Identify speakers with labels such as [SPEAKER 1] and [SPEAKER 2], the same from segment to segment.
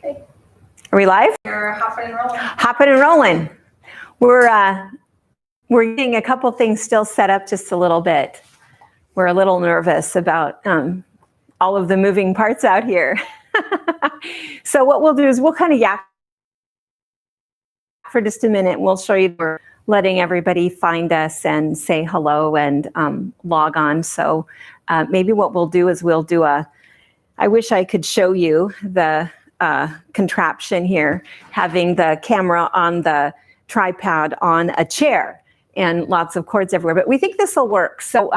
[SPEAKER 1] Okay.
[SPEAKER 2] Are we live?
[SPEAKER 1] You're hopping and rolling.
[SPEAKER 2] Hopping and rolling. We're getting a couple things still set up just a little bit. We're a little nervous about all of the moving parts out here. So what we'll do is we'll kind of yak for just a minute. We'll show you, we're letting everybody find us and say hello and log on. So maybe what we'll do is we'll do I wish I could show you the contraption here, having the camera on the tripod on a chair and lots of cords everywhere, but we think this will work. So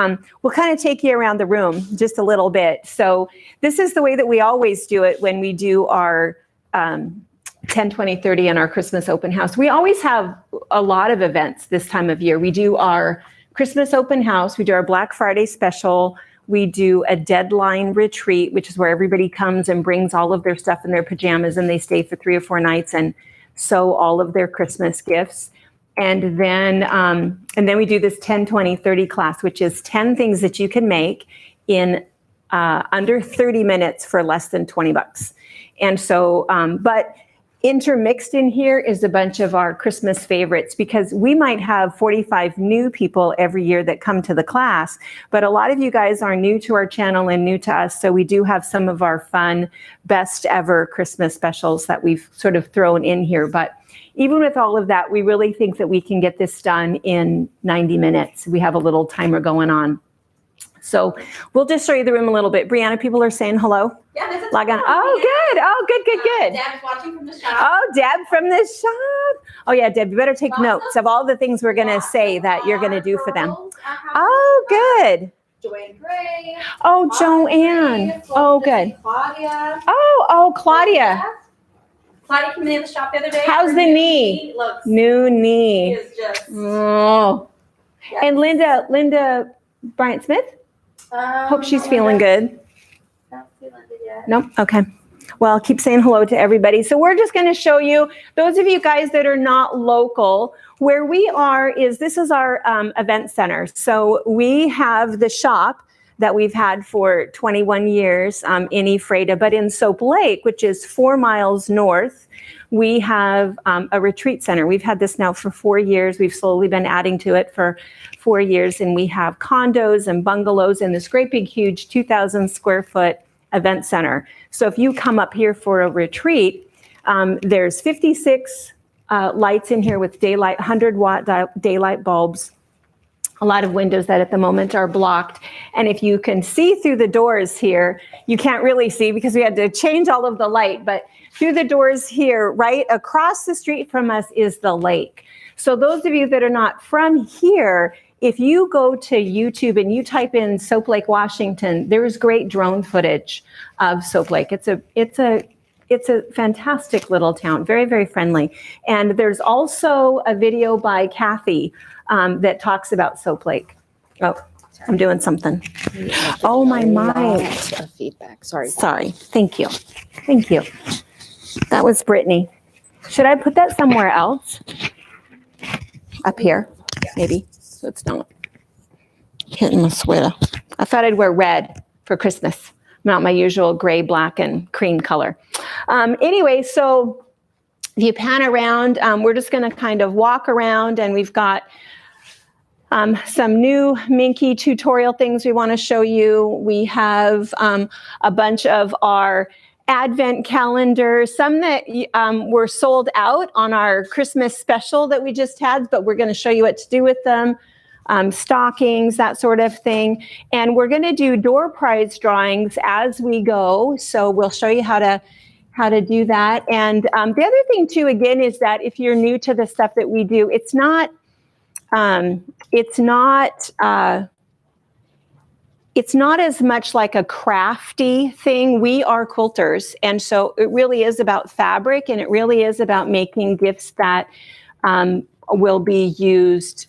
[SPEAKER 2] we'll kind of take you around the room just a little bit. So this is the way that we always do it when we do our 10, 20, 30 and our Christmas open house. We always have a lot of events this time of year. We do our Christmas open house, we do our Black Friday special, we do a deadline retreat, which is where everybody comes and brings all of their stuff in their pajamas and they stay for 3 or 4 nights and sew all of their Christmas gifts. And then we do this 10, 20, 30 class, which is 10 things that you can make in under 30 minutes for less than $20. And so, but intermixed in here is a bunch of our Christmas favorites, because we might have 45 new people every year that come to the class, but a lot of you guys are new to our channel and new to us. So we do have some of our fun, best ever Christmas specials that we've sort of thrown in here. But even with all of that, we really think that we can get this done in 90 minutes. We have a little timer going on. So we'll just show you the room a little bit. Brianna, people are saying hello.
[SPEAKER 1] Yeah, this is
[SPEAKER 2] log on. Oh, good. Oh, good.
[SPEAKER 1] Deb's watching from the shop.
[SPEAKER 2] Oh, Deb from the shop. Oh, yeah, Deb, you better take notes of all the things we're going to say that you're going to do for them. Oh, good.
[SPEAKER 1] Joanne Gray.
[SPEAKER 2] Oh, Joanne. Oh, good.
[SPEAKER 1] Claudia.
[SPEAKER 2] Oh, Claudia.
[SPEAKER 1] Claudia came in the shop the other day.
[SPEAKER 2] How's the knee?
[SPEAKER 1] Looks.
[SPEAKER 2] New knee.
[SPEAKER 1] Is just.
[SPEAKER 2] Oh.
[SPEAKER 1] Yeah.
[SPEAKER 2] And Linda Bryant Smith? Hope she's feeling good.
[SPEAKER 1] Not feeling it yet.
[SPEAKER 2] Nope. Okay. Well, keep saying hello to everybody. So we're just going to show you, those of you guys that are not local, where we are is, this is our event center. So we have the shop that we've had for 21 years in Ephrata, but in Soap Lake, which is 4 miles north, we have a retreat center. We've had this now for 4 years. We've slowly been adding to it for 4 years, and we have condos and bungalows in this great big huge 2,000 square foot event center. So if you come up here for a retreat, there's 56 lights in here with daylight, 100-watt daylight bulbs, a lot of windows that at the moment are blocked. And if you can see through the doors here, you can't really see because we had to change all of the light, but through the doors here, right across the street from us is the lake. So those of you that are not from here, if you go to YouTube and you type in Soap Lake, Washington, there's great drone footage of Soap Lake. It's a fantastic little town, very, very friendly. And there's also a video by Kathy that talks about Soap Lake. Oh, I'm doing something. Oh, my mic.
[SPEAKER 3] Feedback. Sorry.
[SPEAKER 2] Thank you. That was Brittany. Should I put that somewhere else? Up here, maybe, so it's not hitting my sweater. I thought I'd wear red for Christmas, not my usual gray, black, and cream color. Anyway, so if you pan around, we're just going to kind of walk around, and we've got some new Minky tutorial things we want to show you. We have a bunch of our Advent calendars, some that were sold out on our Christmas special that we just had, but we're going to show you what to do with them. Stockings, that sort of thing. And we're going to do door prize drawings as we go. So we'll show you how to do that. And the other thing too, again, is that if you're new to the stuff that we do, it's not as much like a crafty thing. We are quilters. And so it really is about fabric, and it really is about making gifts that will be used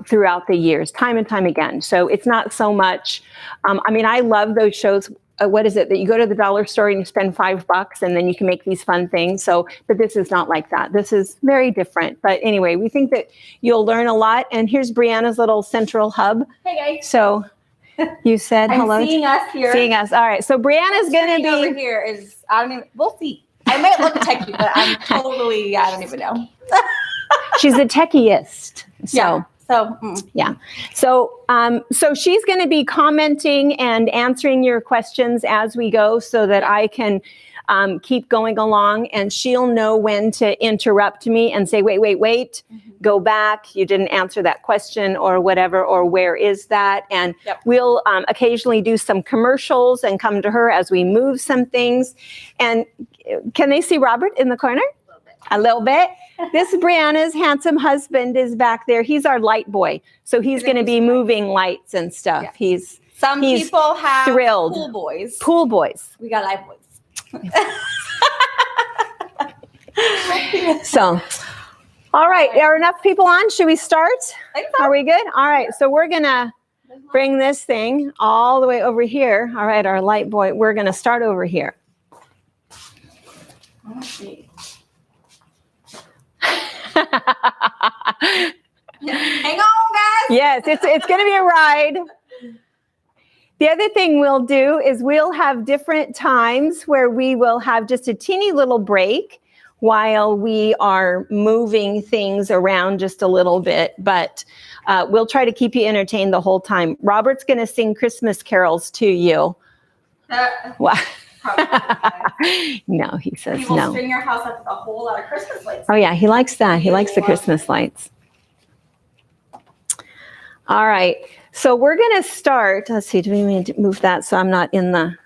[SPEAKER 2] throughout the years, time and time again. So it's not so much, I love those shows. What is it that you go to the dollar store and you spend $5 and then you can make these fun things. So, but this is not like that. This is very different. But anyway, we think that you'll learn a lot. And here's Brianna's little central hub.
[SPEAKER 1] Hey guys.
[SPEAKER 2] So you said hello.
[SPEAKER 1] I'm seeing us here.
[SPEAKER 2] Seeing us. All right. So Brianna's going to be
[SPEAKER 1] over here is, we'll see.
[SPEAKER 3] I might look techie, but I'm totally, I don't even know.
[SPEAKER 2] She's a techieist. So.
[SPEAKER 3] Yeah. So,
[SPEAKER 2] Yeah. So she's going to be commenting and answering your questions as we go so that I can keep going along, and she'll know when to interrupt me and say, wait, go back. You didn't answer that question or whatever, or where is that? And we'll occasionally do some commercials and come to her as we move some things. And can they see Robert in the corner? A little bit. This Brianna's handsome husband is back there. He's our light boy. So he's going to be moving lights and stuff. Yeah.
[SPEAKER 3] Some people have
[SPEAKER 2] thrilled.
[SPEAKER 3] Pool boys.
[SPEAKER 2] We
[SPEAKER 3] got light boys.
[SPEAKER 2] So, all right. Are enough people on? Should we start? Are we good? All right. So we're going to bring this thing all the way over here. All right. Our light boy. We're going to start over here.
[SPEAKER 3] Let's see. Hang on, guys.
[SPEAKER 2] Yes, it's going to be a ride. The other thing we'll do is we'll have different times where we will have just a teeny little break while we are moving things around just a little bit, but we'll try to keep you entertained the whole time. Robert's going to sing Christmas carols to you. Wow. No, he says
[SPEAKER 3] he will
[SPEAKER 2] no.
[SPEAKER 3] string your house up with a whole lot of Christmas lights.
[SPEAKER 2] Oh yeah, he likes that. He likes the Christmas lights. All right, so we're going to start. Let's see, do we need to move that so I'm not in the,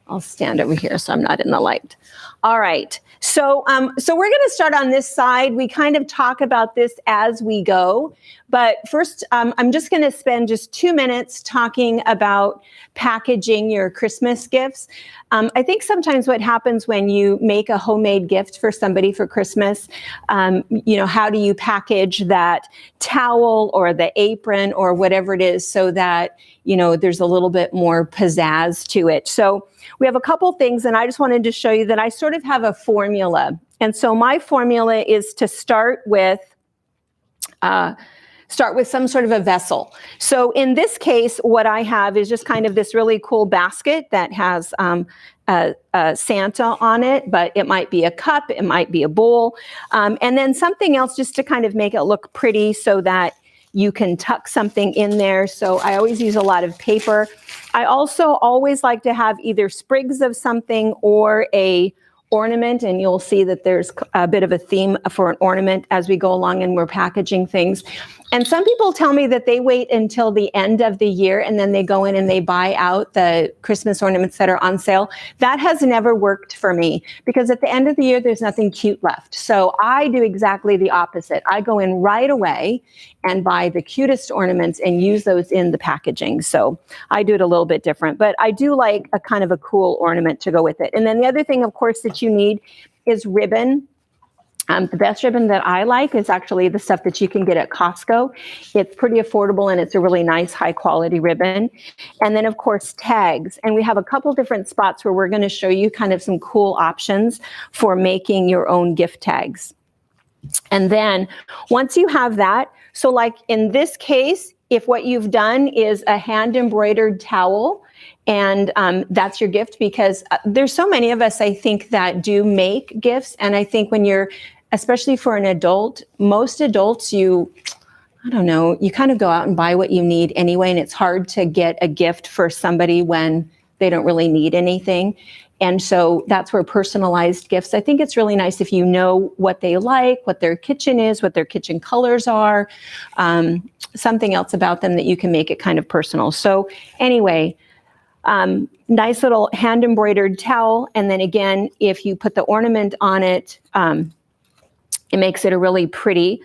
[SPEAKER 2] I'll stand over here so I'm not in the light. All right, so we're going to start on this side. We kind of talk about this as we go, but first I'm just going to spend just 2 minutes talking about packaging your Christmas gifts. I think sometimes what happens when you make a homemade gift for somebody for Christmas, how do you package that towel or the apron or whatever it is so that, there's a little bit more pizzazz to it. So we have a couple things, and I just wanted to show you that I sort of have a formula. And so my formula is to start with some sort of a vessel. So in this case, what I have is just kind of this really cool basket that has a Santa on it, but it might be a cup, it might be a bowl, and then something else just to kind of make it look pretty so that you can tuck something in there. So I always use a lot of paper. I also always like to have either sprigs of something or a ornament, and you'll see that there's a bit of a theme for an ornament as we go along and we're packaging things. And some people tell me that they wait until the end of the year and then they go in and they buy out the Christmas ornaments that are on sale. That has never worked for me because at the end of the year, there's nothing cute left. So I do exactly the opposite. I go in right away and buy the cutest ornaments and use those in the packaging. So I do it a little bit different, but I do like a kind of a cool ornament to go with it. And then the other thing, of course, that you need is ribbon. The best ribbon that I like is actually the stuff that you can get at Costco. It's pretty affordable and it's a really nice high quality ribbon. And then of course tags. And we have a couple different spots where we're going to show you kind of some cool options for making your own gift tags. And then once you have that, so like in this case, if what you've done is a hand embroidered towel, and that's your gift, because there's so many of us, I think, that do make gifts. And I think when you're, especially for an adult, most adults, you kind of go out and buy what you need anyway. And it's hard to get a gift for somebody when they don't really need anything. And so that's where personalized gifts, I think it's really nice if you know what they like, what their kitchen is, what their kitchen colors are, something else about them that you can make it kind of personal. So anyway, nice little hand embroidered towel. And then again, if you put the ornament on it, it makes it a really pretty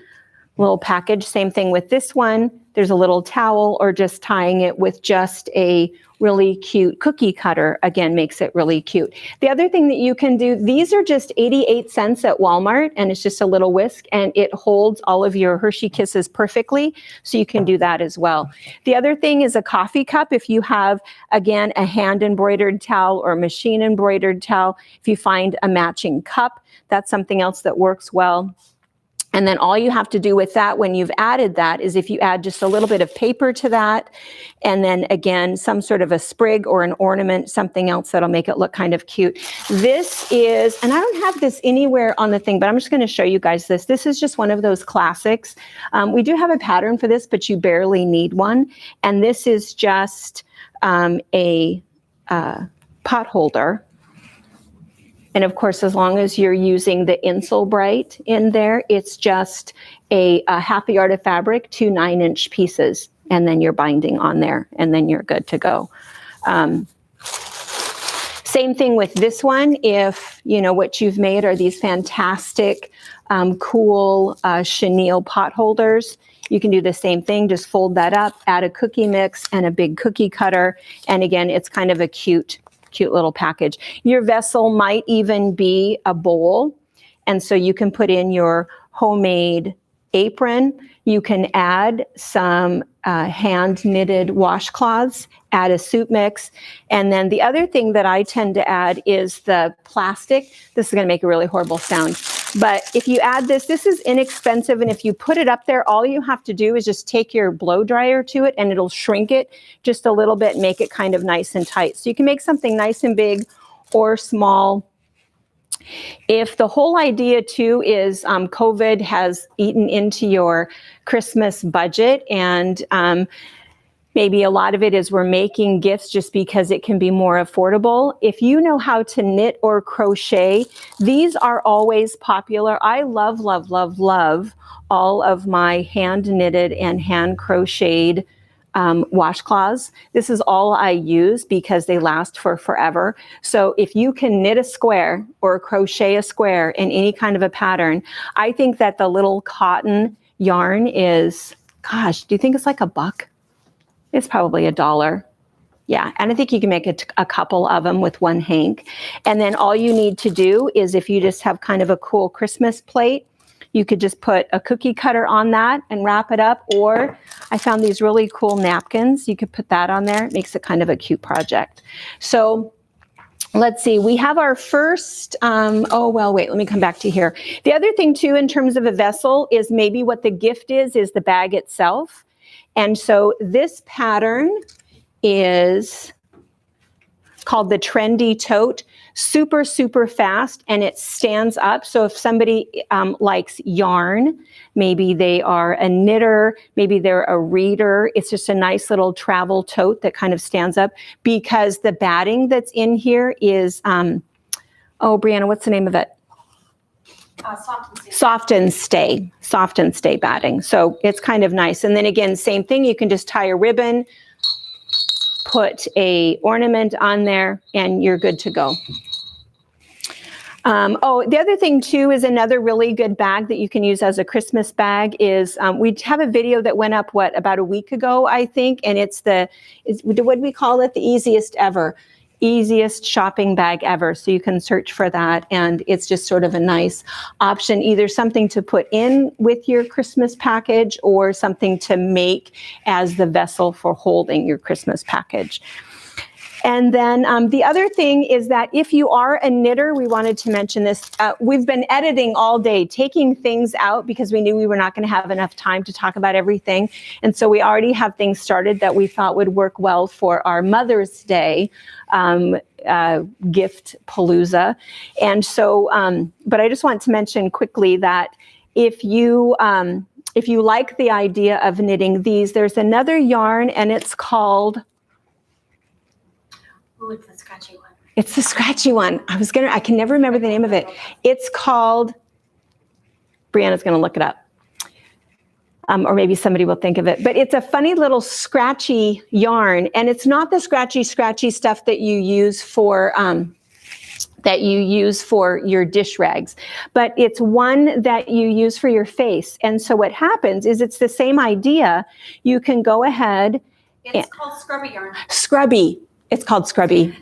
[SPEAKER 2] little package. Same thing with this one. There's a little towel, or just tying it with just a really cute cookie cutter, again, makes it really cute. The other thing that you can do, these are just 88 cents at Walmart, and it's just a little whisk, and it holds all of your Hershey Kisses perfectly, so you can do that as well. The other thing is a coffee cup. If you have, again, a hand embroidered towel or a machine embroidered towel, if you find a matching cup, that's something else that works well. And then all you have to do with that when you've added that is if you add just a little bit of paper to that, and then again, some sort of a sprig or an ornament, something else that'll make it look kind of cute. This is, and I don't have this anywhere on the thing, but I'm just going to show you guys this. This is just one of those classics. We do have a pattern for this, but you barely need one. And this is just a pot holder. And of course, as long as you're using the Insulbrite in there, it's just a half a yard of fabric, 2 9-inch pieces, and then you're binding on there, and then you're good to go. Same thing with this one. If you know what you've made are these fantastic, cool chenille pot holders, you can do the same thing. Just fold that up, add a cookie mix and a big cookie cutter, and again, it's kind of a cute little package. Your vessel might even be a bowl, and so you can put in your homemade apron. You can add some hand knitted washcloths, add a soup mix, and then the other thing that I tend to add is the plastic. This is going to make a really horrible sound, but if you add this, this is inexpensive, and if you put it up there, all you have to do is just take your blow dryer to it and it'll shrink it just a little bit, make it kind of nice and tight. So you can make something nice and big or small. If the whole idea too is COVID has eaten into your Christmas budget, and maybe a lot of it is we're making gifts just because it can be more affordable. If you know how to knit or crochet, these are always popular. I love, love, love, love all of my hand knitted and hand crocheted washcloths. This is all I use because they last for forever. So if you can knit a square or crochet a square in any kind of a pattern, I think that the little cotton yarn is, gosh, do you think it's like $1? It's probably $1. Yeah, and I think you can make a couple of them with one hank. And then all you need to do is if you just have kind of a cool Christmas plate, you could just put a cookie cutter on that and wrap it up. Or I found these really cool napkins. You could put that on there. It makes it kind of a cute project. So let's see, we have our first, oh, well, wait, let me come back to here. The other thing too, in terms of a vessel, is maybe what the gift is the bag itself. And so this pattern is called the Trendy Tote. Super, super fast, and it stands up. So if somebody likes yarn, maybe they are a knitter, maybe they're a reader, it's just a nice little travel tote that kind of stands up, because the batting that's in here is, oh, Brianna, what's the name of it? Soft and stay batting. So it's kind of nice. And then again, same thing, you can just tie a ribbon, put a ornament on there, and you're good to go. Oh, the other thing too is another really good bag that you can use as a Christmas bag is, we have a video that went up, about a week ago, I think, and it's what do we call it? The easiest shopping bag ever. So you can search for that, and it's just sort of a nice option, either something to put in with your Christmas package or something to make as the vessel for holding your Christmas package. And then the other thing is that if you are a knitter, we wanted to mention this. We've been editing all day, taking things out because we knew we were not going to have enough time to talk about everything. And so we already have things started that we thought would work well for our Mother's Day gift palooza. And so, but I just want to mention quickly that if you like the idea of knitting these, there's another yarn, and it's called,
[SPEAKER 3] Ooh, it's the scratchy one.
[SPEAKER 2] it's the scratchy one. I can never remember the name of it. It's called, Brianna's going to look it up. Or maybe somebody will think of it. But it's a funny little scratchy yarn, and it's not the scratchy stuff that you use for your dish rags, but it's one that you use for your face. And so what happens is it's the same idea. You can go ahead.
[SPEAKER 3] It's called scrubby yarn.
[SPEAKER 2] Scrubby. It's called Scrubby.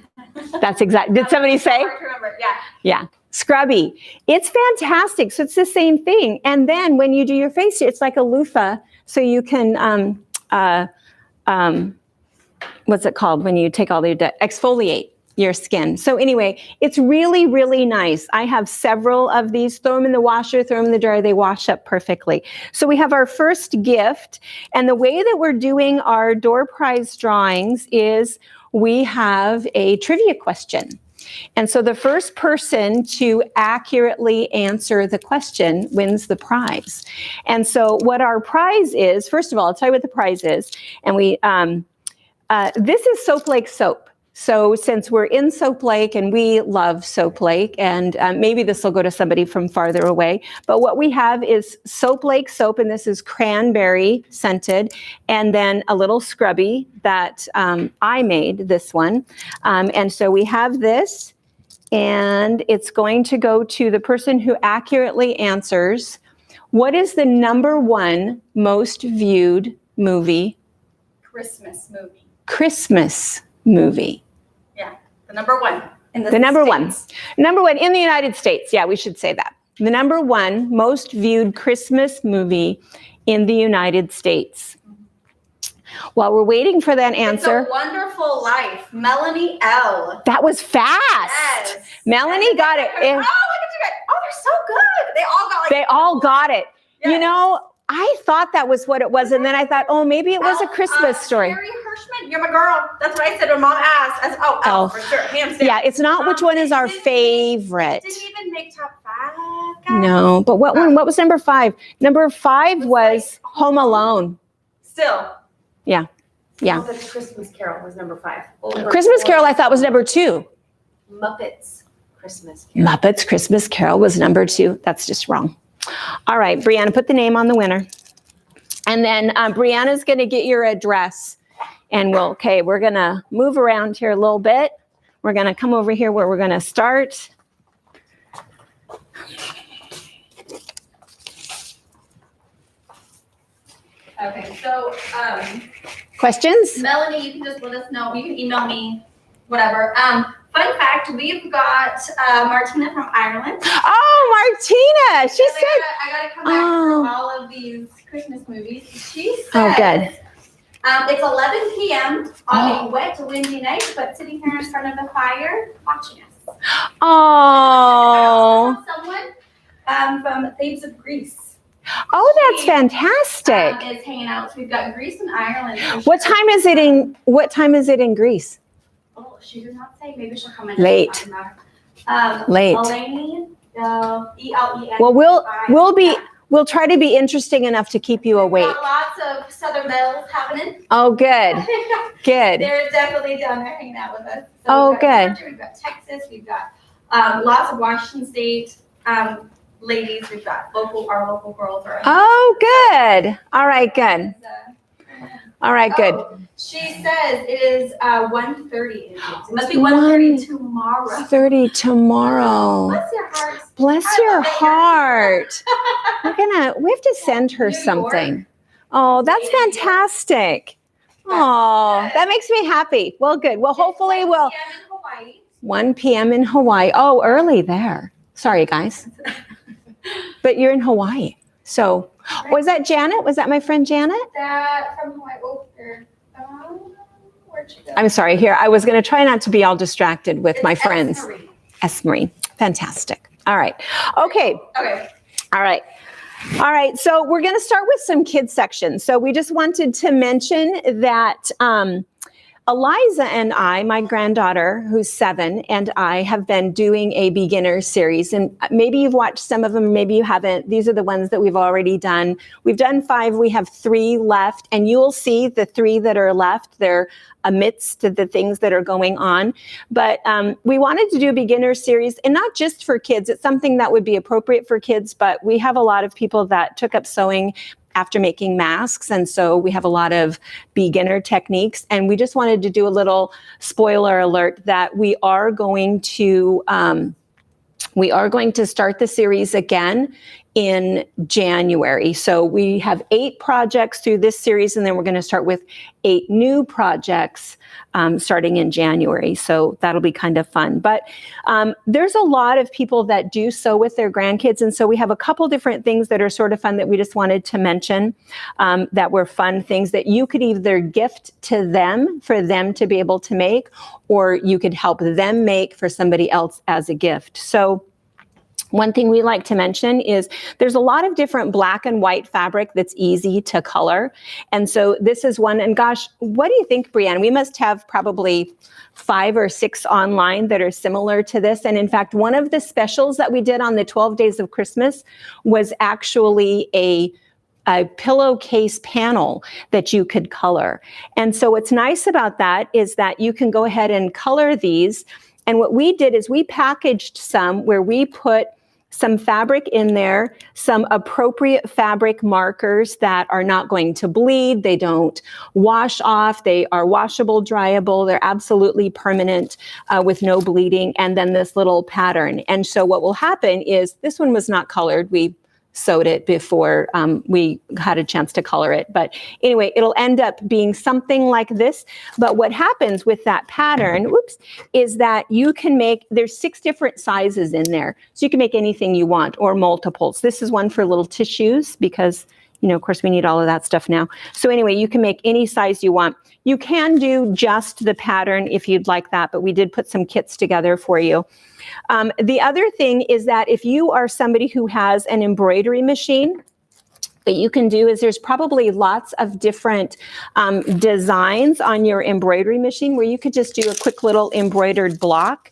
[SPEAKER 2] That's exactly. Did somebody say?
[SPEAKER 3] Hard to remember. Yeah.
[SPEAKER 2] Yeah. Scrubby. It's fantastic. So it's the same thing. And then when you do your face, it's like a loofah. So you can, what's it called when you take all the exfoliate. Your skin. So anyway, it's really, really nice. I have several of these. Throw them in the washer, throw them in the dryer. They wash up perfectly. So we have our first gift. And the way that we're doing our door prize drawings is we have a trivia question. And so the first person to accurately answer the question wins the prize. And so what our prize is, first of all, I'll tell you what the prize is. And this is Soap Lake soap. So since we're in Soap Lake and we love Soap Lake, and maybe this will go to somebody from farther away, but what we have is Soap Lake soap, and this is cranberry scented, and then a little scrubby that I made, this one. And so we have this, and it's going to go to the person who accurately answers, what is the #1 most viewed movie?
[SPEAKER 3] Christmas movie.
[SPEAKER 2] Christmas movie.
[SPEAKER 3] Yeah, the #1 in the
[SPEAKER 2] #1.
[SPEAKER 3] States.
[SPEAKER 2] #1 in the United States. Yeah, we should say that. The #1 most viewed Christmas movie in the United States. While we're waiting for that answer.
[SPEAKER 3] It's a Wonderful Life. Melanie L.
[SPEAKER 2] That was fast.
[SPEAKER 3] Yes.
[SPEAKER 2] Melanie got it.
[SPEAKER 3] Oh, look at you guys. Oh, they're so good. They all got
[SPEAKER 2] They all got it.
[SPEAKER 3] Yes.
[SPEAKER 2] You know, I thought that was what it was, and then I thought, oh, maybe it was a Christmas story.
[SPEAKER 3] Sherry Hirschman, you're my girl. That's what I said when Mom asked. I said, oh, for sure, hands down.
[SPEAKER 2] Yeah, it's not which one is our favorite.
[SPEAKER 3] Didn't even make top 5. Guys.
[SPEAKER 2] No, but what one? What was #5? #5 was Home Alone.
[SPEAKER 3] Still.
[SPEAKER 2] Yeah.
[SPEAKER 3] Also, Christmas Carol was #5.
[SPEAKER 2] Christmas Carol, I thought was #2.
[SPEAKER 3] Muppets Christmas Carol.
[SPEAKER 2] Muppets Christmas Carol was #2. That's just wrong. All right, Brianna, put the name on the winner. And then Brianna's going to get your address. And we're going to move around here a little bit. We're going to come over here where we're going to start.
[SPEAKER 1] Okay, so
[SPEAKER 2] Questions?
[SPEAKER 1] Melanie, you can just let us know. You can email me, whatever. Fun fact, we've got Martina from Ireland.
[SPEAKER 2] Oh, Martina. She said.
[SPEAKER 1] I gotta come back for all of these Christmas movies. She said,
[SPEAKER 2] Oh, good.
[SPEAKER 1] It's 11 p.m. on a wet, windy night, but sitting here in front of the fire watching us.
[SPEAKER 2] Oh.
[SPEAKER 1] Someone from Thebes of Greece.
[SPEAKER 2] Oh, that's fantastic.
[SPEAKER 1] Is hanging out. So we've got Greece and Ireland.
[SPEAKER 2] What time is it in Greece?
[SPEAKER 1] Oh, she did not say. Maybe she'll come in.
[SPEAKER 2] Late. Late.
[SPEAKER 1] Eleni, E-L-E-N.
[SPEAKER 2] Well, we'll try to be interesting enough to keep you awake.
[SPEAKER 1] We've got lots of Southern Belles happening.
[SPEAKER 2] Oh, good. Good.
[SPEAKER 1] They're definitely down there hanging out with us. So
[SPEAKER 2] Oh,
[SPEAKER 1] we've got
[SPEAKER 2] good.
[SPEAKER 1] Georgia, we've got Texas. We've got lots of Washington State ladies. We've got our local girls.
[SPEAKER 2] Oh, good. All right, good. All right, good.
[SPEAKER 1] Oh, she says it is 1:30. It must be 1:30 tomorrow.
[SPEAKER 2] 30 tomorrow.
[SPEAKER 1] Bless your heart.
[SPEAKER 2] Bless
[SPEAKER 1] I
[SPEAKER 2] your
[SPEAKER 1] love it.
[SPEAKER 2] heart. We have to send her
[SPEAKER 1] New York.
[SPEAKER 2] something. Oh, that's fantastic. Oh, that makes me happy. Well, good. Well, hopefully we'll. 1 p.m. in Hawaii. Oh, early there. Sorry, guys. But you're in Hawaii. So, was that Janet? Was that my friend Janet?
[SPEAKER 1] That from Hawaii. Oh, where'd she go?
[SPEAKER 2] I'm sorry. Here, I was going to try not to be all distracted with my
[SPEAKER 1] It's
[SPEAKER 2] friends.
[SPEAKER 1] Esmery.
[SPEAKER 2] Esmery. Fantastic. All right. Okay.
[SPEAKER 1] Okay.
[SPEAKER 2] All right. All right. So we're going to start with some kids section. So we just wanted to mention that Eliza and I, my granddaughter, who's 7, and I have been doing a beginner series. And maybe you've watched some of them, maybe you haven't. These are the ones that we've already done. We've done 5. We have 3 left. And you'll see the 3 that are left. They're amidst the things that are going on. But we wanted to do a beginner series, and not just for kids. It's something that would be appropriate for kids, but we have a lot of people that took up sewing after making masks. And so we have a lot of beginner techniques. And we just wanted to do a little spoiler alert that we are going to start the series again in January. So we have 8 projects through this series, and then we're going to start with 8 new projects starting in January. So that'll be kind of fun. But there's a lot of people that do sew with their grandkids. And so we have a couple different things that are sort of fun that we just wanted to mention that were fun things that you could either gift to them for them to be able to make, or you could help them make for somebody else as a gift. So one thing we like to mention is there's a lot of different black and white fabric that's easy to color. And so this is one, and gosh, what do you think, Brianna? We must have probably 5 or 6 online that are similar to this. And in fact, one of the specials that we did on the 12 Days of Christmas was actually a pillowcase panel that you could color. And so what's nice about that is that you can go ahead and color these. And what we did is we packaged some where we put some fabric in there, some appropriate fabric markers that are not going to bleed. They don't wash off. They are washable, dryable. They're absolutely permanent with no bleeding. And then this little pattern. And so what will happen is this one was not colored. We sewed it before we had a chance to color it. But anyway, it'll end up being something like this. But what happens with that pattern, is that you can make, there's 6 different sizes in there. So you can make anything you want or multiples. This is one for little tissues because, you know, of course we need all of that stuff now. So anyway, you can make any size you want. You can do just the pattern if you'd like that, but we did put some kits together for you. The other thing is that if you are somebody who has an embroidery machine, what you can do is there's probably lots of different designs on your embroidery machine where you could just do a quick little embroidered block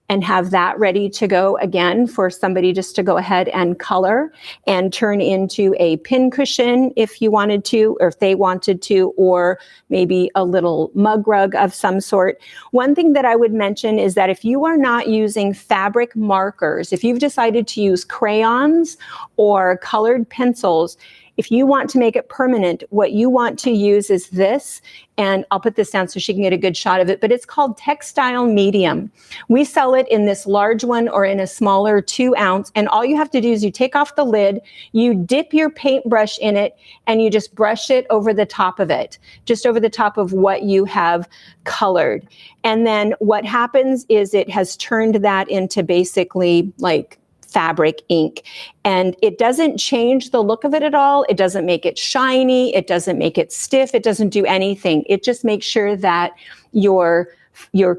[SPEAKER 2] and have that ready to go again for somebody just to go ahead and color and turn into a pin cushion if you wanted to, or if they wanted to, or maybe a little mug rug of some sort. One thing that I would mention is that if you are not using fabric markers, if you've decided to use crayons or colored pencils, if you want to make it permanent, what you want to use is this, and I'll put this down so she can get a good shot of it, but it's called Textile Medium. We sell it in this large one or in a smaller 2 ounce, and all you have to do is you take off the lid, you dip your paintbrush in it, and you just brush it over the top of it, just over the top of what you have colored. And then what happens is it has turned that into basically like fabric ink, and it doesn't change the look of it at all. It doesn't make it shiny. It doesn't make it stiff. It doesn't do anything. It just makes sure that your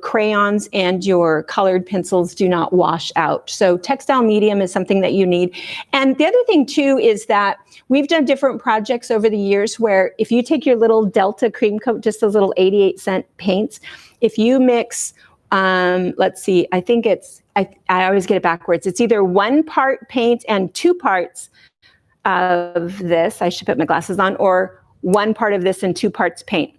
[SPEAKER 2] crayons and your colored pencils do not wash out. So Textile Medium is something that you need. And the other thing too is that we've done different projects over the years where if you take your little Delta cream coat, just those little 88-cent paints, if you mix let's see, I think it's, I always get it backwards. It's either 1 part paint and 2 parts of this, I should put my glasses on, or 1 part of this and 2 parts paint.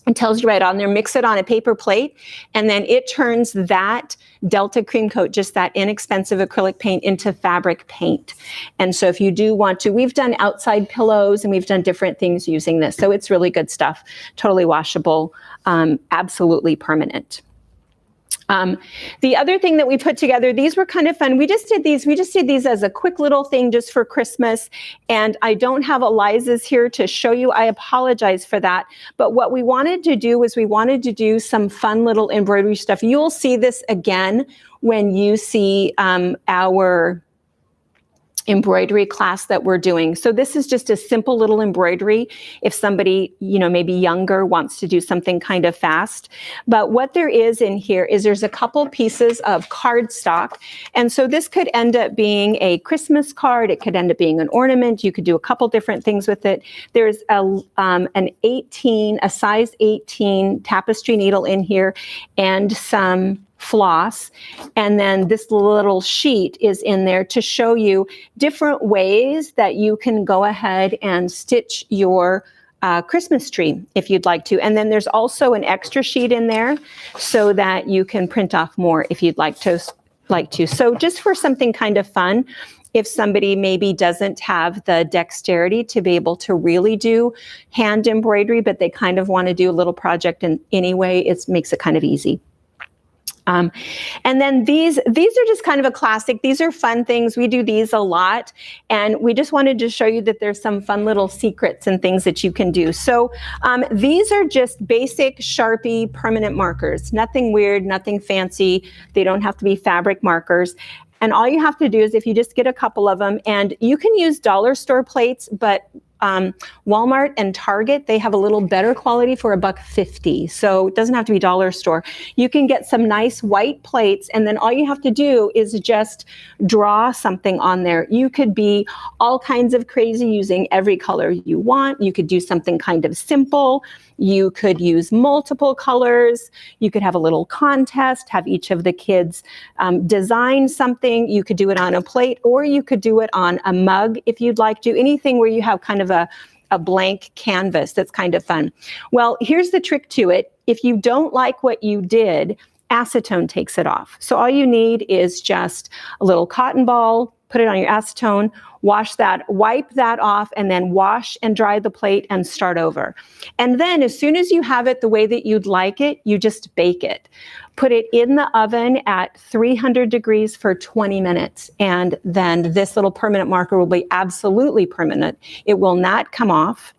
[SPEAKER 2] It tells you right on there, mix it on a paper plate, and then it turns that Delta cream coat, just that inexpensive acrylic paint, into fabric paint. And so if you do want to, we've done outside pillows and we've done different things using this. So it's really good stuff, totally washable, absolutely permanent. The other thing that we put together, these were kind of fun. We just did these as a quick little thing just for Christmas. And I don't have Eliza's here to show you. I apologize for that. But what we wanted to do was we wanted to do some fun little embroidery stuff. You'll see this again when you see our embroidery class that we're doing. So this is just a simple little embroidery if somebody, you know, maybe younger wants to do something kind of fast. But what there is in here is there's a couple pieces of cardstock. And so this could end up being a Christmas card. It could end up being an ornament. You could do a couple different things with it. There's a size 18 tapestry needle in here and some floss, and then this little sheet is in there to show you different ways that you can go ahead and stitch your Christmas tree if you'd like to. And then there's also an extra sheet in there so that you can print off more if you'd like to. So just for something kind of fun, if somebody maybe doesn't have the dexterity to be able to really do hand embroidery, but they kind of want to do a little project in anyway, it makes it kind of easy. And then these are just kind of a classic. These are fun things. We do these a lot. And we just wanted to show you that there's some fun little secrets and things that you can do. So these are just basic Sharpie permanent markers. Nothing weird, nothing fancy. They don't have to be fabric markers. And all you have to do is if you just get a couple of them, and you can use dollar store plates, but Walmart and Target, they have a little better quality for $1.50. So it doesn't have to be dollar store. You can get some nice white plates, and then all you have to do is just draw something on there. You could be all kinds of crazy using every color you want. You could do something kind of simple. You could use multiple colors. You could have a little contest, have each of the kids design something. You could do it on a plate, or you could do it on a mug if you'd like to. Anything where you have kind of a blank canvas that's kind of fun. Well, here's the trick to it. If you don't like what you did, acetone takes it off. So all you need is just a little cotton ball, put it on your acetone, wash that, wipe that off, and then wash and dry the plate and start over. And then as soon as you have it the way that you'd like it, you just bake it. Put it in the oven at 300 degrees for 20 minutes. And then this little permanent marker will be absolutely permanent. It will not come off.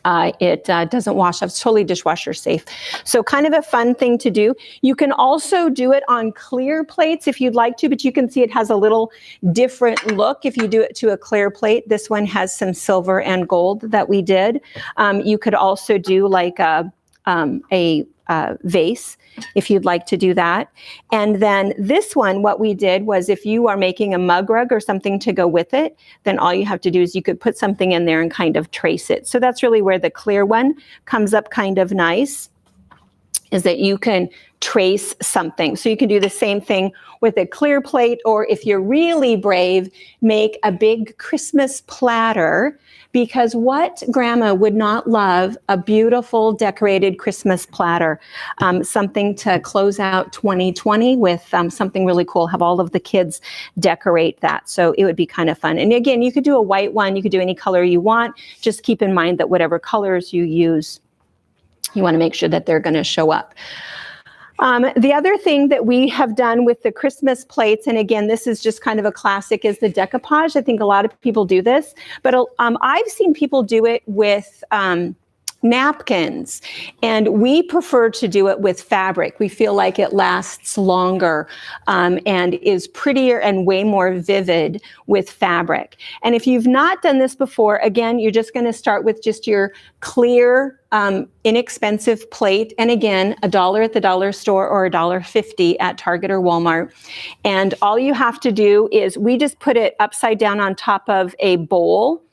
[SPEAKER 2] It doesn't wash off. It's totally dishwasher safe. So kind of a fun thing to do. You can also do it on clear plates if you'd like to, but you can see it has a little different look if you do it to a clear plate. This one has some silver and gold that we did. You could also do like a vase if you'd like to do that. And then this one, what we did was if you are making a mug rug or something to go with it, then all you have to do is you could put something in there and kind of trace it. So that's really where the clear one comes up kind of nice, is that you can trace something. So you can do the same thing with a clear plate, or if you're really brave, make a big Christmas platter, because what grandma would not love a beautiful decorated Christmas platter, something to close out 2020 with something really cool, have all of the kids decorate that. So it would be kind of fun. And again, you could do a white one, you could do any color you want. Just keep in mind that whatever colors you use, you want to make sure that they're going to show up. The other thing that we have done with the Christmas plates, and again, this is just kind of a classic, is the decoupage. I think a lot of people do this, but I've seen people do it with napkins, and we prefer to do it with fabric. We feel like it lasts longer and is prettier and way more vivid with fabric. And if you've not done this before, again, you're just going to start with just your clear, inexpensive plate. And again, $1 at the dollar store or $1.50 at Target or Walmart. And all you have to do is we just put it upside down on top of a bowl.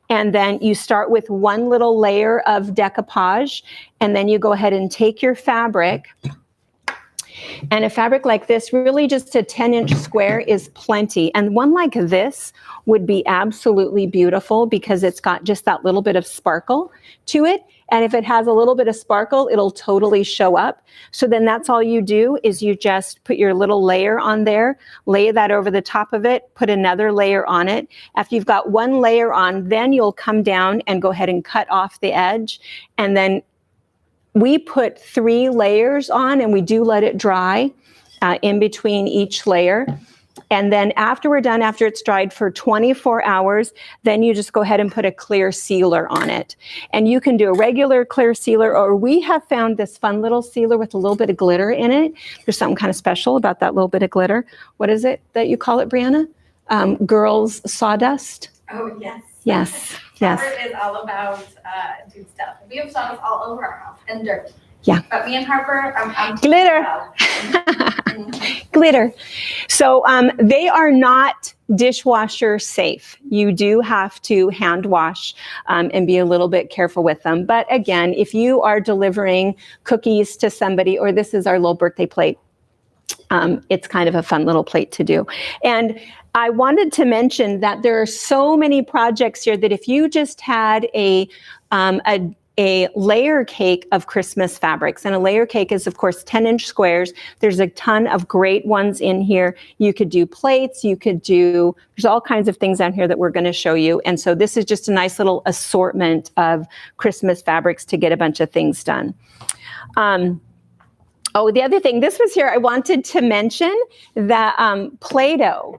[SPEAKER 2] And then you start with one little layer of decoupage, and then you go ahead and take your fabric. And a fabric like this, really just a 10-inch square is plenty. And one like this would be absolutely beautiful because it's got just that little bit of sparkle to it. And if it has a little bit of sparkle, it'll totally show up. So then that's all you do is you just put your little layer on there, lay that over the top of it, put another layer on it. After you've got one layer on, then you'll come down and go ahead and cut off the edge. And then we put 3 layers on, and we do let it dry in between each layer. And then after we're done, after it's dried for 24 hours, then you just go ahead and put a clear sealer on it. And you can do a regular clear sealer, or we have found this fun little sealer with a little bit of glitter in it. There's something kind of special about that little bit of glitter. What is it that you call it, Brianna? Girls sawdust?
[SPEAKER 1] Oh, yes.
[SPEAKER 2] Yes, yes.
[SPEAKER 1] Harper is all about dude stuff. We have sawdust all over our house and dirt.
[SPEAKER 2] Yeah.
[SPEAKER 1] But me and Harper, I'm
[SPEAKER 2] glitter. Glitter. So they are not dishwasher safe. You do have to hand wash and be a little bit careful with them. But again, if you are delivering cookies to somebody, or this is our little birthday plate, it's kind of a fun little plate to do. And I wanted to mention that there are so many projects here that if you just had a layer cake of Christmas fabrics, and a layer cake is of course 10-inch squares. There's a ton of great ones in here. You could do plates, there's all kinds of things down here that we're going to show you. And so this is just a nice little assortment of Christmas fabrics to get a bunch of things done. Oh, the other thing, this was here, I wanted to mention that Play-Doh.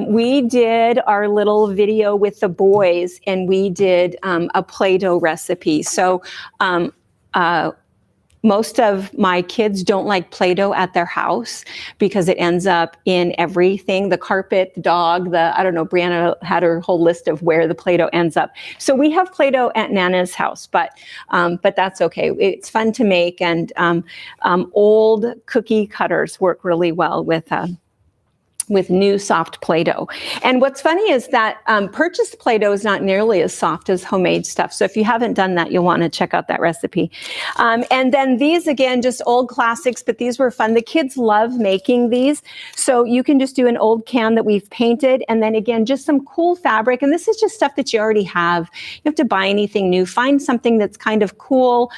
[SPEAKER 2] We did our little video with the boys, and we did a Play-Doh recipe. So most of my kids don't like Play-Doh at their house because it ends up in everything, the carpet, the dog, I don't know, Brianna had her whole list of where the Play-Doh ends up. So we have Play-Doh at Nana's house, but that's okay. It's fun to make, and old cookie cutters work really well with new soft Play-Doh. And what's funny is that purchased Play-Doh is not nearly as soft as homemade stuff. So if you haven't done that, you'll want to check out that recipe. And then these, again, just old classics, but these were fun. The kids love making these. So you can just do an old can that we've painted, and then again, just some cool fabric. And this is just stuff that you already have. You don't have to buy anything new. Find something that's kind of cool,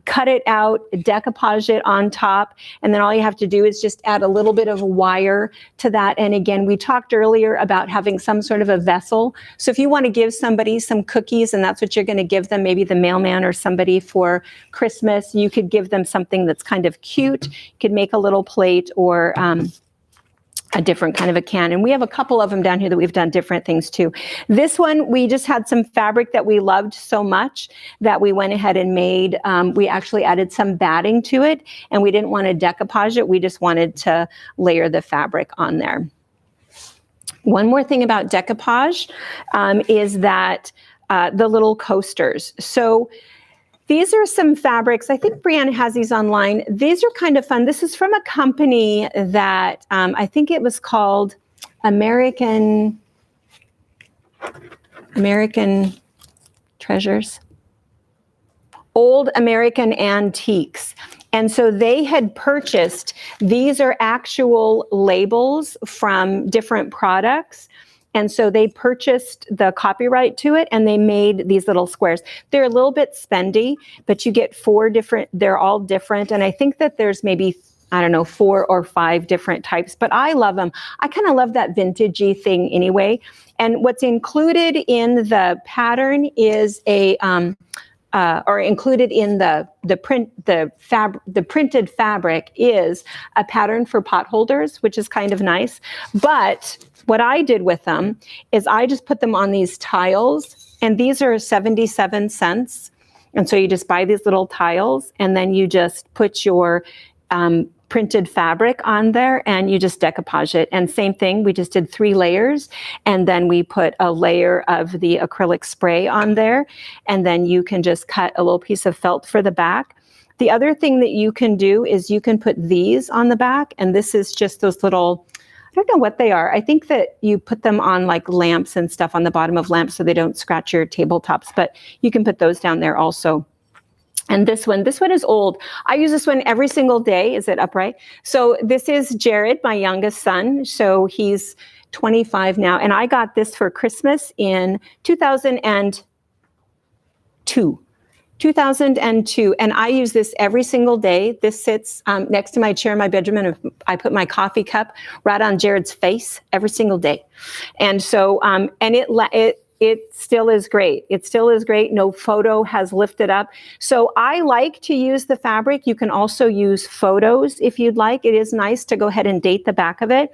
[SPEAKER 2] cut it out, decoupage it on top, and then all you have to do is just add a little bit of wire to that. And again, we talked earlier about having some sort of a vessel. So if you want to give somebody some cookies and that's what you're going to give them, maybe the mailman or somebody for Christmas, you could give them something that's kind of cute. You could make a little plate or a different kind of a can. And we have a couple of them down here that we've done different things too. This one, we just had some fabric that we loved so much that we went ahead and made, we actually added some batting to it, and we didn't want to decoupage it. We just wanted to layer the fabric on there. One more thing about decoupage is that the little coasters. So these are some fabrics. I think Brianna has these online. These are kind of fun. This is from a company that I think it was called American Treasures, Old American Antiques. And so they had purchased, these are actual labels from different products. And so they purchased the copyright to it, and they made these little squares. They're a little bit spendy, but you get 4 different, they're all different. And I think that there's maybe, I don't know, 4 or 5 different types, but I love them. I kind of love that vintagey thing anyway. And what's included in the pattern is or included in the printed fabric is a pattern for pot holders, which is kind of nice. But what I did with them is I just put them on these tiles, and these are 77 cents. And so you just buy these little tiles, and then you just put your printed fabric on there, and you just decoupage it. And same thing, we just did 3 layers, and then we put a layer of the acrylic spray on there, and then you can just cut a little piece of felt for the back. The other thing that you can do is you can put these on the back, and this is just those little, I don't know what they are. I think that you put them on like lamps and stuff on the bottom of lamps so they don't scratch your tabletops, but you can put those down there also. And this one is old. I use this one every single day. Is it upright? So this is Jared, my youngest son. So he's 25 now. And I got this for Christmas in 2002. And I use this every single day. This sits next to my chair in my bedroom, and I put my coffee cup right on Jared's face every single day. And so, and it still is great. It still is great. No photo has lifted up. So I like to use the fabric. You can also use photos if you'd like. It is nice to go ahead and date the back of it.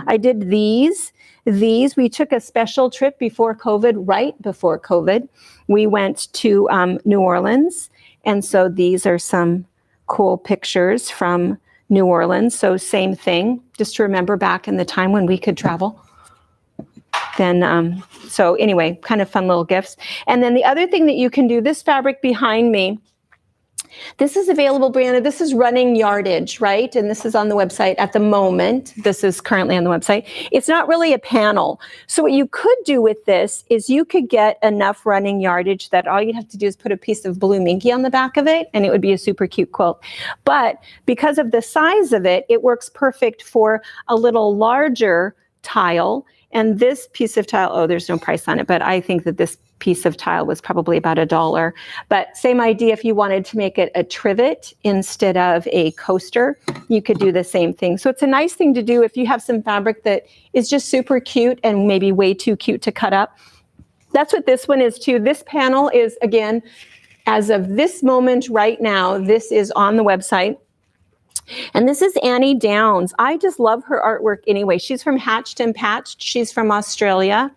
[SPEAKER 2] I did these. We took a special trip before COVID, right before COVID. We went to New Orleans. And so these are some cool pictures from New Orleans. So same thing, just to remember back in the time when we could travel. Then, so anyway, kind of fun little gifts. And then the other thing that you can do, this fabric behind me, this is available, Brianna. This is running yardage, right? And this is on the website at the moment. This is currently on the website. It's not really a panel. So what you could do with this is you could get enough running yardage that all you'd have to do is put a piece of blue minky on the back of it, and it would be a super cute quilt. But because of the size of it, it works perfect for a little larger tile. And this piece of tile, oh, there's no price on it, but I think that this piece of tile was probably about $1. But same idea, if you wanted to make it a trivet instead of a coaster, you could do the same thing. So it's a nice thing to do if you have some fabric that is just super cute and maybe way too cute to cut up. That's what this one is too. This panel is, again, as of this moment right now, this is on the website. And this is Annie Downs. I just love her artwork anyway. She's from Hatched and Patched. She's from Australia.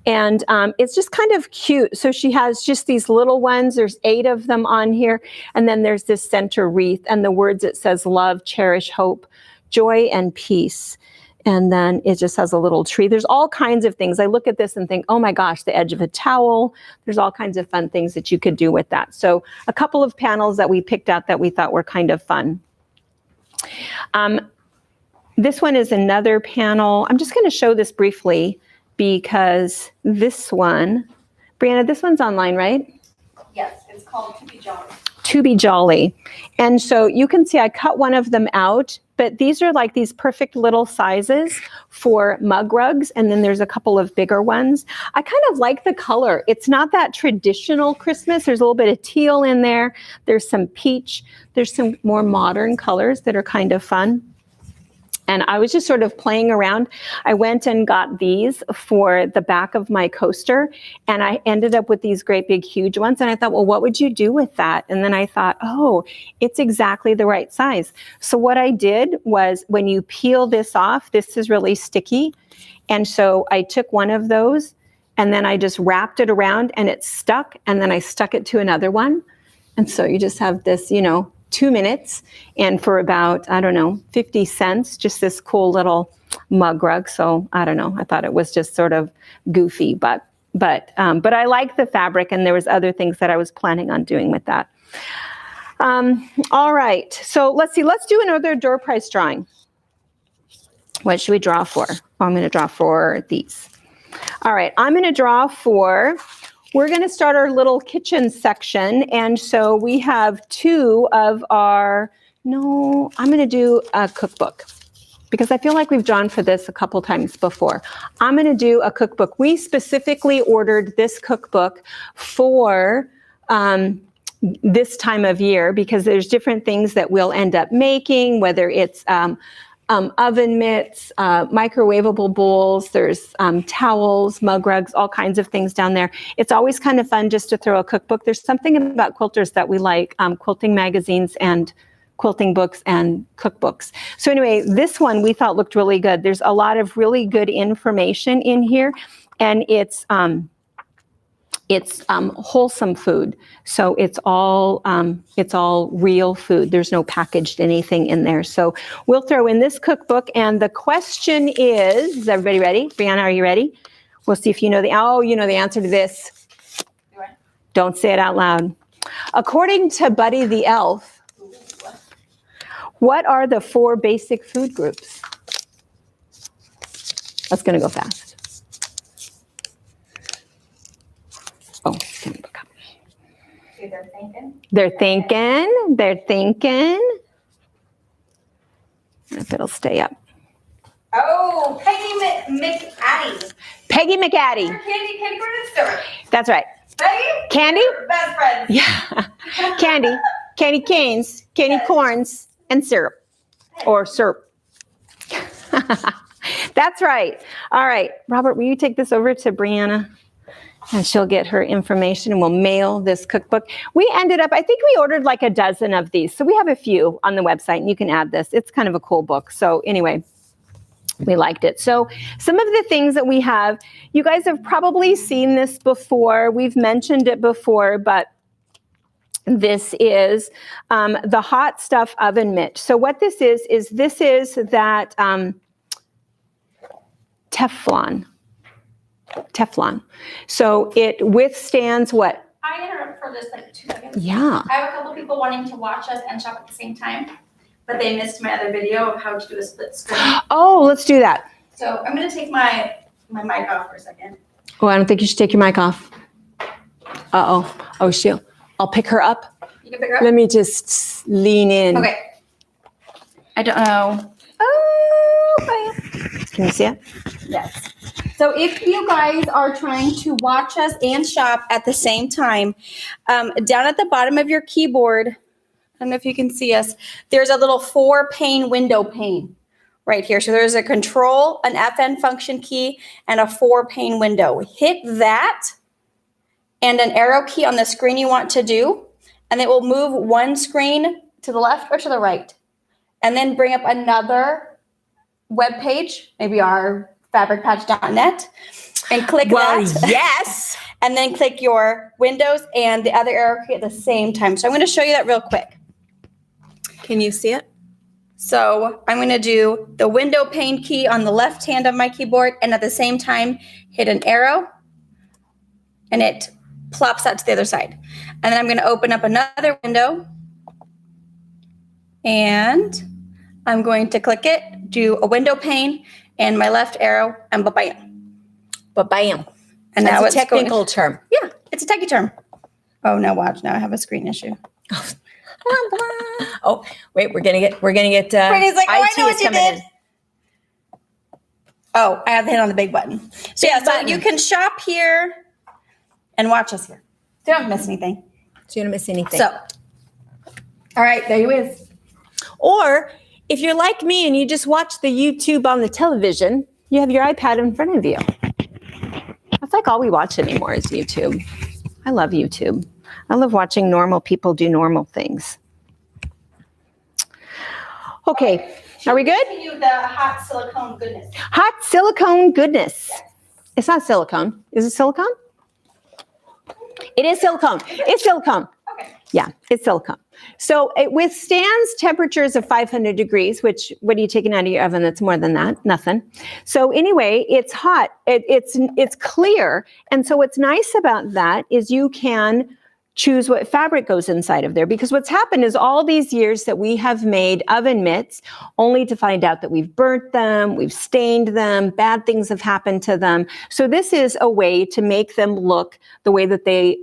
[SPEAKER 2] And it's just kind of cute. So she has just these little ones. There's 8 of them on here. And then there's this center wreath. And the words, it says love, cherish, hope, joy, and peace. And then it just has a little tree. There's all kinds of things. I look at this and think, oh my gosh, the edge of a towel. There's all kinds of fun things that you could do with that. So a couple of panels that we picked out that we thought were kind of fun. This one is another panel. I'm just going to show this briefly because this one, Brianna, this one's online, right?
[SPEAKER 1] Yes, it's called To Be Jolly.
[SPEAKER 2] To Be Jolly. And so you can see I cut one of them out, but these are like these perfect little sizes for mug rugs. And then there's a couple of bigger ones. I kind of like the color. It's not that traditional Christmas. There's a little bit of teal in there. There's some peach. There's some more modern colors that are kind of fun. And I was just sort of playing around. I went and got these for the back of my coaster, and I ended up with these great big huge ones. And I thought, well, what would you do with that? And then I thought, oh, it's exactly the right size. So what I did was when you peel this off, this is really sticky. And so I took one of those and then I just wrapped it around and it stuck. And then I stuck it to another one. And so you just have this, 2 minutes, and for about, 50 cents, just this cool little mug rug. So I don't know, I thought it was just sort of goofy, but I like the fabric, and there was other things that I was planning on doing with that. All right, so let's see, let's do another door prize drawing. What should we draw for? I'm going to draw for these. All right, I'm going to draw for, we're going to start our little kitchen section. And so we have 2 of our, I'm going to do a cookbook because I feel like we've drawn for this a couple times before. I'm going to do a cookbook. We specifically ordered this cookbook for this time of year because there's different things that we'll end up making, whether it's oven mitts, microwavable bowls, there's towels, mug rugs, all kinds of things down there. It's always kind of fun just to throw a cookbook. There's something about quilters that we like, quilting magazines and quilting books and cookbooks. So anyway, this one we thought looked really good. There's a lot of really good information in here, and it's wholesome food. So it's all real food. There's no packaged anything in there. So we'll throw in this cookbook. And the question is everybody ready? Brianna, are you ready? We'll see if you know the answer to this. Don't say it out loud. According to Buddy the Elf, what are the 4 basic food groups? That's going to go fast. Oh,
[SPEAKER 1] They're thinking.
[SPEAKER 2] They're thinking. They're thinking. If it'll stay up.
[SPEAKER 1] Oh, Peggy McAddy.
[SPEAKER 2] Peggy McAddy.
[SPEAKER 1] Candy corn and syrup.
[SPEAKER 2] That's right.
[SPEAKER 1] Peggy?
[SPEAKER 2] Candy?
[SPEAKER 1] We're best friends.
[SPEAKER 2] Yeah. Candy canes, candy corns, and syrup. Or syrup. That's right. All right. Robert, will you take this over to Brianna? And she'll get her information and we'll mail this cookbook. We ended up, I think we ordered like a dozen of these. So we have a few on the website and you can add this. It's kind of a cool book. So anyway, we liked it. So some of the things that we have, you guys have probably seen this before. We've mentioned it before, but this is the Hot Stuff Oven Mitt. So what this is that Teflon. So it withstands what?
[SPEAKER 1] I interrupt for just like 2 seconds.
[SPEAKER 2] Yeah.
[SPEAKER 1] I have a couple people wanting to watch us and shop at the same time, but they missed my other video of how to do a split screen.
[SPEAKER 2] Oh, let's do that.
[SPEAKER 1] So I'm going to take my mic off for a second.
[SPEAKER 2] Oh, I don't think you should take your mic off. Uh-oh. Oh, I'll pick her up.
[SPEAKER 1] You can pick her up?
[SPEAKER 2] Let me just lean in.
[SPEAKER 1] Okay. I don't know.
[SPEAKER 2] Oh, can you see it?
[SPEAKER 3] Yes. So if you guys are trying to watch us and shop at the same time, down at the bottom of your keyboard, I don't know if you can see us, there's a little 4-pane window pane right here. So there's a control, an FN function key, and a 4-pane window. Hit that and an arrow key on the screen you want to do, and it will move one screen to the left or to the right. and then bring up another web page, maybe our fabricpatch.net, and click that.
[SPEAKER 2] Yes.
[SPEAKER 3] And then click your windows and the other arrow key at the same time. So I'm going to show you that real quick.
[SPEAKER 2] Can you see it?
[SPEAKER 3] So I'm going to do the window pane key on the left hand of my keyboard, and at the same time hit an arrow, and it plops out to the other side. And then I'm going to open up another window, and I'm going to click it, do a window pane, and my left arrow, and ba-bam.
[SPEAKER 2] Ba-bam.
[SPEAKER 3] And
[SPEAKER 2] That's
[SPEAKER 3] now
[SPEAKER 2] a
[SPEAKER 3] it's
[SPEAKER 2] technical term.
[SPEAKER 3] Yeah, it's a techie term. Oh, now watch. Now I have a screen issue.
[SPEAKER 2] Oh, wait, we're gonna get
[SPEAKER 3] Brittany's like, oh, I
[SPEAKER 2] IT
[SPEAKER 3] know
[SPEAKER 2] is
[SPEAKER 3] what you
[SPEAKER 2] coming
[SPEAKER 3] did.
[SPEAKER 2] in.
[SPEAKER 3] Oh, I have to hit on the big button. So yeah, so you can shop here and watch us here. So you don't miss anything.
[SPEAKER 2] So you don't miss anything.
[SPEAKER 3] So, all right, there you is.
[SPEAKER 2] Or if you're like me and you just watch the YouTube on the television, you have your iPad in front of you. That's like all we watch anymore is YouTube. I love YouTube. I love watching normal people do normal things. Okay, are we good?
[SPEAKER 3] You the hot silicone goodness.
[SPEAKER 2] Hot silicone goodness. It's not silicone. Is it silicone? It is silicone. It's silicone.
[SPEAKER 3] Okay.
[SPEAKER 2] Yeah, it's silicone. So it withstands temperatures of 500 degrees, which, what are you taking out of your oven that's more than that? Nothing. So anyway, it's hot. It's clear. And so what's nice about that is you can choose what fabric goes inside of there, because what's happened is all these years that we have made oven mitts only to find out that we've burnt them, we've stained them, bad things have happened to them. So this is a way to make them look the way that they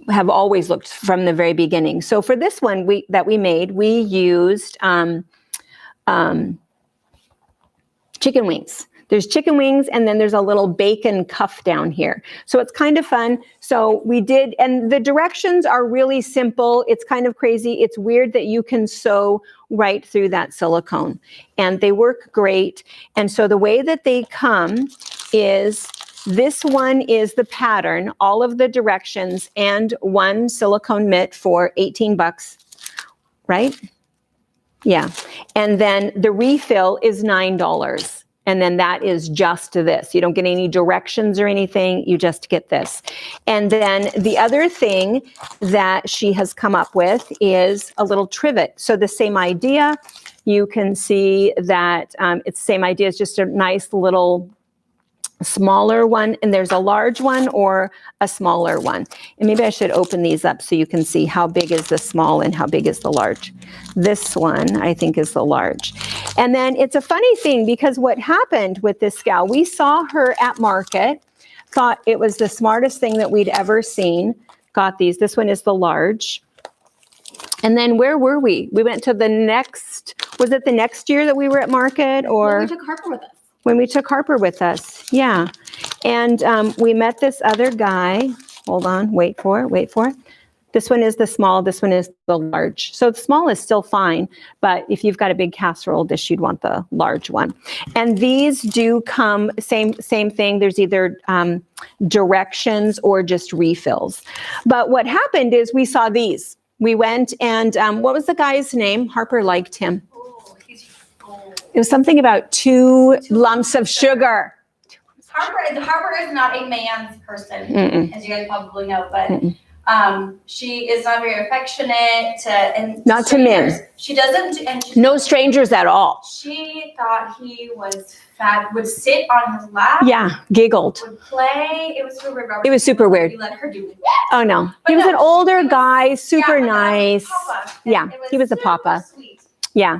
[SPEAKER 2] have always looked from the very beginning. So for this one that we made, we used chicken wings. There's chicken wings, and then there's a little bacon cuff down here. So it's kind of fun. So we did, and the directions are really simple. It's kind of crazy. It's weird that you can sew right through that silicone, and they work great. And so the way that they come is, this one is the pattern, all of the directions, and one silicone mitt for $18, right? Yeah. And then the refill is $9. And then that is just this. You don't get any directions or anything. You just get this. And then the other thing that she has come up with is a little trivet. So the same idea. You can see that it's the same idea. It's just a nice little smaller one, and there's a large one or a smaller one. And maybe I should open these up so you can see how big is the small and how big is the large. This one, I think, is the large. And then it's a funny thing, because what happened with this gal, we saw her at market, thought it was the smartest thing that we'd ever seen, got these. This one is the large. And then where were we? We went to the next, was it the next year that we were at market, or?
[SPEAKER 3] Well, we took Harper with us.
[SPEAKER 2] When we took Harper with us, yeah. And we met this other guy. Hold on, wait for it. This one is the small, this one is the large. So the small is still fine, but if you've got a big casserole dish, you'd want the large one. And these do come, same thing. There's either directions or just refills. But what happened is we saw these. We went and, what was the guy's name? Harper liked him. It was something about 2 lumps of sugar.
[SPEAKER 3] Harper is not a man's person, as you guys probably know, but she is not very affectionate and
[SPEAKER 2] not to men.
[SPEAKER 3] She doesn't, and
[SPEAKER 2] no strangers at all.
[SPEAKER 3] She thought he was fat. Would sit on his lap.
[SPEAKER 2] Yeah, giggled.
[SPEAKER 3] Would play. It was super weird.
[SPEAKER 2] It was super weird.
[SPEAKER 3] We let her do it.
[SPEAKER 2] Oh no, he was an older guy, super nice. Yeah, he was a papa.
[SPEAKER 3] Sweet.
[SPEAKER 2] Yeah.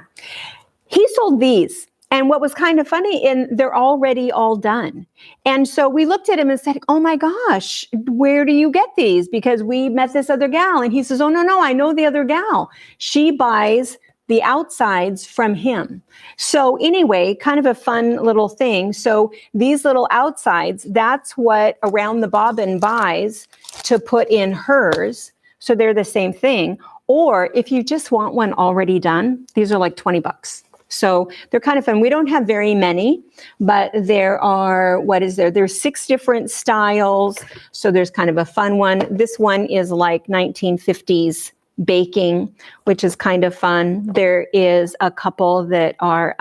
[SPEAKER 2] He sold these. And what was kind of funny, and they're already all done. And so we looked at him and said, oh my gosh, where do you get these? Because we met this other gal. And he says, oh, no, I know the other gal. She buys the outsides from him. So anyway, kind of a fun little thing. So these little outsides, that's what Around the Bobbin buys to put in hers. So they're the same thing. Or if you just want one already done, these are like $20. So they're kind of fun. We don't have very many, but there are, there's 6 different styles. So there's kind of a fun one. This one is like 1950s baking, which is kind of fun. There is a couple that are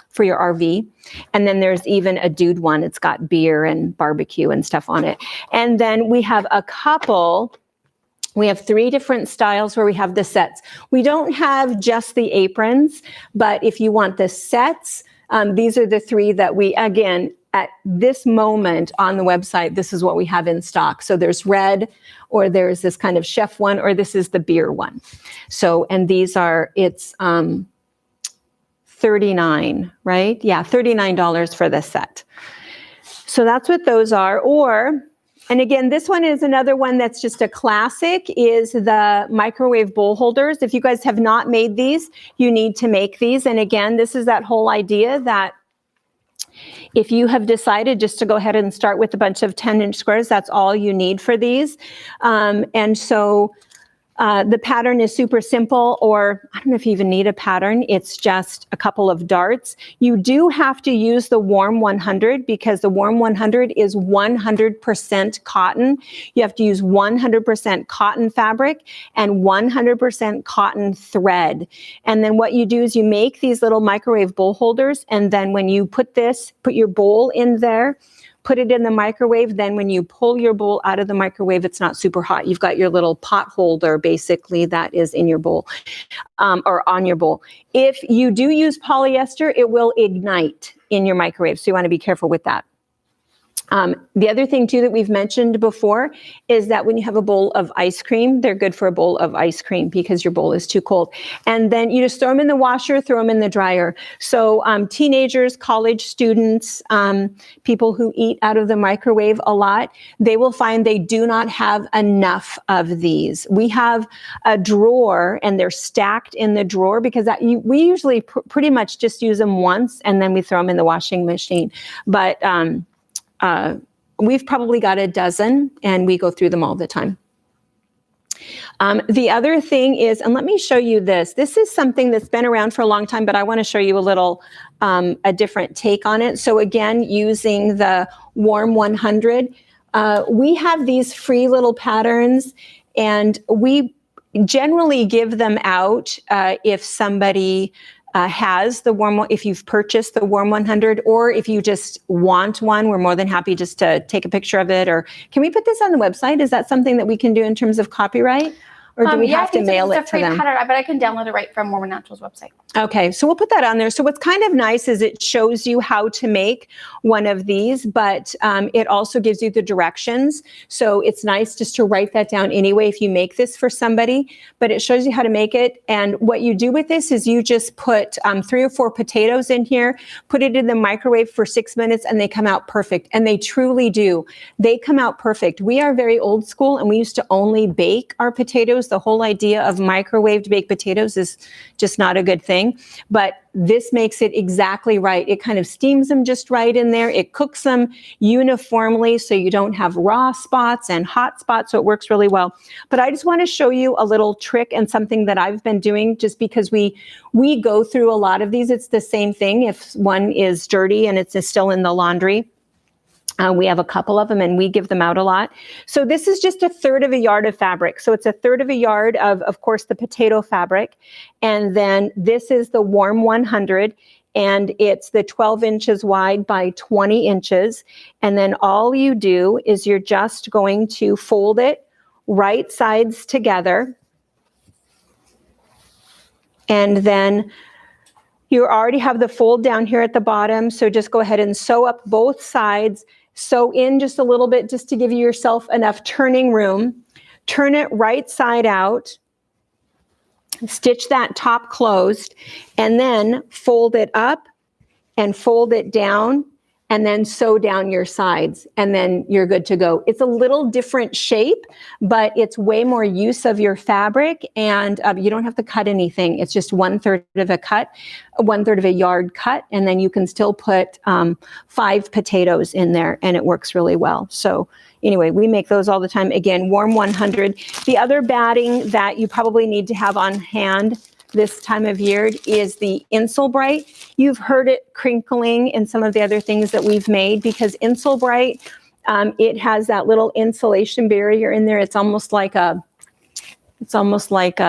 [SPEAKER 2] for your RV. And then there's even a dude one. It's got beer and barbecue and stuff on it. And then we have a couple. We have 3 different styles where we have the sets. We don't have just the aprons, but if you want the sets, these are the 3 that we, again, at this moment on the website, this is what we have in stock. So there's red, or there's this kind of chef one, or this is the beer one. So, and these are, it's $39, right? Yeah, $39 for the set. So that's what those are. Or, and again, this one is another one that's just a classic, is the microwave bowl holders. If you guys have not made these, you need to make these. And again, this is that whole idea that if you have decided just to go ahead and start with a bunch of 10-inch squares, that's all you need for these. And so the pattern is super simple, or I don't know if you even need a pattern. It's just a couple of darts. You do have to use the Warm 100 because the Warm 100 is 100% cotton. You have to use 100% cotton fabric and 100% cotton thread. And then what you do is you make these little microwave bowl holders. And then when you put your bowl in there, put it in the microwave. Then when you pull your bowl out of the microwave, it's not super hot. You've got your little pot holder basically that is in your bowl or on your bowl. If you do use polyester, it will ignite in your microwave. So you want to be careful with that. The other thing too that we've mentioned before is that when you have a bowl of ice cream, they're good for a bowl of ice cream because your bowl is too cold. And then you just throw them in the washer, throw them in the dryer. So teenagers, college students, people who eat out of the microwave a lot, they will find they do not have enough of these. We have a drawer and they're stacked in the drawer because we usually pretty much just use them once and then we throw them in the washing machine. But we've probably got a dozen and we go through them all the time. The other thing is, and let me show you this. This is something that's been around for a long time, but I want to show you a little, a different take on it. So again, using the Warm 100, we have these free little patterns and we generally give them out if somebody has the Warm, if you've purchased the Warm 100, or if you just want one, we're more than happy just to take a picture of it. Or can we put this on the website? Is that something that we can do in terms of copyright? Or do we have to mail it to them?
[SPEAKER 3] Pattern, but I can download it right from Warm Naturals website.
[SPEAKER 2] Okay, so we'll put that on there. So what's kind of nice is it shows you how to make one of these, but it also gives you the directions. So it's nice just to write that down anyway if you make this for somebody, but it shows you how to make it. And what you do with this is you just put 3 or 4 potatoes in here, put it in the microwave for 6 minutes, and they come out perfect. And they truly do. They come out perfect. We are very old school, and we used to only bake our potatoes. The whole idea of microwaved baked potatoes is just not a good thing. But this makes it exactly right. It kind of steams them just right in there. It cooks them uniformly so you don't have raw spots and hot spots. So it works really well. But I just want to show you a little trick and something that I've been doing just because we go through a lot of these. It's the same thing. If one is dirty and it's still in the laundry, we have a couple of them and we give them out a lot. So this is just 1/3 of a yard of fabric. So it's 1/3 of a yard of course, the potato fabric. And then this is the Warm 100 and it's the 12 inches wide by 20 inches. And then all you do is you're just going to fold it right sides together. And then you already have the fold down here at the bottom. So just go ahead and sew up both sides. Sew in just a little bit just to give yourself enough turning room. Turn it right side out. Stitch that top closed and then fold it up and fold it down and then sew down your sides and then you're good to go. It's a little different shape, but it's way more use of your fabric and you don't have to cut anything. It's just 1/3 of a cut, 1/3 of a yard cut, and then you can still put 5 potatoes in there and it works really well. So anyway, we make those all the time. Again, Warm 100. The other batting that you probably need to have on hand this time of year is the Insulbrite. You've heard it crinkling in some of the other things that we've made because Insulbrite, it has that little insulation barrier in there. It's almost like It's almost like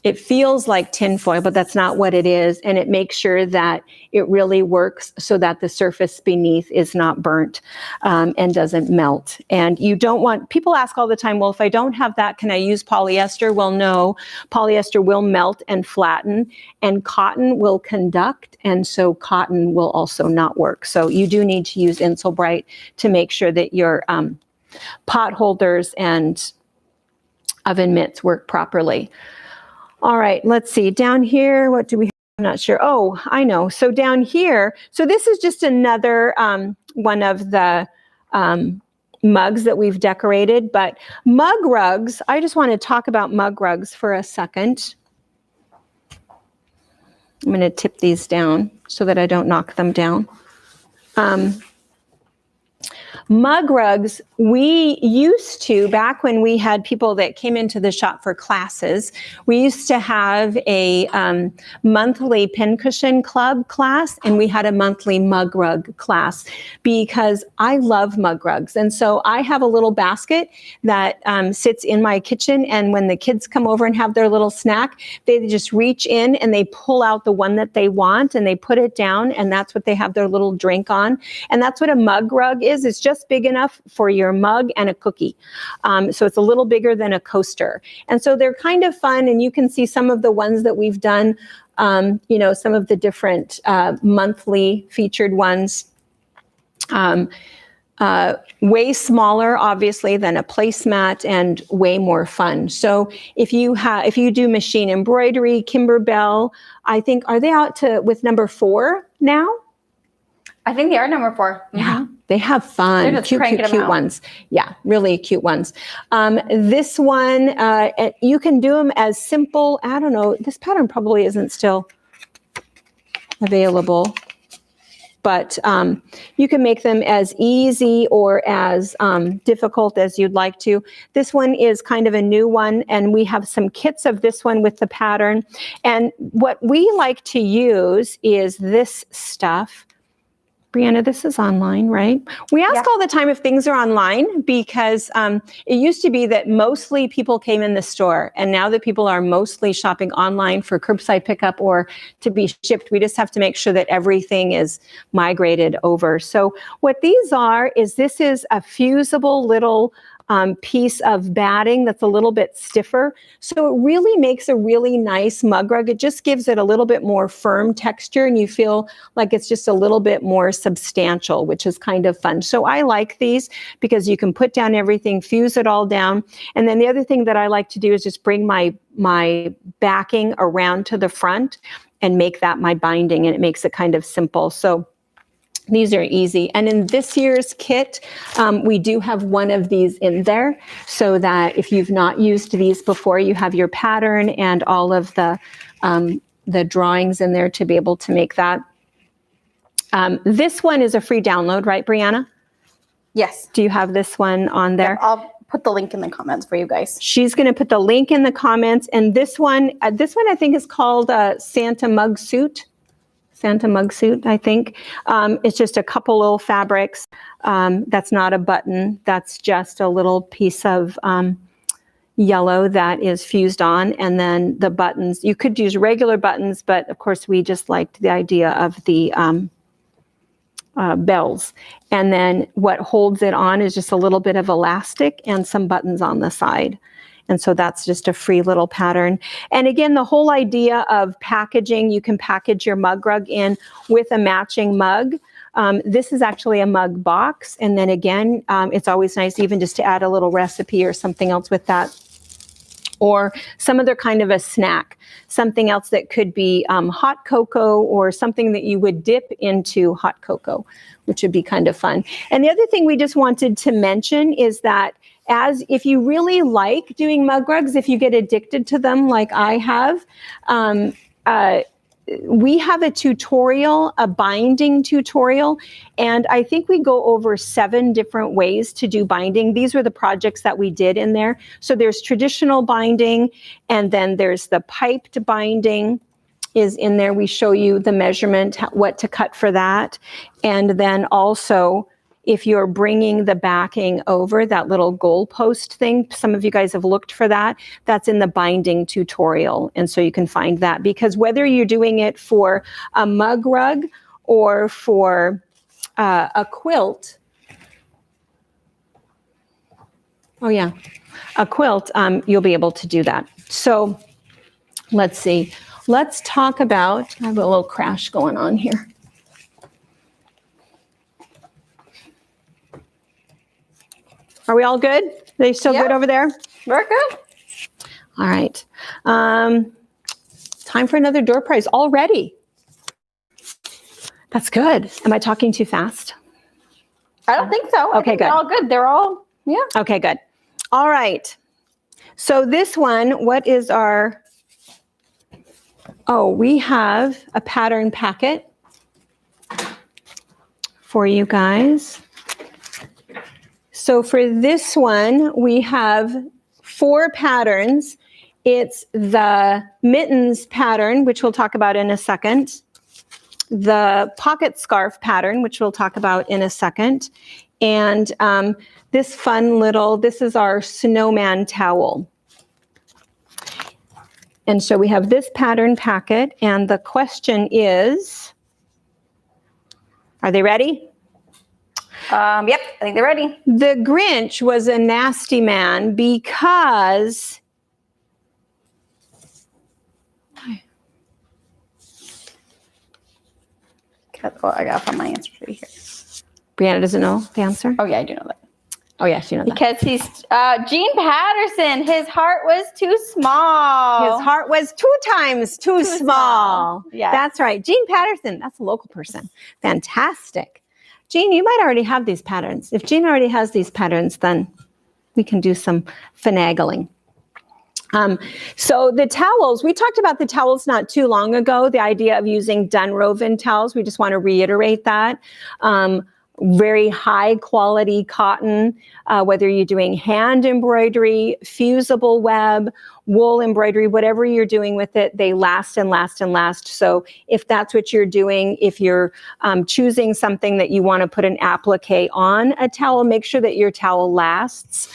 [SPEAKER 2] it feels like tin foil, but that's not what it is. And it makes sure that it really works so that the surface beneath is not burnt and doesn't melt. And you don't want, people ask all the time, well, if I don't have that, can I use polyester? Well, no, polyester will melt and flatten, and cotton will conduct. And so cotton will also not work. So you do need to use Insulbrite to make sure that your pot holders and oven mitts work properly. All right, let's see. Down here, what do we have? I'm not sure. Oh, I know. So down here, so this is just another one of the mugs that we've decorated. But mug rugs, I just want to talk about mug rugs for a second. I'm going to tip these down so that I don't knock them down. Mug rugs, we used to, back when we had people that came into the shop for classes, we used to have a monthly pincushion club class, and we had a monthly mug rug class, because I love mug rugs. And so I have a little basket that sits in my kitchen, and when the kids come over and have their little snack, they just reach in and they pull out the one that they want and they put it down, and that's what they have their little drink on. And that's what a mug rug is. It's just big enough for your mug and a cookie. So it's a little bigger than a coaster. And so they're kind of fun, and you can see some of the ones that we've done, you know, some of the different monthly featured ones. Way smaller, obviously, than a placemat, and way more fun. So if you do machine embroidery, Kimberbell, I think, are they out with number 4 now?
[SPEAKER 3] I think they are number 4. Mm-hmm.
[SPEAKER 2] Yeah, they have fun.
[SPEAKER 3] They're just
[SPEAKER 2] cute ones. Yeah, really cute ones. This one, you can do them as simple. I don't know. This pattern probably isn't still available, but you can make them as easy or as difficult as you'd like to. This one is kind of a new one, and we have some kits of this one with the pattern. And what we like to use is this stuff. Brianna, this is online, right? We ask all the time if things are online, because it used to be that mostly people came in the store, and now that people are mostly shopping online for curbside pickup or to be shipped, we just have to make sure that everything is migrated over. So what these are is, this is a fusible little piece of batting that's a little bit stiffer. So it really makes a really nice mug rug. It just gives it a little bit more firm texture, and you feel like it's just a little bit more substantial, which is kind of fun. So I like these because you can put down everything, fuse it all down. And then the other thing that I like to do is just bring my backing around to the front and make that my binding, and it makes it kind of simple. So these are easy. And in this year's kit, we do have one of these in there, so that if you've not used these before, you have your pattern and all of the drawings in there to be able to make that. This one is a free download, right, Brianna?
[SPEAKER 3] Yes.
[SPEAKER 2] Do you have this one on there?
[SPEAKER 3] Yep, I'll put the link in the comments for you guys.
[SPEAKER 2] She's going to put the link in the comments. And this one I think is called Santa Mug Suit, I think. It's just a couple little fabrics. That's not a button. That's just a little piece of yellow that is fused on. And then the buttons, you could use regular buttons, but of course we just liked the idea of the bells. And then what holds it on is just a little bit of elastic and some buttons on the side. And so that's just a free little pattern. And again, the whole idea of packaging, you can package your mug rug in with a matching mug. This is actually a mug box. And then again, it's always nice even just to add a little recipe or something else with that, or some other kind of a snack, something else that could be hot cocoa, or something that you would dip into hot cocoa, which would be kind of fun. And the other thing we just wanted to mention is that if you really like doing mug rugs, if you get addicted to them like I have, we have a tutorial, a binding tutorial, and I think we go over 7 different ways to do binding. These were the projects that we did in there. So there's traditional binding, and then there's the piped binding is in there. We show you the measurement, what to cut for that. And then also if you're bringing the backing over, that little goalpost thing, some of you guys have looked for that, that's in the binding tutorial. And so you can find that, because whether you're doing it for a mug rug or for a quilt, a quilt, you'll be able to do that. So let's see. Let's talk about, I have a little crash going on here. Are we all good? Are they still good over there?
[SPEAKER 3] We're good.
[SPEAKER 2] All right. Time for another door prize already. That's good. Am I talking too fast?
[SPEAKER 3] I don't think so.
[SPEAKER 2] Okay, good.
[SPEAKER 3] They're all good. They're all, yeah.
[SPEAKER 2] Okay, good. All right. So this one, what is our, we have a pattern packet for you guys. So for this one, we have 4 patterns. It's the Mittens pattern, which we'll talk about in a second. The pocket scarf pattern, which we'll talk about in a second. And this fun little, this is our Snowman towel. And so we have this pattern packet, and the question is, are they ready?
[SPEAKER 3] Yep, I think they're ready.
[SPEAKER 2] The Grinch was a nasty man because...
[SPEAKER 3] Oh, I gotta find my answer for you here.
[SPEAKER 2] Brianna doesn't know the answer?
[SPEAKER 3] Oh yeah, I do know that.
[SPEAKER 2] Oh yes, you know that.
[SPEAKER 3] Because he's Gene Patterson. His heart was too small.
[SPEAKER 2] His heart was 2 times too small.
[SPEAKER 3] Yeah,
[SPEAKER 2] that's right. Gene Patterson. That's a local person. Fantastic. Gene, you might already have these patterns. If Gene already has these patterns, then we can do some finagling. So the towels, we talked about the towels not too long ago, the idea of using Dunwoven towels. We just want to reiterate that. Very high quality cotton, whether you're doing hand embroidery, fusible web, wool embroidery, whatever you're doing with it, they last and last and last. So if that's what you're doing, if you're choosing something that you want to put an applique on a towel, make sure that your towel lasts.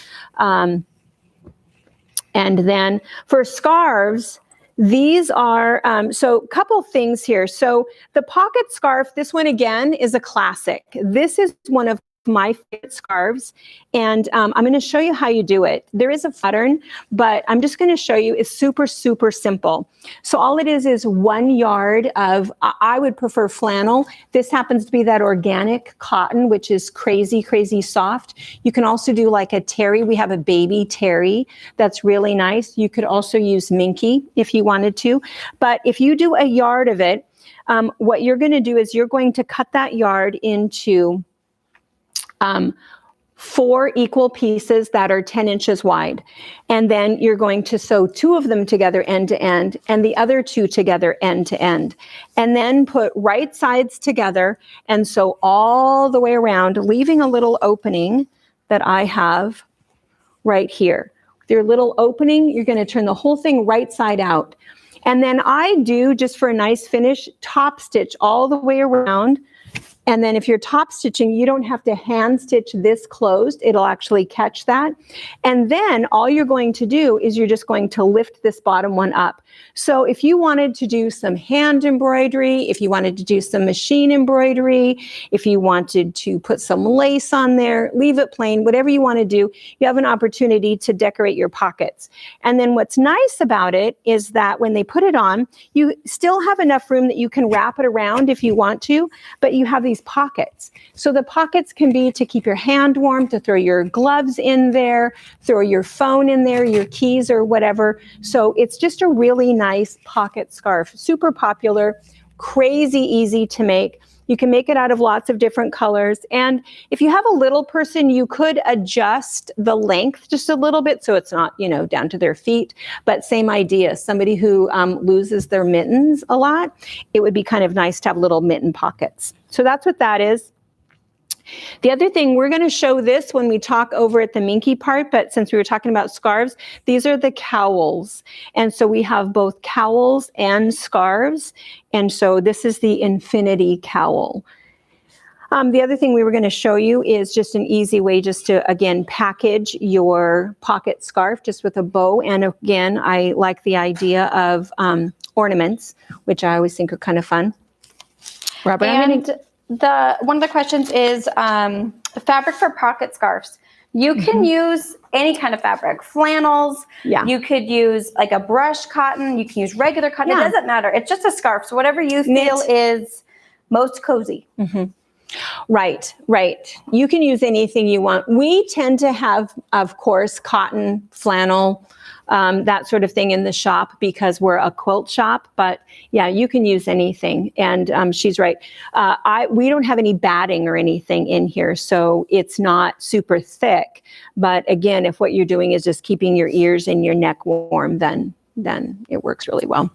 [SPEAKER 2] And then for scarves, these are, so a couple things here. So the pocket scarf, this one again is a classic. This is one of my favorite scarves, and I'm going to show you how you do it. There is a pattern, but I'm just going to show you. It's super, super simple. So all it is 1 yard of, I would prefer flannel. This happens to be that organic cotton, which is crazy, crazy soft. You can also do like a terry. We have a baby terry that's really nice. You could also use minky if you wanted to. But if you do a yard of it, what you're going to do is you're going to cut that yard into 4 equal pieces that are 10 inches wide. And then you're going to sew 2 of them together end to end and the other 2 together end to end. And then put right sides together and sew all the way around, leaving a little opening that I have right here. With your little opening, you're going to turn the whole thing right side out. And then I do, just for a nice finish, top stitch all the way around. And then if you're top stitching, you don't have to hand stitch this closed. It'll actually catch that. And then all you're going to do is you're just going to lift this bottom one up. So if you wanted to do some hand embroidery, if you wanted to do some machine embroidery, if you wanted to put some lace on there, leave it plain, whatever you want to do, you have an opportunity to decorate your pockets. And then what's nice about it is that when they put it on, you still have enough room that you can wrap it around if you want to, but you have these pockets. So the pockets can be to keep your hand warm, to throw your gloves in there, throw your phone in there, your keys or whatever. So it's just a really nice pocket scarf. Super popular, crazy easy to make. You can make it out of lots of different colors. And if you have a little person, you could adjust the length just a little bit so it's not, down to their feet. But same idea, somebody who loses their mittens a lot, it would be kind of nice to have little mitten pockets. So that's what that is. The other thing, we're going to show this when we talk over at the minky part, but since we were talking about scarves, these are the cowls. And so we have both cowls and scarves. And so this is the infinity cowl. The other thing we were going to show you is just an easy way just to, again, package your pocket scarf just with a bow. And again, I like the idea of ornaments, which I always think are kind of fun. Robert,
[SPEAKER 3] And one of the questions is fabric for pocket scarves. You can use any kind of fabric, flannels.
[SPEAKER 2] Yeah.
[SPEAKER 3] You could use like a brushed cotton. You can use regular cotton.
[SPEAKER 2] Yeah.
[SPEAKER 3] It doesn't matter. It's just a scarf. So whatever you feel is most cozy.
[SPEAKER 2] Right. You can use anything you want. We tend to have, of course, cotton, flannel, that sort of thing in the shop because we're a quilt shop. But yeah, you can use anything. And she's right. We don't have any batting or anything in here, so it's not super thick. But again, if what you're doing is just keeping your ears and your neck warm, then it works really well.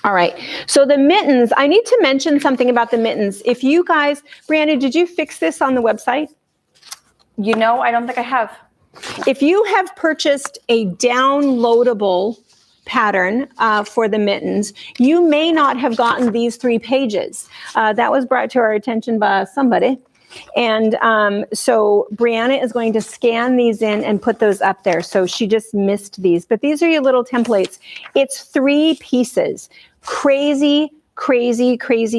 [SPEAKER 2] All right, so the mittens, I need to mention something about the mittens. If you guys, Brianna, did you fix this on the website?
[SPEAKER 3] You know, I don't think I have.
[SPEAKER 2] If you have purchased a downloadable pattern for the mittens, you may not have gotten these 3 pages. That was brought to our attention by somebody. And so Brianna is going to scan these in and put those up there. So she just missed these, but these are your little templates. It's 3 pieces. Crazy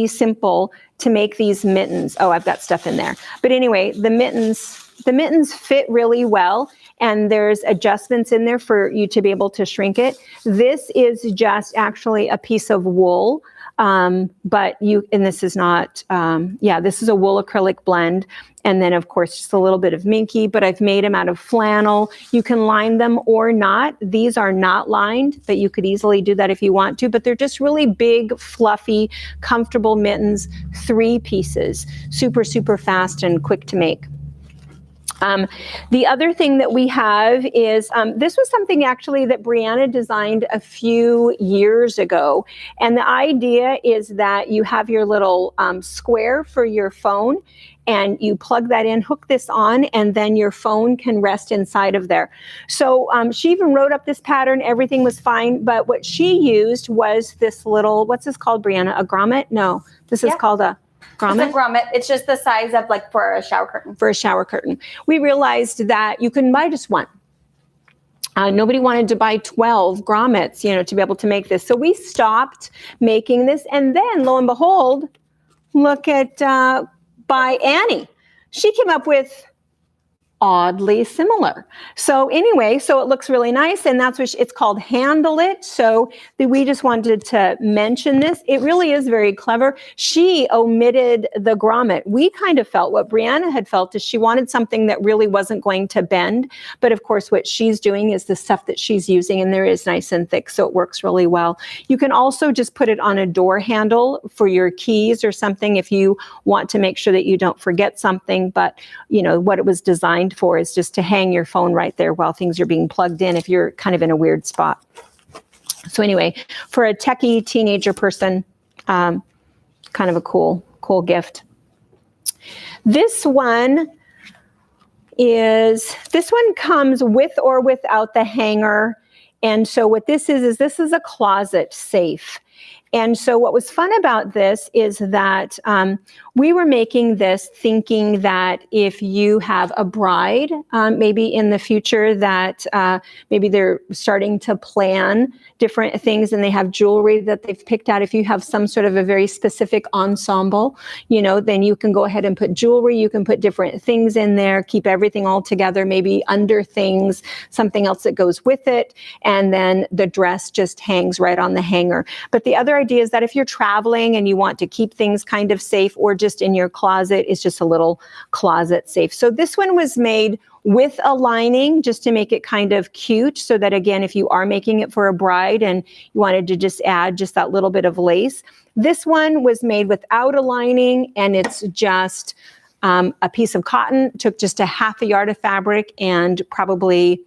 [SPEAKER 2] simple to make these mittens. Oh, I've got stuff in there. But anyway, the mittens fit really well, and there's adjustments in there for you to be able to shrink it. This is just actually a piece of wool. But this is not, this is a wool acrylic blend. And then of course, just a little bit of minky, but I've made them out of flannel. You can line them or not. These are not lined, but you could easily do that if you want to, but they're just really big, fluffy, comfortable mittens, 3 pieces, super fast and quick to make. The other thing that we have is, this was something actually that Brianna designed a few years ago. And the idea is that you have your little square for your phone, and you plug that in, hook this on, and then your phone can rest inside of there. So she even wrote up this pattern. Everything was fine. But what she used was this little, what's this called, Brianna? A grommet? No, this is called a grommet.
[SPEAKER 3] It's a grommet. It's just the size of like for a shower curtain.
[SPEAKER 2] For a shower curtain. We realized that you couldn't buy just one. Nobody wanted to buy 12 grommets, to be able to make this. So we stopped making this. And then lo and behold, look at by Annie. She came up with oddly similar. So anyway, so it looks really nice, and that's what it's called, Handle It. So we just wanted to mention this. It really is very clever. She omitted the grommet. We kind of felt what Brianna had felt is she wanted something that really wasn't going to bend. But of course, what she's doing is the stuff that she's using, and there is nice and thick, so it works really well. You can also just put it on a door handle for your keys or something if you want to make sure that you don't forget something. But what it was designed for is just to hang your phone right there while things are being plugged in if you're kind of in a weird spot. So anyway, for a techie teenager person, kind of a cool gift. This one comes with or without the hanger. And so what this is this is a closet safe. And so what was fun about this is that we were making this thinking that if you have a bride, maybe in the future that maybe they're starting to plan different things and they have jewelry that they've picked out. If you have some sort of a very specific ensemble, then you can go ahead and put jewelry. You can put different things in there, keep everything all together, maybe under things, something else that goes with it. And then the dress just hangs right on the hanger. But the other idea is that if you're traveling and you want to keep things kind of safe, or just in your closet, it's just a little closet safe. So this one was made with a lining just to make it kind of cute, so that again, if you are making it for a bride and you wanted to just add just that little bit of lace. This one was made without a lining, and it's just a piece of cotton. Took just a half a yard of fabric and probably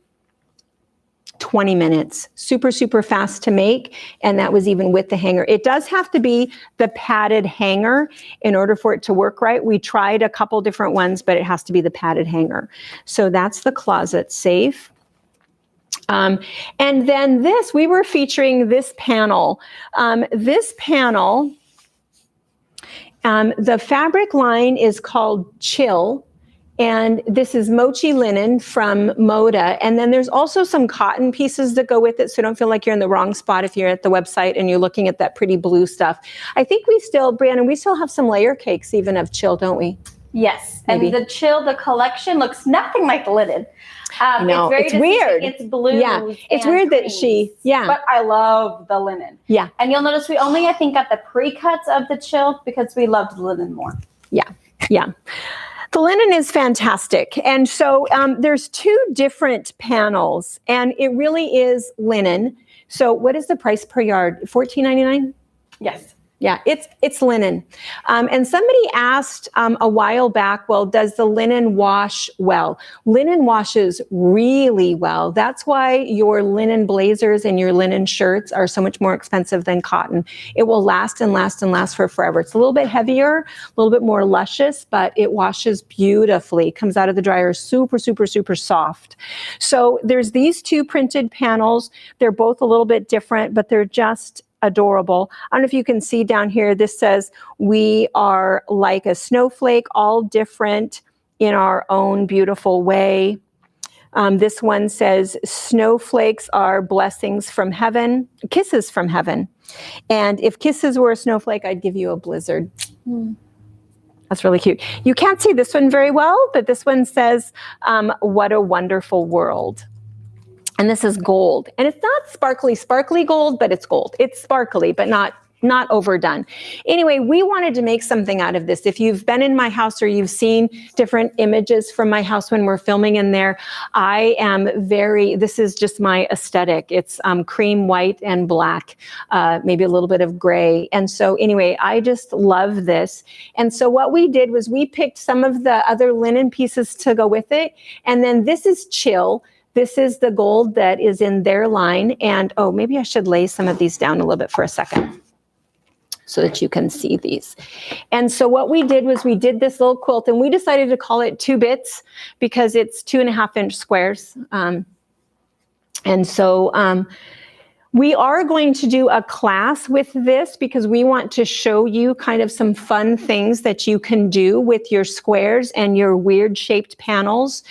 [SPEAKER 2] 20 minutes. Super fast to make. And that was even with the hanger. It does have to be the padded hanger in order for it to work right. We tried a couple different ones, but it has to be the padded hanger. So that's the closet safe. And then we were featuring this panel. This panel The fabric line is called Chill. And this is mochi linen from Moda. And then there's also some cotton pieces that go with it. So don't feel like you're in the wrong spot if you're at the website and you're looking at that pretty blue stuff. I think Brianna, we still have some layer cakes even of Chill, don't we?
[SPEAKER 3] Yes.
[SPEAKER 2] Maybe.
[SPEAKER 3] And the Chill, the collection looks nothing like the linen.
[SPEAKER 2] No, it's weird.
[SPEAKER 3] It's blue.
[SPEAKER 2] Yeah, it's weird that
[SPEAKER 3] But I love the linen.
[SPEAKER 2] Yeah.
[SPEAKER 3] And you'll notice we only, I think, got the pre-cuts of the Chill because we loved the linen more.
[SPEAKER 2] Yeah. The linen is fantastic. And so there's 2 different panels, and it really is linen. So what is the price per yard? $14.99?
[SPEAKER 3] Yes.
[SPEAKER 2] Yeah, it's linen. And somebody asked a while back, well, does the linen wash well? Linen washes really well. That's why your linen blazers and your linen shirts are so much more expensive than cotton. It will last and last and last for forever. It's a little bit heavier, a little bit more luscious, but it washes beautifully. Comes out of the dryer super, super, super soft. So there's these 2 printed panels. They're both a little bit different, but they're just adorable. I don't know if you can see down here, this says, we are like a snowflake, all different in our own beautiful way. This one says, snowflakes are blessings from heaven, kisses from heaven. And if kisses were a snowflake, I'd give you a blizzard. That's really cute. You can't see this one very well, but this one says, what a wonderful world. And this is gold. And it's not sparkly gold, but it's gold. It's sparkly, but not overdone. Anyway, we wanted to make something out of this. If you've been in my house or you've seen different images from my house when we're filming in there, this is just my aesthetic. It's cream, white, and black, maybe a little bit of gray. And so anyway, I just love this. And so what we did was we picked some of the other linen pieces to go with it. And then this is Chill. This is the gold that is in their line. And maybe I should lay some of these down a little bit for a second so that you can see these. And so what we did was we did this little quilt, and we decided to call it 2 bits because it's 2.5-inch squares. And so we are going to do a class with this because we want to show you kind of some fun things that you can do with your squares and your weird shaped panels.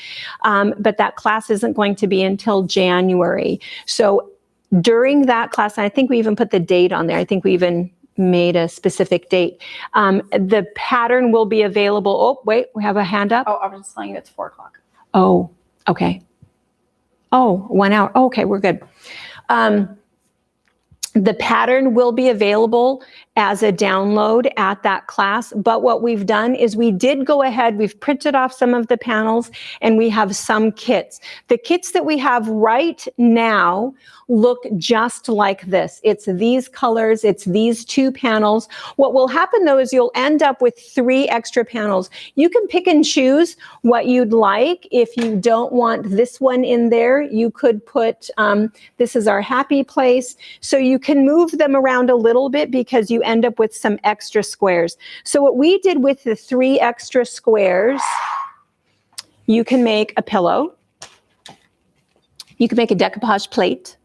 [SPEAKER 2] But that class isn't going to be until January. So during that class, and I think we even put the date on there. I think we even made a specific date. The pattern will be available. Oh, wait, we have a hand up.
[SPEAKER 3] Oh, I was just telling you it's 4 o'clock.
[SPEAKER 2] Oh, okay. Oh, 1 hour. Oh, okay, we're good. The pattern will be available as a download at that class. But what we've done is we did go ahead, we've printed off some of the panels, and we have some kits. The kits that we have right now look just like this. It's these colors, it's these 2 panels. What will happen though is you'll end up with 3 extra panels. You can pick and choose what you'd like. If you don't want this one in there, you could put, this is our happy place. So you can move them around a little bit because you end up with some extra squares. So what we did with the 3 extra squares, you can make a pillow. You can make a decoupage plate.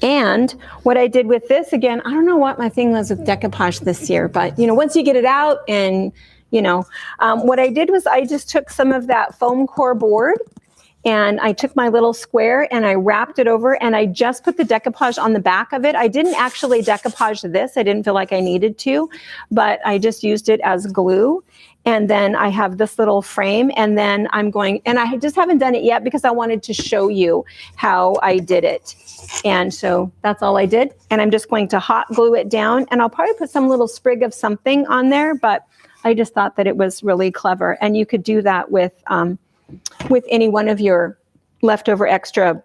[SPEAKER 2] And what I did with this, again, I don't know what my thing was with decoupage this year, but once you get it out and, what I did was I just took some of that foam core board and I took my little square and I wrapped it over and I just put the decoupage on the back of it. I didn't actually decoupage this. I didn't feel like I needed to, but I just used it as glue. And then I have this little frame, and then I'm going, and I just haven't done it yet because I wanted to show you how I did it. And so that's all I did. And I'm just going to hot glue it down, and I'll probably put some little sprig of something on there, but I just thought that it was really clever. And you could do that with any one of your leftover extra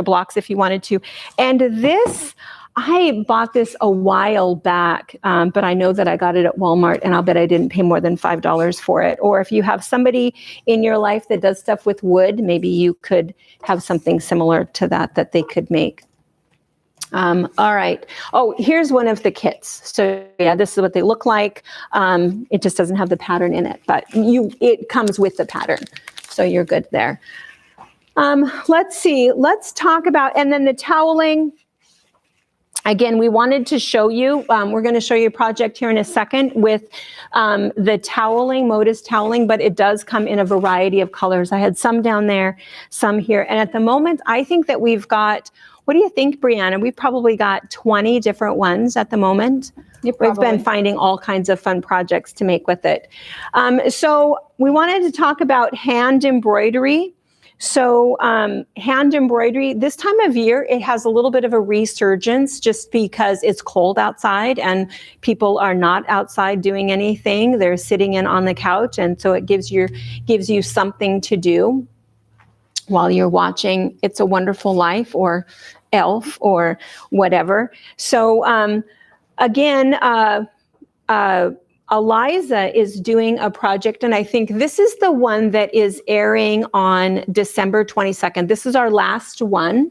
[SPEAKER 2] blocks if you wanted to. And this, I bought this a while back, but I know that I got it at Walmart, and I'll bet I didn't pay more than $5 for it. Or if you have somebody in your life that does stuff with wood, maybe you could have something similar to that they could make. All right. Oh, here's one of the kits. So yeah, this is what they look like. It just doesn't have the pattern in it, but it comes with the pattern. So you're good there. Let's see. Let's talk about, and then the toweling. Again, we wanted to show you, we're going to show you a project here in a second with the toweling, Modus toweling, but it does come in a variety of colors. I had some down there, some here. And at the moment, I think that we've got, what do you think, Brianna? We've probably got 20 different ones at the moment. We've been finding all kinds of fun projects to make with it. So we wanted to talk about hand embroidery. So hand embroidery, this time of year, it has a little bit of a resurgence just because it's cold outside and people are not outside doing anything. They're sitting in on the couch, and so it gives you something to do while you're watching It's a Wonderful Life or Elf or whatever. So again, Eliza is doing a project, and I think this is the one that is airing on December 22nd. This is our last one,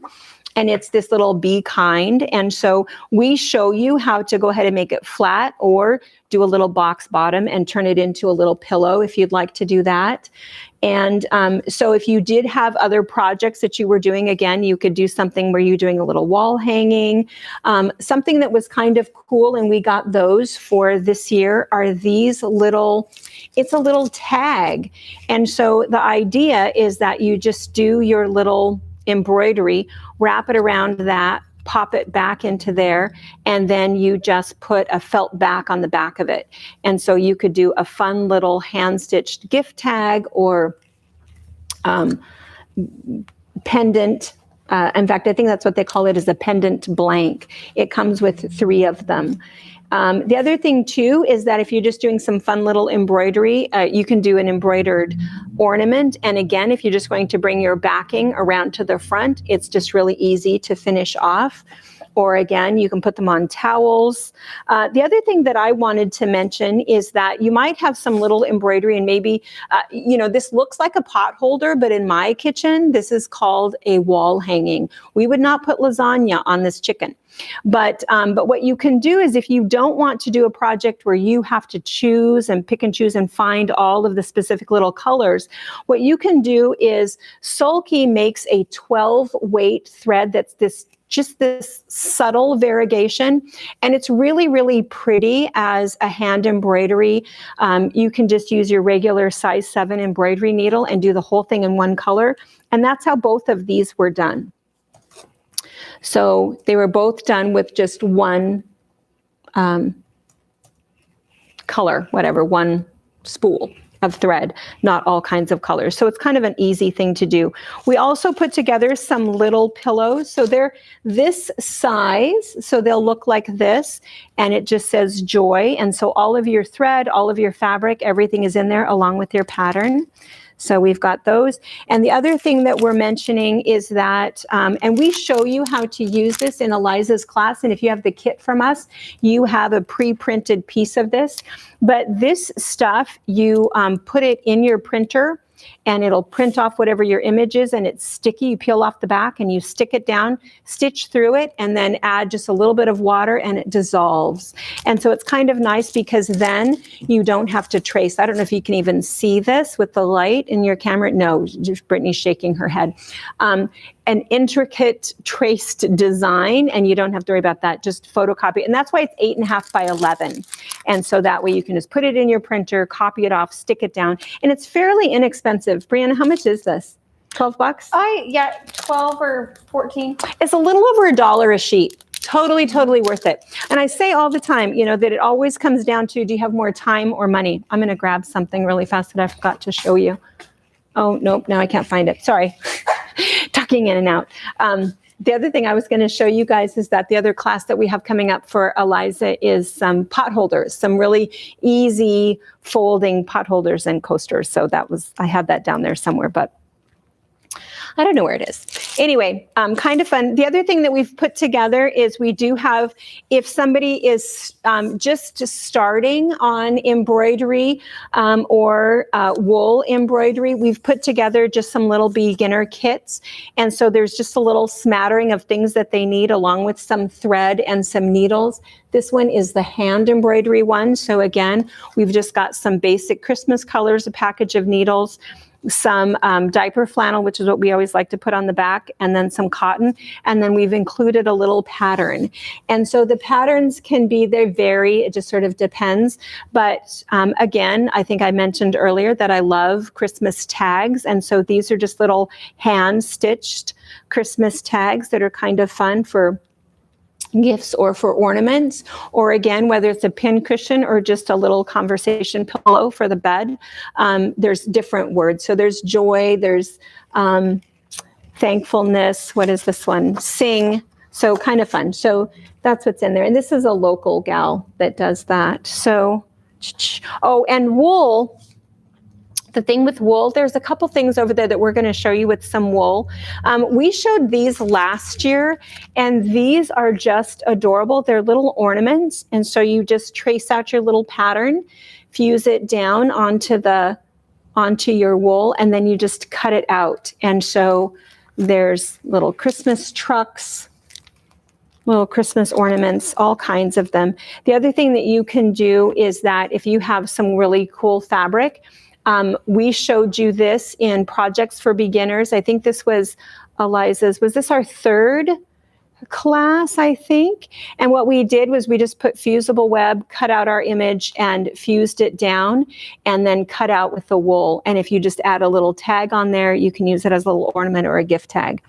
[SPEAKER 2] and it's this little Be Kind. And so we show you how to go ahead and make it flat or do a little box bottom and turn it into a little pillow if you'd like to do that. And so if you did have other projects that you were doing, again, you could do something where you're doing a little wall hanging. Something that was kind of cool, and we got those for this year, are these little, it's a little tag. And so the idea is that you just do your little embroidery, wrap it around that, pop it back into there, and then you just put a felt back on the back of it. And so you could do a fun little hand-stitched gift tag or pendant. In fact, I think that's what they call it, is a pendant blank. It comes with 3 of them. The other thing too is that if you're just doing some fun little embroidery, you can do an embroidered ornament. And again, if you're just going to bring your backing around to the front, it's just really easy to finish off. Or again, you can put them on towels. The other thing that I wanted to mention is that you might have some little embroidery, and maybe, this looks like a pot holder, but in my kitchen, this is called a wall hanging. We would not put lasagna on this chicken. But what you can do is, if you don't want to do a project where you have to choose and pick and choose and find all of the specific little colors, what you can do is Sulky makes a 12 weight thread that's this subtle variegation, and it's really, really pretty as a hand embroidery. You can just use your regular size 7 embroidery needle and do the whole thing in one color. And that's how both of these were done. So they were both done with just one color, whatever, one spool of thread, not all kinds of colors. So it's kind of an easy thing to do. We also put together some little pillows. So they're this size, so they'll look like this, and it just says joy. And so all of your thread, all of your fabric, everything is in there along with your pattern. So we've got those. And the other thing that we're mentioning is that, and we show you how to use this in Eliza's class. And if you have the kit from us, you have a pre-printed piece of this. But this stuff, you put it in your printer, and it'll print off whatever your image is, and it's sticky. You peel off the back and you stick it down, stitch through it, and then add just a little bit of water, and it dissolves. And so it's kind of nice because then you don't have to trace. I don't know if you can even see this with the light in your camera. No, just Brittany's shaking her head. An intricate traced design, and you don't have to worry about that. Just photocopy. And that's why it's 8.5 by 11. And so that way you can just put it in your printer, copy it off, stick it down. And it's fairly inexpensive. Brianna, how much is this? 12 bucks?
[SPEAKER 3] 12 or 14.
[SPEAKER 2] It's a little over $1 a sheet. Totally, totally worth it. And I say all the time, that it always comes down to, do you have more time or money? I'm going to grab something really fast that I forgot to show you. Oh, nope, now I can't find it. Sorry. Tucking in and out. The other thing I was going to show you guys is that the other class that we have coming up for Eliza is some pot holders, some really easy folding pot holders and coasters. So I had that down there somewhere, but I don't know where it is. Anyway, kind of fun. The other thing that we've put together is we do have, if somebody is just starting on embroidery or wool embroidery, we've put together just some little beginner kits. And so there's just a little smattering of things that they need along with some thread and some needles. This one is the hand embroidery one. So again, we've just got some basic Christmas colors, a package of needles. some diaper flannel, which is what we always like to put on the back, and then some cotton. And then we've included a little pattern. And so the patterns can be, they vary, it just sort of depends. But again, I think I mentioned earlier that I love Christmas tags. And so these are just little hand-stitched Christmas tags that are kind of fun for gifts or for ornaments, or again, whether it's a pin cushion or just a little conversation pillow for the bed. There's different words. So there's joy, there's thankfulness. What is this one? Sing. So kind of fun. So that's what's in there. And this is a local gal that does that. So, oh, and wool. The thing with wool, there's a couple things over there that we're going to show you with some wool. We showed these last year, and these are just adorable. They're little ornaments, and so you just trace out your little pattern, fuse it down onto your wool, and then you just cut it out. And so there's little Christmas trucks, little Christmas ornaments, all kinds of them. The other thing that you can do is that if you have some really cool fabric, we showed you this in Projects for Beginners. I think this was Eliza's. Was this our third class, I think? And what we did was we just put fusible web, cut out our image and fused it down, and then cut out with the wool. And if you just add a little tag on there, you can use it as a little ornament or a gift tag.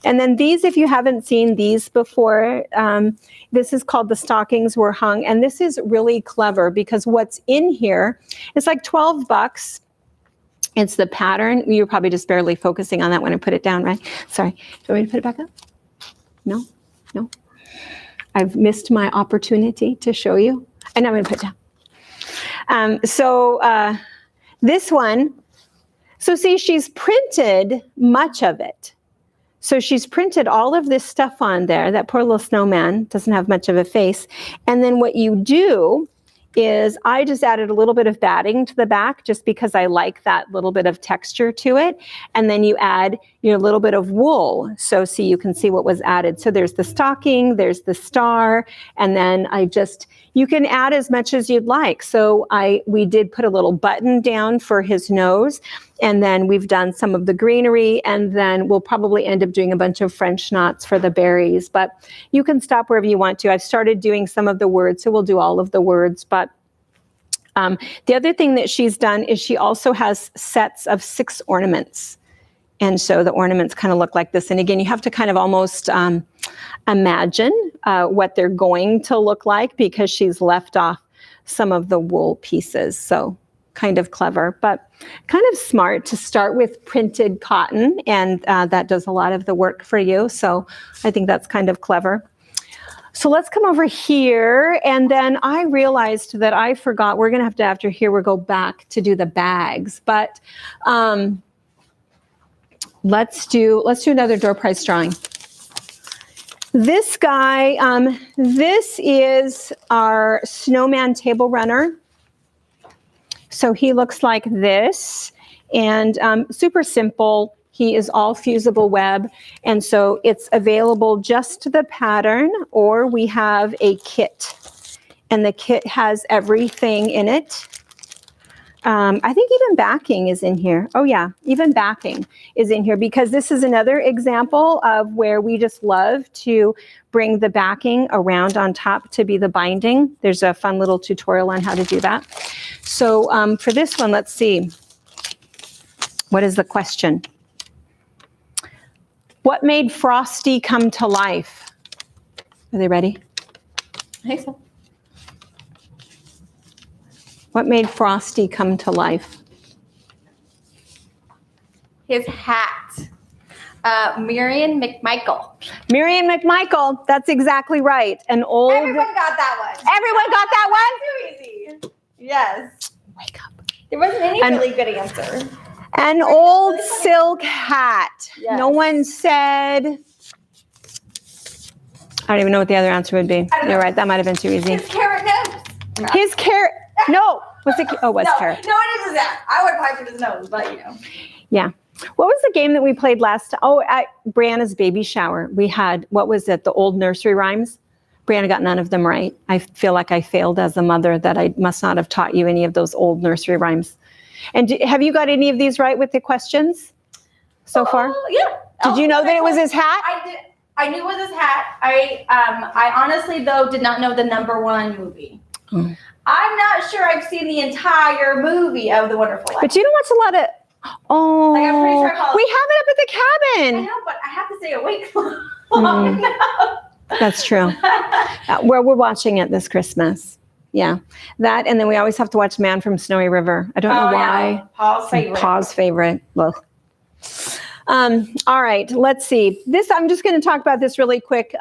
[SPEAKER 2] And then these, if you haven't seen these before, this is called The Stockings Were Hung. And this is really clever because what's in here, it's like $12. It's the pattern. You're probably just barely focusing on that when I put it down, right? Sorry. Do you want me to put it back up? No? No? I've missed my opportunity to show you. And I'm going to put it down. This one, so see, she's printed much of it. So she's printed all of this stuff on there. That poor little snowman doesn't have much of a face. And then what you do is I just added a little bit of batting to the back just because I like that little bit of texture to it. And then you add your little bit of wool. So see, you can see what was added. So there's the stocking, there's the star, and then you can add as much as you'd like. So we did put a little button down for his nose. And then we've done some of the greenery, and then we'll probably end up doing a bunch of French knots for the berries. But you can stop wherever you want to. I've started doing some of the words, so we'll do all of the words. But the other thing that she's done is she also has sets of 6 ornaments. And so the ornaments kind of look like this. And again, you have to kind of almost imagine what they're going to look like because she's left off some of the wool pieces. So kind of clever, but kind of smart to start with printed cotton, and that does a lot of the work for you. So I think that's kind of clever. So let's come over here, and then I realized that I forgot, we're going to have to, after here, we'll go back to do the bags, but let's do another door prize drawing. This guy, this is our Snowman table runner. So he looks like this, and super simple. He is all fusible web, and so it's available just the pattern, or we have a kit, and the kit has everything in it. I think even backing is in here. Oh yeah, even backing is in here because this is another example of where we just love to bring the backing around on top to be the binding. There's a fun little tutorial on how to do that. So for this one, let's see. What is the question? What made Frosty come to life? Are they ready?
[SPEAKER 3] I think so.
[SPEAKER 2] What made Frosty come to life?
[SPEAKER 3] His hat. Miriam McMichael.
[SPEAKER 2] Miriam McMichael. That's exactly right. An old.
[SPEAKER 3] Everyone got that one.
[SPEAKER 2] Everyone got that
[SPEAKER 3] Too easy. Yes.
[SPEAKER 2] one? Wake up.
[SPEAKER 3] There wasn't any really good answer.
[SPEAKER 2] An old silk hat.
[SPEAKER 3] Yes.
[SPEAKER 2] No one said. I don't even know what the other answer would be. You're right. That might have been too easy.
[SPEAKER 3] His carrot nose.
[SPEAKER 2] His carrot. No. Was it? Oh, it was carrot.
[SPEAKER 3] No, it isn't that. I would probably put his nose, but you know.
[SPEAKER 2] Yeah. What was the game that we played last? Oh, at Brianna's baby shower. We had, what was it? The old nursery rhymes. Brianna got none of them right. I feel like I failed as a mother that I must not have taught you any of those old nursery rhymes. And have you got any of these right with the questions so far?
[SPEAKER 1] Yeah.
[SPEAKER 2] Did you know that it was his hat?
[SPEAKER 1] I did. I knew it was his hat. I honestly, though, did not know the #1 movie.
[SPEAKER 2] Oh.
[SPEAKER 1] I'm not sure I've seen the entire movie of The Wonderful Life.
[SPEAKER 2] But you don't watch a lot of,
[SPEAKER 1] Like, I'm pretty sure
[SPEAKER 2] we have it up at the
[SPEAKER 1] I
[SPEAKER 2] cabin.
[SPEAKER 1] know, but I have to stay awake long enough.
[SPEAKER 2] That's true. We're watching it this Christmas. Yeah, that, and then we always have to watch Man from Snowy River. I don't know why.
[SPEAKER 1] Yeah. Paul's favorite.
[SPEAKER 2] Pa's favorite. Ugh. All right, let's see. This, I'm just going to talk about this really quick.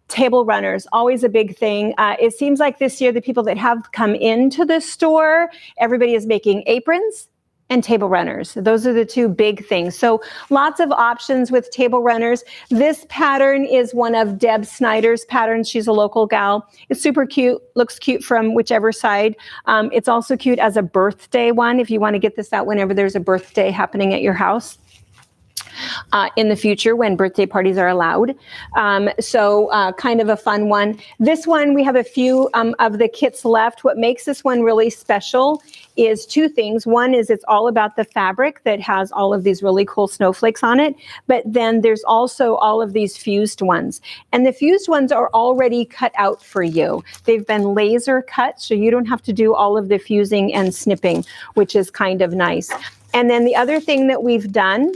[SPEAKER 2] Table runners, always a big thing. It seems like this year, the people that have come into the store, everybody is making aprons and table runners. Those are the two big things. So lots of options with table runners. This pattern is one of Deb Snyder's patterns. She's a local gal. It's super cute, looks cute from whichever side. It's also cute as a birthday one if you want to get this out whenever there's a birthday happening at your house. In the future when birthday parties are allowed. So kind of a fun one. This one, we have a few of the kits left. What makes this one really special is two things. One is it's all about the fabric that has all of these really cool snowflakes on it. But then there's also all of these fused ones. And the fused ones are already cut out for you. They've been laser cut, so you don't have to do all of the fusing and snipping, which is kind of nice. And then the other thing that we've done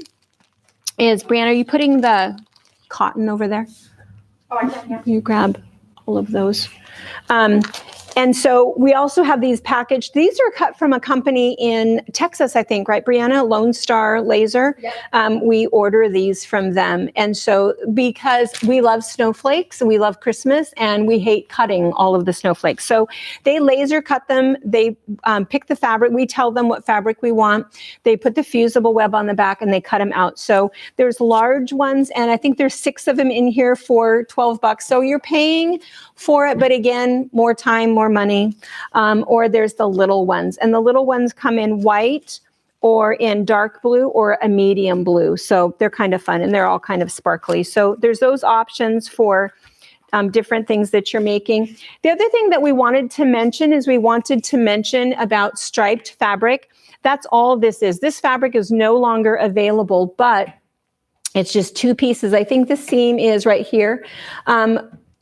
[SPEAKER 2] is, Brianna, are you putting the cotton over there?
[SPEAKER 1] Oh, I can, yeah.
[SPEAKER 2] You grab all of those. And so we also have these packaged. These are cut from a company in Texas, I think, right, Brianna? Lone Star Laser.
[SPEAKER 1] Yep.
[SPEAKER 2] We order these from them. And so because we love snowflakes and we love Christmas and we hate cutting all of the snowflakes. So they laser cut them. They pick the fabric. We tell them what fabric we want. They put the fusible web on the back and they cut them out. So there's large ones, and I think there's 6 of them in here for $12. So you're paying for it, but again, more time, more money. Or there's the little ones, and the little ones come in white or in dark blue or a medium blue. So they're kind of fun, and they're all kind of sparkly. So there's those options for different things that you're making. The other thing that we wanted to mention is we wanted to mention about striped fabric. That's all this is. This fabric is no longer available, but it's just 2 pieces. I think the seam is right here.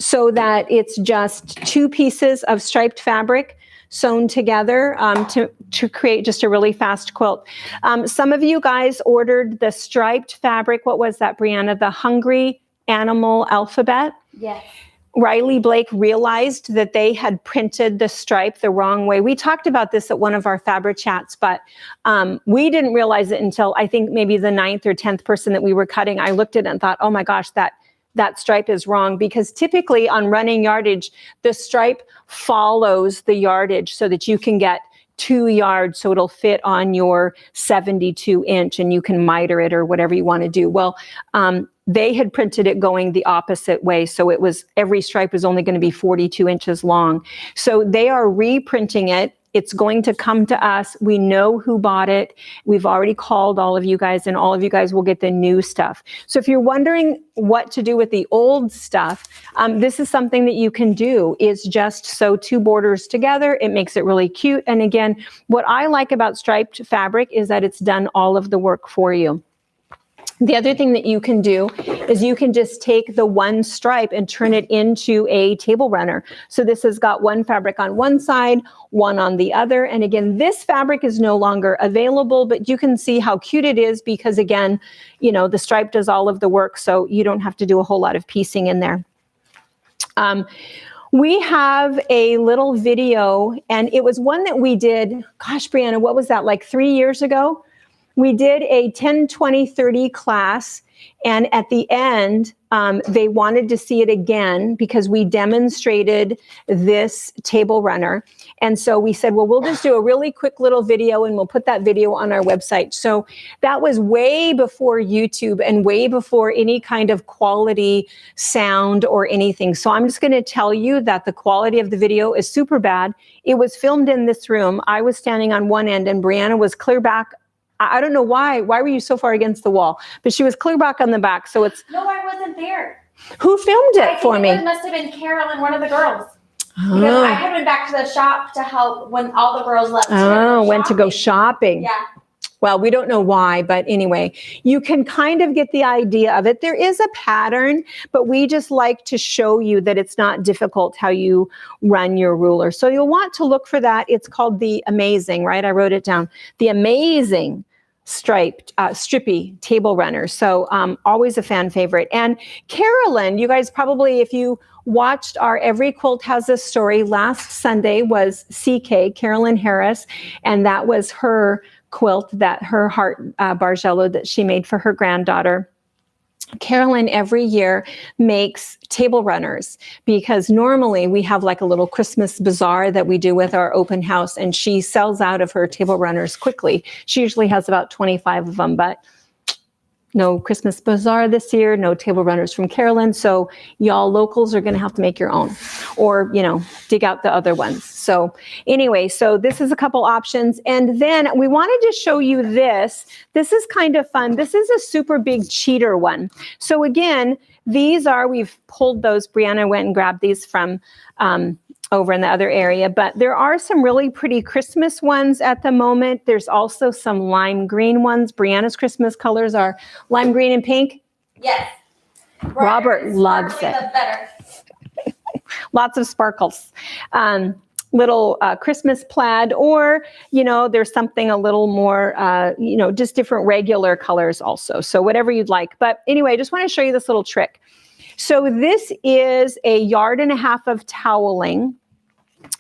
[SPEAKER 2] So that it's just 2 pieces of striped fabric sewn together to create just a really fast quilt. Some of you guys ordered the striped fabric. What was that, Brianna? The Hungry Animal Alphabet?
[SPEAKER 1] Yes.
[SPEAKER 2] Riley Blake realized that they had printed the stripe the wrong way. We talked about this at one of our fabric chats, but we didn't realize it until I think maybe the 9th or 10th person that we were cutting. I looked at it and thought, oh my gosh, that stripe is wrong, because typically on running yardage, the stripe follows the yardage so that you can get 2 yards, so it'll fit on your 72 inch and you can miter it or whatever you want to do. Well, they had printed it going the opposite way. So it was, every stripe was only going to be 42 inches long. So they are reprinting it. It's going to come to us. We know who bought it. We've already called all of you guys, and all of you guys will get the new stuff. So if you're wondering what to do with the old stuff, this is something that you can do, is just sew 2 borders together. It makes it really cute. And again, what I like about striped fabric is that it's done all of the work for you. The other thing that you can do is you can just take the one stripe and turn it into a table runner. So this has got one fabric on one side, one on the other. And again, this fabric is no longer available, but you can see how cute it is because again, you know, the stripe does all of the work, so you don't have to do a whole lot of piecing in there. We have a little video, and it was one that we did, gosh, Brianna, what was that, like 3 years ago? We did a 10, 20, 30 class, and at the end, they wanted to see it again because we demonstrated this table runner. And so we said, well, we'll just do a really quick little video and we'll put that video on our website. So that was way before YouTube and way before any kind of quality sound or anything. So I'm just going to tell you that the quality of the video is super bad. It was filmed in this room. I was standing on one end and Brianna was clear back. I don't know why. Why were you so far against the wall? But she was clear back on the back. So it's...
[SPEAKER 1] No, I wasn't there.
[SPEAKER 2] Who filmed it for me?
[SPEAKER 1] It must have been Carol and one of the girls.
[SPEAKER 3] Because I had went back to the shop to help when all the girls left.
[SPEAKER 2] Went to go shopping.
[SPEAKER 3] Yeah.
[SPEAKER 2] Well, we don't know why, but anyway, you can kind of get the idea of it. There is a pattern, but we just like to show you that it's not difficult how you run your ruler. So you'll want to look for that. It's called the Amazing, right? I wrote it down. The Amazing striped strippy table runner. So always a fan favorite. And Carolyn, you guys probably, if you watched our Every Quilt Has a Story, last Sunday was CK, Carolyn Harris, and that was her quilt, that her heart bargello that she made for her granddaughter. Carolyn every year makes table runners because normally we have like a little Christmas bazaar that we do with our open house, and she sells out of her table runners quickly. She usually has about 25 of them, but no Christmas bazaar this year, no table runners from Carolyn. So y'all locals are going to have to make your own, or, you know, dig out the other ones. So anyway, so this is a couple options. And then we wanted to show you this. This is kind of fun. This is a super big cheater one. So again, these are, we've pulled those. Brianna went and grabbed these from over in the other area, but there are some really pretty Christmas ones at the moment. There's also some lime green ones. Brianna's Christmas colors are lime green and pink.
[SPEAKER 3] Yes.
[SPEAKER 2] Robert loves it.
[SPEAKER 3] Better.
[SPEAKER 2] Lots of sparkles. Little Christmas plaid, or, you know, there's something a little more, you know, just different regular colors also. So whatever you'd like. But anyway, I just want to show you this little trick. So this is 1.5 yards of toweling.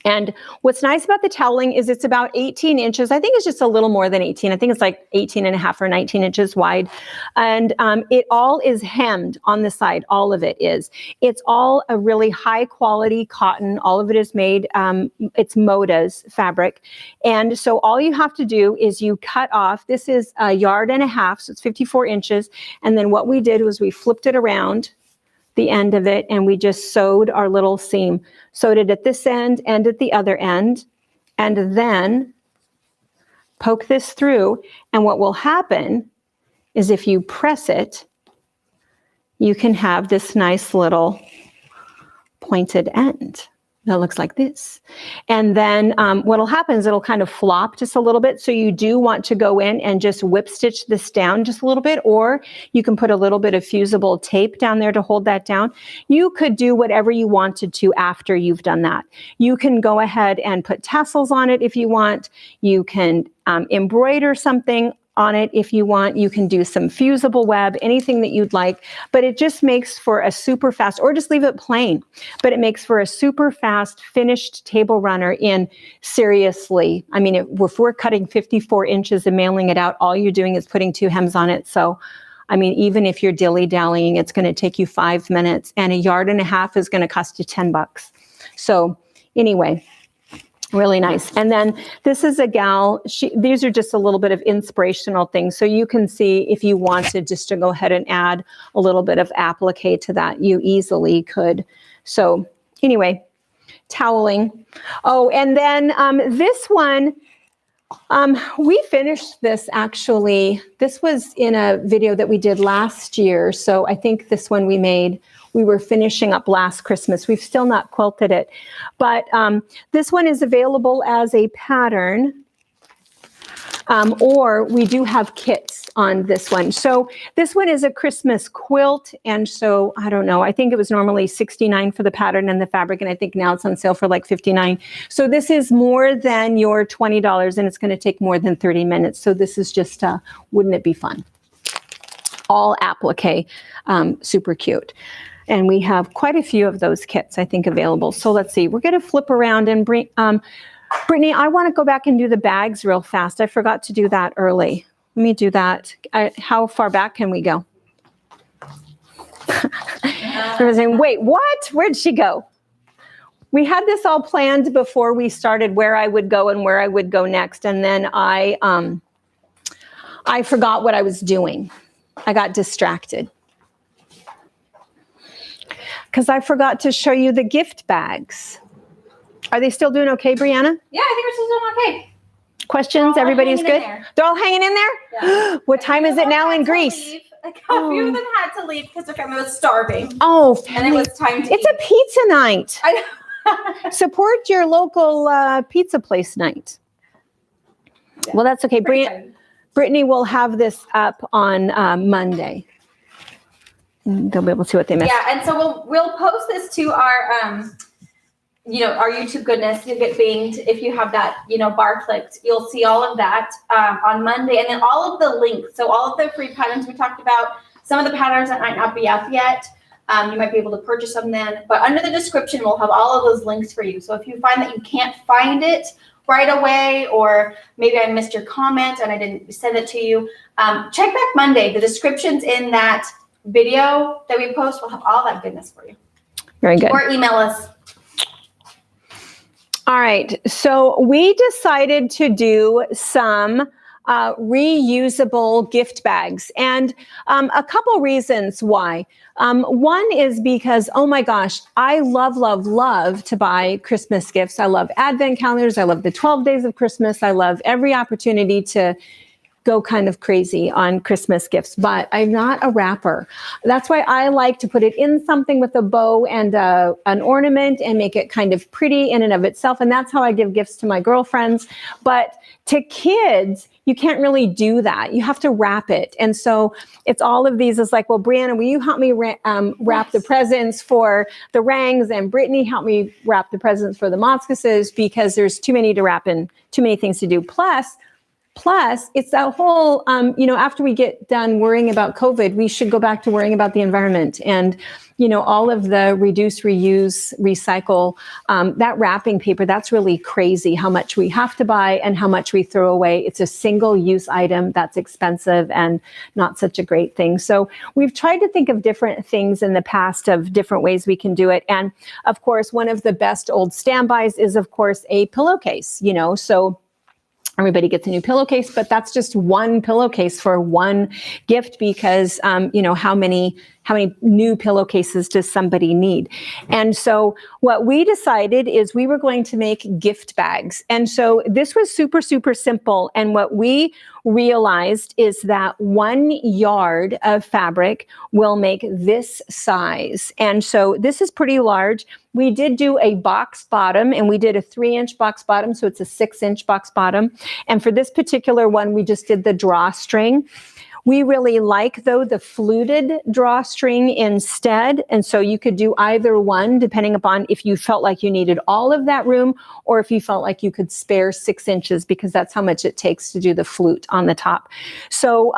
[SPEAKER 2] And what's nice about the toweling is it's about 18 inches. I think it's just a little more than 18. I think it's like 18.5 or 19 inches wide. And it all is hemmed on the side. All of it is. It's all a really high quality cotton. All of it is made, it's Moda's fabric. And so all you have to do is you cut off, this is 1.5 yards, so it's 54 inches. And then what we did was we flipped it around the end of it, and we just sewed our little seam. Sewed it at this end and at the other end, and then poke this through. And what will happen is if you press it, you can have this nice little pointed end that looks like this. And then what'll happen is it'll kind of flop just a little bit. So you do want to go in and just whip stitch this down just a little bit, or you can put a little bit of fusible tape down there to hold that down. You could do whatever you wanted to after you've done that. You can go ahead and put tassels on it if you want. You can embroider something on it if you want. You can do some fusible web, anything that you'd like, but it just makes for a super fast, or just leave it plain, but it makes for a super fast finished table runner in, seriously, I mean, if we're cutting 54 inches and mailing it out, all you're doing is putting 2 hems on it. So, I mean, even if you're dilly-dallying, it's going to take you 5 minutes, and 1.5 yards is going to cost you $10. So anyway, really nice. And then this is a gal, these are just a little bit of inspirational things. So you can see if you wanted just to go ahead and add a little bit of applique to that, you easily could. So anyway, toweling. Oh, and then this one, we finished this actually. This was in a video that we did last year. So I think this one we were finishing up last Christmas. We've still not quilted it, but this one is available as a pattern, or we do have kits on this one. So this one is a Christmas quilt, and so I don't know, I think it was normally $69 for the pattern and the fabric, and I think now it's on sale for like $59. So this is more than your $20, and it's going to take more than 30 minutes. So this is just, wouldn't it be fun? All applique, super cute. And we have quite a few of those kits, I think, available. So let's see. We're going to flip around and bring, Brittany, I want to go back and do the bags real fast. I forgot to do that early. Let me do that. How far back can we go? I was saying, wait, what? Where'd she go? We had this all planned before we started, where I would go and where I would go next. And then I forgot what I was doing. I got distracted. Because I forgot to show you the gift bags. Are they still doing okay, Brianna?
[SPEAKER 3] Yeah, I think we're still doing okay.
[SPEAKER 2] Questions? Everybody's good? They're all hanging in there?
[SPEAKER 3] Yeah.
[SPEAKER 2] What time is it now in Greece?
[SPEAKER 3] A few of them had to leave because their family was starving.
[SPEAKER 2] Oh,
[SPEAKER 3] and it was time to
[SPEAKER 2] It's
[SPEAKER 3] eat.
[SPEAKER 2] a pizza night.
[SPEAKER 3] I know.
[SPEAKER 2] Support your local pizza place night.
[SPEAKER 3] Yeah.
[SPEAKER 2] Well, that's okay.
[SPEAKER 3] Pretty exciting.
[SPEAKER 2] Brittany will have this up on Monday. And they'll be able to see what they missed.
[SPEAKER 3] Yeah, and so we'll post this to our our YouTube goodness. You'll get binged if you have that bar clicked. You'll see all of that on Monday, and then all of the links. So all of the free patterns we talked about. Some of the patterns that might not be up yet. You might be able to purchase them then. But under the description, we'll have all of those links for you. So if you find that you can't find it right away, or maybe I missed your comment and I didn't send it to you, check back Monday. The descriptions in that video that we post will have all that goodness for you.
[SPEAKER 2] Very good.
[SPEAKER 3] Or email us.
[SPEAKER 2] All right. So we decided to do some reusable gift bags, and a couple reasons why. One is because, oh my gosh, I love to buy Christmas gifts. I love advent calendars. I love the 12 days of Christmas. I love every opportunity to go kind of crazy on Christmas gifts, but I'm not a wrapper. That's why I like to put it in something with a bow and an ornament and make it kind of pretty in and of itself. And that's how I give gifts to my girlfriends. But to kids, you can't really do that. You have to wrap it. And so it's all of these. It's like, well, Brianna, will you help me wrap the presents for the Rangs? And Brittany, help me wrap the presents for the Motzkuses, because there's too many to wrap and too many things to do. Plus, it's that whole, after we get done worrying about COVID, we should go back to worrying about the environment and, all of the reduce, reuse, recycle, that wrapping paper. That's really crazy how much we have to buy and how much we throw away. It's a single use item that's expensive and not such a great thing. So we've tried to think of different things in the past of different ways we can do it. And of course, one of the best old standbys is, of course, a pillowcase, so everybody gets a new pillowcase, but that's just one pillowcase for one gift, because, how many new pillowcases does somebody need? And so what we decided is we were going to make gift bags. And so this was super, super simple. And what we realized is that 1 yard of fabric will make this size. And so this is pretty large. We did do a box bottom, and we did a 3-inch box bottom. So it's a 6-inch box bottom. And for this particular one, we just did the drawstring. We really like, though, the fluted drawstring instead. And so you could do either one, depending upon if you felt like you needed all of that room, or if you felt like you could spare 6 inches, because that's how much it takes to do the flute on the top. So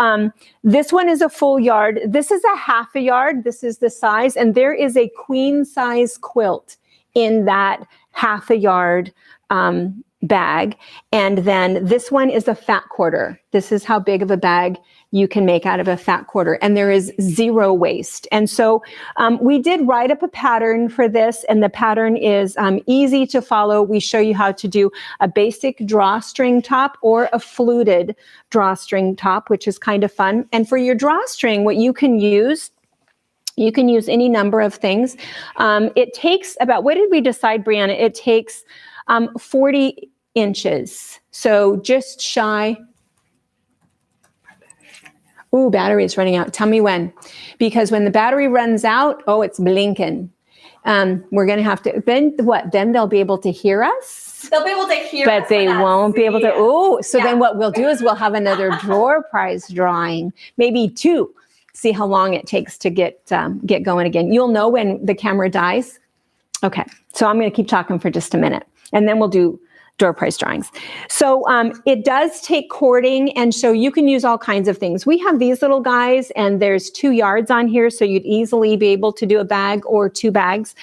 [SPEAKER 2] this one is a full yard. This is a half a yard. This is the size. And there is a queen size quilt in that half a yard bag. And then this one is a fat quarter. This is how big of a bag you can make out of a fat quarter, and there is 0 waste. And so we did write up a pattern for this, and the pattern is easy to follow. We show you how to do a basic drawstring top or a fluted drawstring top, which is kind of fun. And for your drawstring, what you can use any number of things. It takes about, what did we decide, Brianna? It takes 40 inches. So just shy. Ooh, battery is running out. Tell me when. Because when the battery runs out, it's blinking. We're going to have to, then what? Then they'll be able to hear us?
[SPEAKER 3] They'll be able to hear us.
[SPEAKER 2] But they won't be able to. Then what we'll do is we'll have another drawer prize drawing. Maybe 2. See how long it takes to get going again. You'll know when the camera dies. Okay. So I'm going to keep talking for just a minute, and then we'll do door prize drawings. So it does take cording, and so you can use all kinds of things. We have these little guys, and there's 2 yards on here, so you'd easily be able to do a bag or 2 bags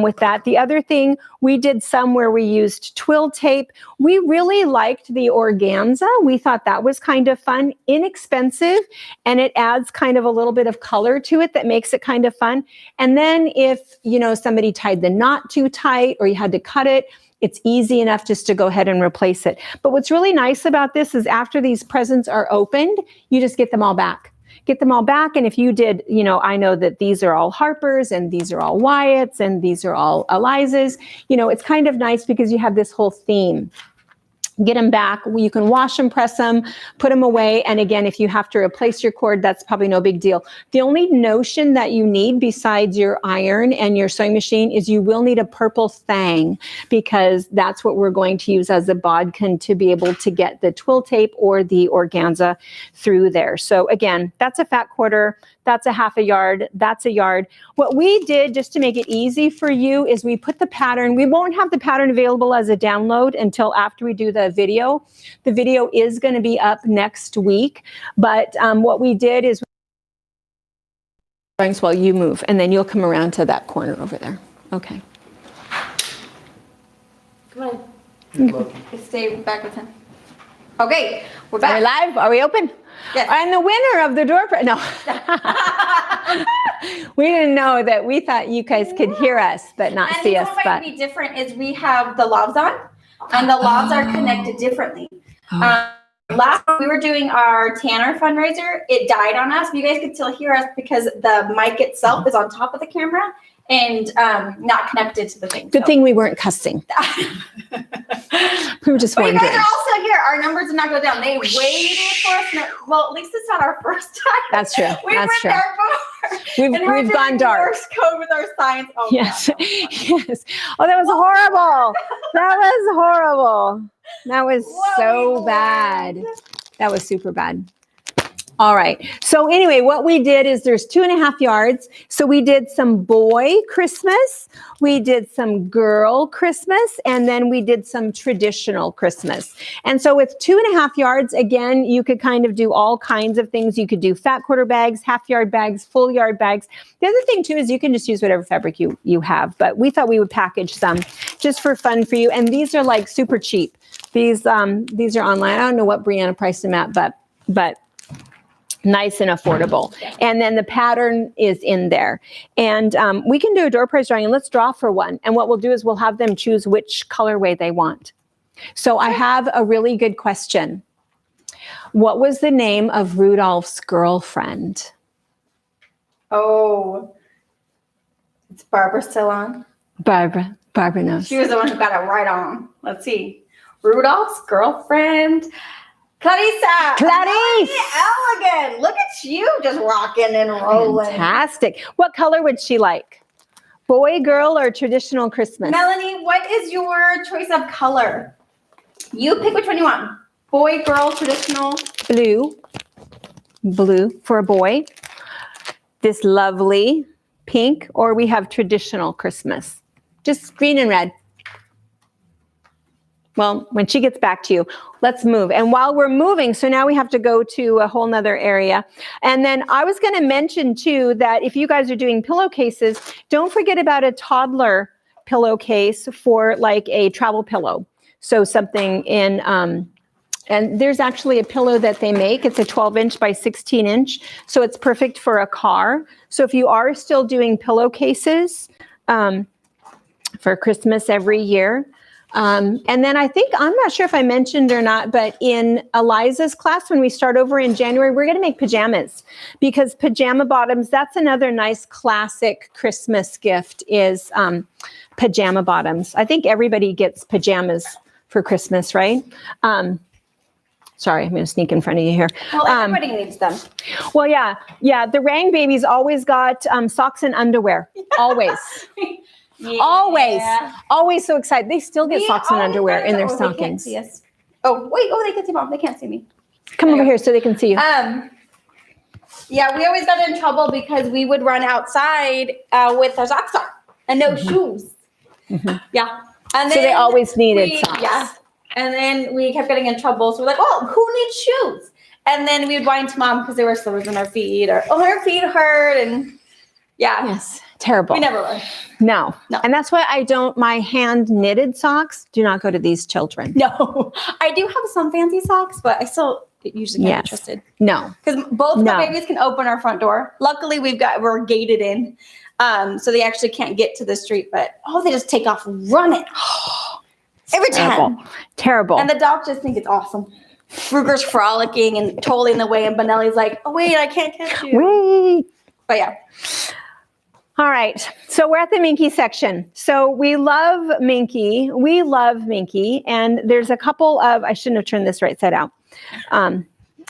[SPEAKER 2] with that. The other thing, we did some where we used twill tape. We really liked the organza. We thought that was kind of fun, inexpensive, and it adds kind of a little bit of color to it that makes it kind of fun. And then if, somebody tied the knot too tight or you had to cut it, it's easy enough just to go ahead and replace it. But what's really nice about this is after these presents are opened, you just get them all back. And if you did, I know that these are all Harper's and these are all Wyatt's and these are all Eliza's. It's kind of nice because you have this whole theme get them back. You can wash them, press them, put them away. And again, if you have to replace your cord, that's probably no big deal. The only notion that you need besides your iron and your sewing machine is you will need a purple thang, because that's what we're going to use as a bodkin to be able to get the twill tape or the organza through there. So again, that's a fat quarter. That's a half a yard. That's a yard. What we did just to make it easy for you is we put the pattern. We won't have the pattern available as a download until after we do the video. The video is going to be up next week. But what we did is while you move, and then you'll come around to that corner over there. Okay.
[SPEAKER 3] Come on. Stay back with him. Okay, we're back.
[SPEAKER 2] Are we live? Are we open?
[SPEAKER 3] Yes.
[SPEAKER 2] And the winner of the door prize. No. We didn't know that. We thought you guys could hear us, but not see us.
[SPEAKER 3] What might be different is we have the lobs on, and the lobs are connected differently. Last time we were doing our Tanner fundraiser, it died on us. You guys could still hear us because the mic itself is on top of the camera and not connected to the thing.
[SPEAKER 2] Good thing we weren't cussing. We were just wondering.
[SPEAKER 3] You guys are also here. Our numbers did not go down. They waited for us. Well, at least it's not our first time.
[SPEAKER 2] That's true.
[SPEAKER 3] That's true.
[SPEAKER 2] We've gone dark.
[SPEAKER 3] Morse code with our science. Oh,
[SPEAKER 2] yes.
[SPEAKER 3] God.
[SPEAKER 2] Yes. Oh, that was horrible. That was horrible. That was so bad. That was super bad. All right. So anyway, what we did is there's 2.5 yards. So we did some boy Christmas, we did some girl Christmas, and then we did some traditional Christmas. And so with 2.5 yards, again, you could kind of do all kinds of things. You could do fat quarter bags, half yard bags, full yard bags. The other thing too is you can just use whatever fabric you have, but we thought we would package some just for fun for you. And these are like super cheap. These are online. I don't know what Brianna priced them at, but nice and affordable. And then the pattern is in there. And we can do a door prize drawing, and let's draw for one. And what we'll do is we'll have them choose which colorway they want. So I have a really good question. What was the name of Rudolph's girlfriend?
[SPEAKER 3] Oh, it's Barbara still on?
[SPEAKER 2] Barbara knows.
[SPEAKER 3] She was the one who got it right on. Let's see. Rudolph's girlfriend. Clarissa.
[SPEAKER 2] Clarice.
[SPEAKER 3] Elegant. Look at you just rocking and rolling.
[SPEAKER 2] Fantastic. What color would she like? Boy, girl, or traditional Christmas?
[SPEAKER 3] Melanie, what is your choice of color? You pick which one you want. Boy, girl, traditional.
[SPEAKER 2] Blue. Blue for a boy. This lovely pink, or we have traditional Christmas. Just green and red. Well, when she gets back to you, let's move. And while we're moving, so now we have to go to a whole nother area. And then I was going to mention too, that if you guys are doing pillowcases, don't forget about a toddler pillowcase for like a travel pillow. So something in, and there's actually a pillow that they make. It's a 12-inch by 16-inch. So it's perfect for a car. So if you are still doing pillowcases for Christmas every year, and then I think, I'm not sure if I mentioned or not, but in Eliza's class, when we start over in January, we're going to make pajamas, because pajama bottoms, that's another nice classic Christmas gift is pajama bottoms. I think everybody gets pajamas for Christmas, right? Sorry, I'm going to sneak in front of you here.
[SPEAKER 3] Well, everybody needs them.
[SPEAKER 2] Well, yeah. The Rang babies always got socks and underwear, always.
[SPEAKER 3] Yeah.
[SPEAKER 2] Always so excited. They still get socks and underwear in their stockings.
[SPEAKER 3] They can't see us. Oh, wait. Oh, they can see Mom. They can't see me.
[SPEAKER 2] Come over here so they can see you.
[SPEAKER 3] Yeah, we always got in trouble because we would run outside with our socks on and no shoes.
[SPEAKER 2] Mm-hmm.
[SPEAKER 3] Yeah. And
[SPEAKER 2] so they always needed socks.
[SPEAKER 3] Yeah. And then we kept getting in trouble. So we're like, well, who needs shoes? And then we would whine to Mom because there were sores on our feet, or, oh, her feet hurt. And yeah.
[SPEAKER 2] Yes. Terrible.
[SPEAKER 3] We never were.
[SPEAKER 2] No. And that's why my hand knitted socks do not go to these children.
[SPEAKER 3] No. I do have some fancy socks, but I still usually can't be trusted.
[SPEAKER 2] No.
[SPEAKER 3] Because both of the babies can open our front door. Luckily, we're gated in. So they actually can't get to the street, but they just take off running. Every time.
[SPEAKER 2] Terrible.
[SPEAKER 3] And the dogs just think it's awesome. Ruger's frolicking and totally in the way, and Benelli's like, oh, wait, I can't catch you.
[SPEAKER 2] Wait.
[SPEAKER 3] But yeah.
[SPEAKER 2] All right, so we're at the Minky section. So we love Minky, and there's a couple of, I shouldn't have turned this right side out.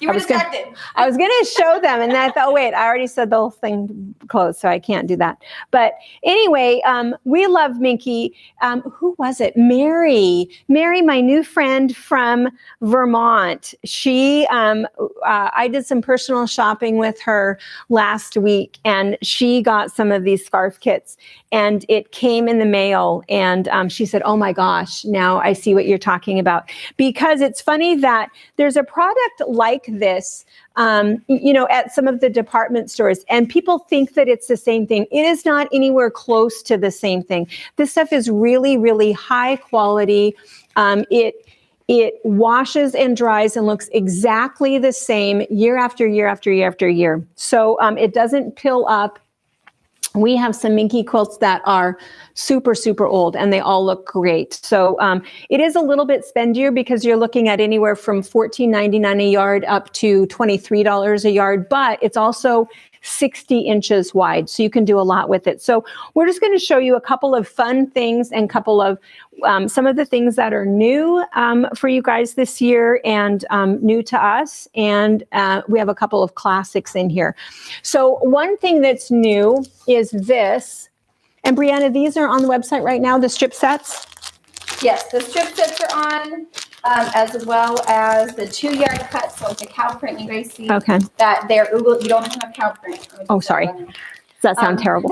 [SPEAKER 1] You were distracted.
[SPEAKER 2] I was going to show them, and then I thought, oh, wait, I already said the whole thing closed, so I can't do that. But anyway, we love Minky. Who was it? Mary, my new friend from Vermont. She, I did some personal shopping with her last week, and she got some of these scarf kits, and it came in the mail, and she said, oh my gosh, now I see what you're talking about. Because it's funny that there's a product like this, at some of the department stores, and people think that it's the same thing. It is not anywhere close to the same thing. This stuff is really, really high quality. It washes and dries and looks exactly the same year after year after year after year. So it doesn't pill up. We have some Minky quilts that are super, super old, and they all look great. So it is a little bit spendier because you're looking at anywhere from $14.99 a yard up to $23 a yard, but it's also 60 inches wide, so you can do a lot with it. So we're just going to show you a couple of fun things and couple of some of the things that are new for you guys this year and new to us. And we have a couple of classics in here. So one thing that's new is this. And Brianna, these are on the website right now, the strip sets?
[SPEAKER 3] Yes, the strip sets are on, as well as the 2-yard cuts, so it's a cow print. You guys see that they're, you don't have cow print.
[SPEAKER 2] Oh, sorry. Does that sound terrible?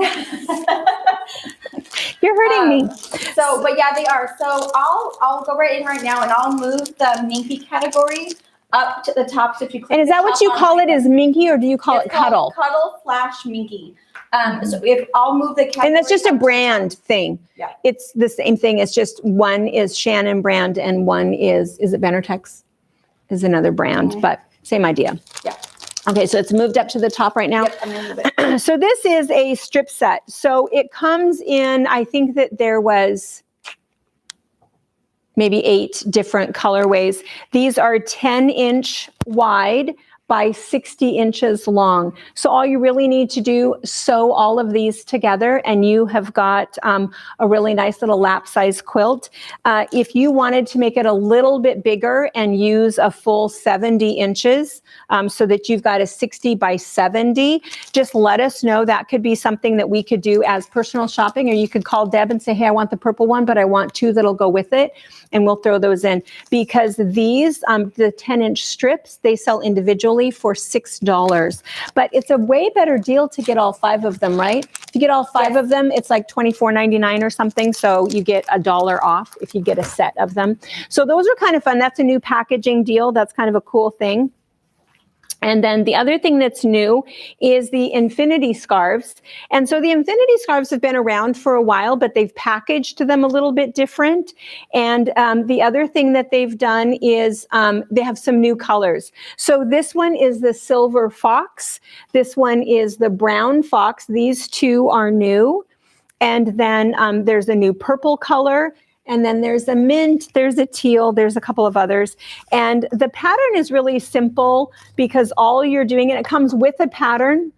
[SPEAKER 2] You're hurting me.
[SPEAKER 3] So, but yeah, they are. So I'll go right in right now, and I'll move the Minky category up to the top. So if you click,
[SPEAKER 2] and is that what you call it? Is Minky, or do you call it Cuddle?
[SPEAKER 3] Cuddle/Minky. So if I'll move the category,
[SPEAKER 2] and that's just a brand thing.
[SPEAKER 3] Yeah,
[SPEAKER 2] it's the same thing. It's just one is Shannon brand and one is it Benertex? Is another brand, but same idea.
[SPEAKER 3] Yeah.
[SPEAKER 2] Okay, so it's moved up to the top right now.
[SPEAKER 3] Yep, I'm gonna move it.
[SPEAKER 2] So this is a strip set. So it comes in, I think that there was maybe 8 different colorways. These are 10-inch wide by 60 inches long. So all you really need to do, sew all of these together, and you have got a really nice little lap size quilt. If you wanted to make it a little bit bigger and use a full 70 inches, so that you've got a 60 by 70, just let us know. That could be something that we could do as personal shopping, or you could call Deb and say, hey, I want the purple one, but I want 2 that'll go with it. And we'll throw those in, because these, the 10-inch strips, they sell individually for $6. But it's a way better deal to get all 5 of them, right? If you get all 5 of them, it's like $24.99 or something. So you get $1 off if you get a set of them. So those are kind of fun. That's a new packaging deal. That's kind of a cool thing. And then the other thing that's new is the infinity scarves. And so the infinity scarves have been around for a while, but they've packaged them a little bit different. And the other thing that they've done is they have some new colors. So this one is the silver fox. This one is the brown fox. These 2 are new. And then there's a new purple color. And then there's a mint, there's a teal, there's a couple of others. And the pattern is really simple, because all you're doing, and it comes with a pattern,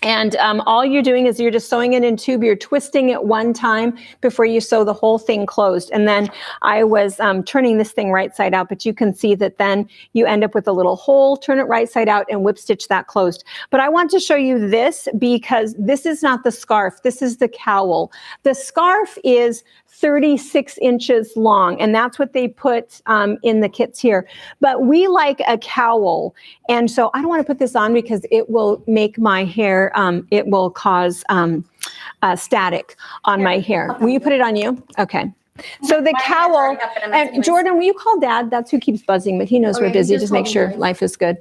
[SPEAKER 2] and all you're doing is you're just sewing it in tube. You're twisting it one time before you sew the whole thing closed. And then I was turning this thing right side out, but you can see that then you end up with a little hole, turn it right side out, and whip stitch that closed. But I want to show you this, because this is not the scarf. This is the cowl. The scarf is 36 inches long, and that's what they put in the kits here. But we like a cowl, and so I don't want to put this on because it will make my hair, it will cause static on my hair. Will you put it on you? Okay. So the cowl, and Jordan, will you call Dad? That's who keeps buzzing, but he knows we're busy. Just make sure life is good.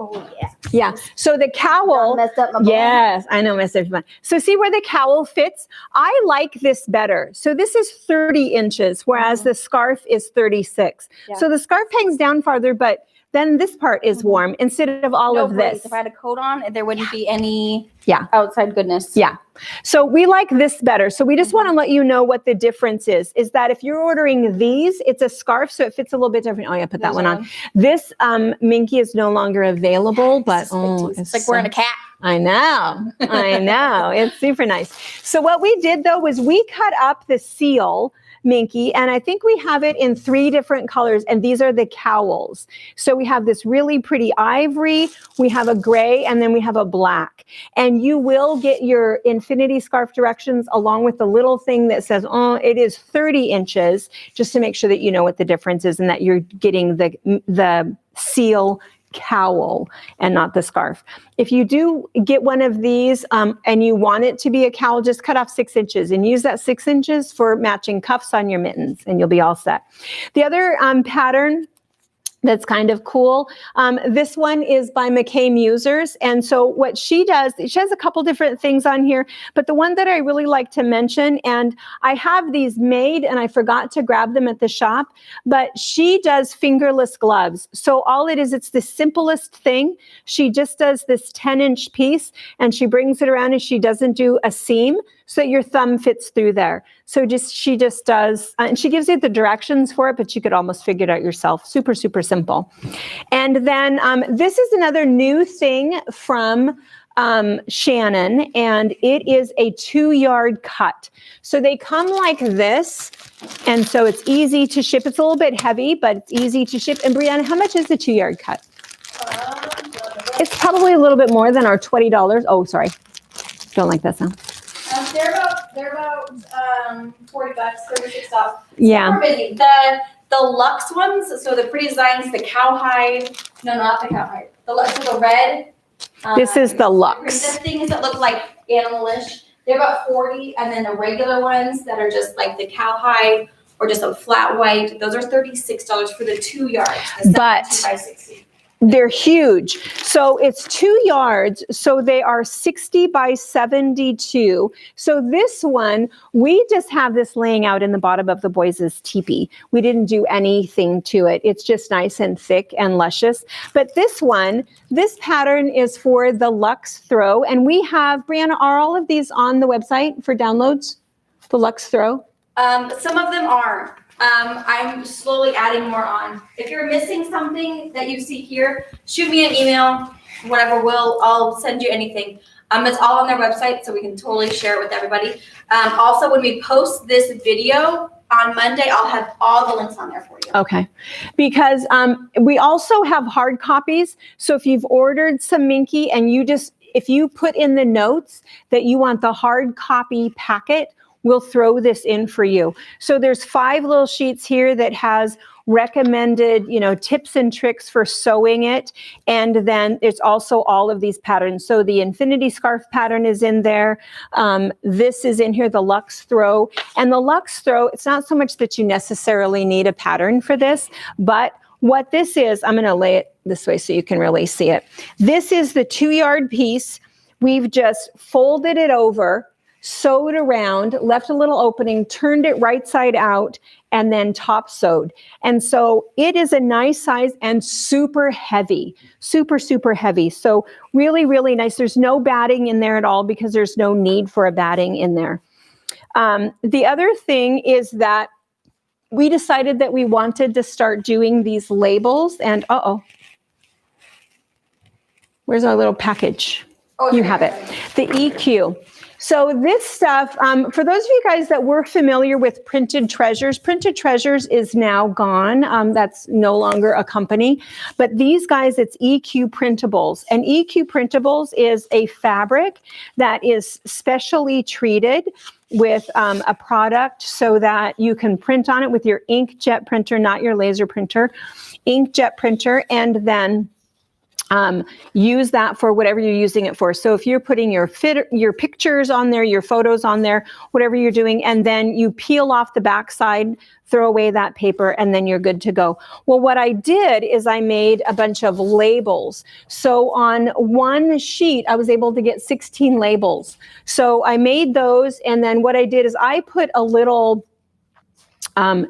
[SPEAKER 3] Oh, yeah.
[SPEAKER 2] Yeah. So the cowl.
[SPEAKER 3] Messed up my
[SPEAKER 2] yes, I know, messed up. So see where the cowl fits? I like this better. So this is 30 inches, whereas the scarf is 36. Yeah. So the scarf hangs down farther, but then this part is warm instead of all of this.
[SPEAKER 3] If I had a coat on, there wouldn't be any outside goodness.
[SPEAKER 2] Yeah. So we like this better. So we just want to let you know what the difference is that if you're ordering these, it's a scarf, so it fits a little bit different. Oh yeah, put that one on. This Minky is no longer available, but
[SPEAKER 3] it's like wearing a cat.
[SPEAKER 2] I know. It's super nice. So what we did though was we cut up the seal, Minky, and I think we have it in 3 different colors, and these are the cowls. So we have this really pretty ivory, we have a gray, and then we have a black. And you will get your infinity scarf directions along with the little thing that says, oh, it is 30 inches, just to make sure that you know what the difference is and that you're getting the seal cowl and not the scarf. If you do get one of these and you want it to be a cowl, just cut off 6 inches and use that 6 inches for matching cuffs on your mittens, and you'll be all set. The other pattern that's kind of cool. This one is by McKay Musers. And so what she does, she has a couple different things on here, but the one that I really like to mention, and I have these made and I forgot to grab them at the shop, but she does fingerless gloves. So all it is, it's the simplest thing. She just does this 10-inch piece and she brings it around and she doesn't do a seam so that your thumb fits through there. So she just does, and she gives you the directions for it, but you could almost figure it out yourself. Super, super simple. And then this is another new thing from Shannon, and it is a 2-yard cut. So they come like this, and so it's easy to ship. It's a little bit heavy, but it's easy to ship. And Brianna, how much is the 2-yard cut? It's probably a little bit more than our $20. Oh, sorry. Don't like that sound.
[SPEAKER 1] They're about $40, $36.
[SPEAKER 2] Yeah.
[SPEAKER 1] Super busy. The Luxe ones, so the pretty designs, the cowhide. No, not the cowhide. The Luxe, the red.
[SPEAKER 2] This is the Luxe.
[SPEAKER 1] The things that look like animalish. They're about 40, and then the regular ones that are just like the cowhide or just a flat white. Those are $36 for the 2 yards. The 72 by 60.
[SPEAKER 2] They're huge. So it's 2 yards. So they are 60 by 72. So this one, we just have this laying out in the bottom of the boys' teepee. We didn't do anything to it. It's just nice and thick and luscious. But this one, this pattern is for the Luxe Throw. And we have, Brianna, are all of these on the website for downloads? The Luxe Throw?
[SPEAKER 1] Some of them are. I'm slowly adding more on. If you're missing something that you see here, shoot me an email, whatever, I'll send you anything. It's all on their website, so we can totally share it with everybody. Also, when we post this video on Monday, I'll have all the links on there for you.
[SPEAKER 2] Okay. Because we also have hard copies. So if you've ordered some Minky and if you put in the notes that you want the hard copy packet, we'll throw this in for you. So there's 5 little sheets here that has recommended, tips and tricks for sewing it. And then it's also all of these patterns. So the infinity scarf pattern is in there. This is in here, the Luxe Throw. And the Luxe Throw, it's not so much that you necessarily need a pattern for this, but what this is, I'm going to lay it this way so you can really see it. This is the 2-yard piece. We've just folded it over, sewed around, left a little opening, turned it right side out, and then top sewed. And so it is a nice size and super heavy, super, super heavy. So really, really nice. There's no batting in there at all because there's no need for a batting in there. The other thing is that we decided that we wanted to start doing these labels, and where's our little package? Oh, you have it. The EQ. So this stuff, for those of you guys that were familiar with Printed Treasures is now gone. That's no longer a company. But these guys, it's EQ Printables. And EQ Printables is a fabric that is specially treated with a product so that you can print on it with your inkjet printer, not your laser printer, inkjet printer, and then use that for whatever you're using it for. So if you're putting your pictures on there, your photos on there, whatever you're doing, and then you peel off the backside, throw away that paper, and then you're good to go. Well, what I did is I made a bunch of labels. So on one sheet, I was able to get 16 labels. So I made those, and then what I did is I put a little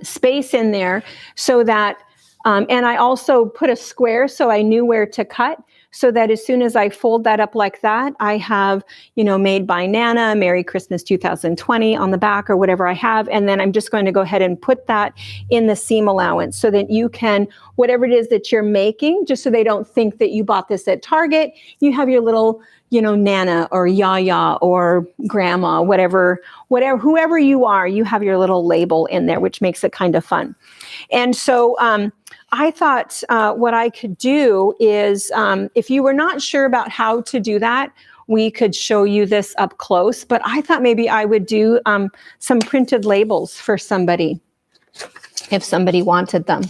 [SPEAKER 2] space in there so that And I also put a square so I knew where to cut, so that as soon as I fold that up like that, I have, made by Nana, Merry Christmas 2020 on the back or whatever I have. And then I'm just going to go ahead and put that in the seam allowance so that you can, whatever it is that you're making, just so they don't think that you bought this at Target, you have your little, Nana or Yaya or Grandma, whatever, whoever you are, you have your little label in there, which makes it kind of fun. And so I thought what I could do is, if you were not sure about how to do that, we could show you this up close. But I thought maybe I would do some printed labels for somebody, if somebody wanted them.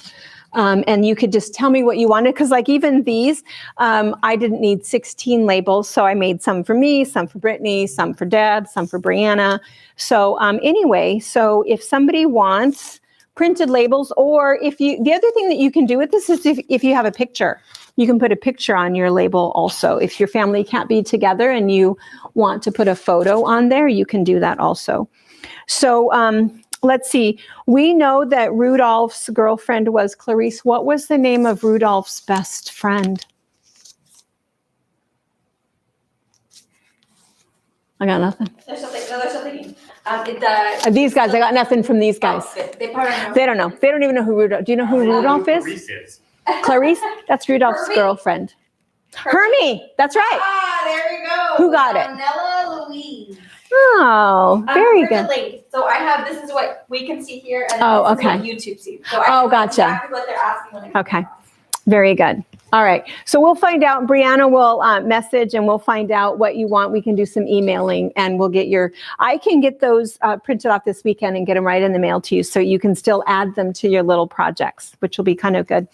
[SPEAKER 2] And you could just tell me what you wanted, because like even these, I didn't need 16 labels. So I made some for me, some for Brittany, some for Deb, some for Brianna. So anyway, so if somebody wants printed labels, or the other thing that you can do with this is if you have a picture, you can put a picture on your label also. If your family can't be together and you want to put a photo on there, you can do that also. So let's see. We know that Rudolph's girlfriend was Clarice. What was the name of Rudolph's best friend? I got nothing.
[SPEAKER 1] There's something.
[SPEAKER 2] These guys, I got nothing from these guys.
[SPEAKER 1] Oh, they probably don't know.
[SPEAKER 2] They don't know. They don't even know who Rudolph. Do you know who Rudolph is?
[SPEAKER 4] Clarice is.
[SPEAKER 2] Clarice? That's Rudolph's
[SPEAKER 1] Hermie.
[SPEAKER 2] girlfriend. Hermie. That's right.
[SPEAKER 1] Ah, there you go.
[SPEAKER 2] Who got it?
[SPEAKER 1] Nella Louise.
[SPEAKER 2] Oh, very
[SPEAKER 1] Here's
[SPEAKER 2] good.
[SPEAKER 1] the link. So I have, this is what we can see here, and
[SPEAKER 2] Oh,
[SPEAKER 1] this is what
[SPEAKER 2] okay.
[SPEAKER 1] YouTube sees. So I know
[SPEAKER 2] Gotcha.
[SPEAKER 1] exactly what they're asking when they
[SPEAKER 2] Okay. Very good. All right. So we'll find out. Brianna will message and we'll find out what you want. We can do some emailing and we'll get I can get those printed off this weekend and get them right in the mail to you, so you can still add them to your little projects, which will be kind of good.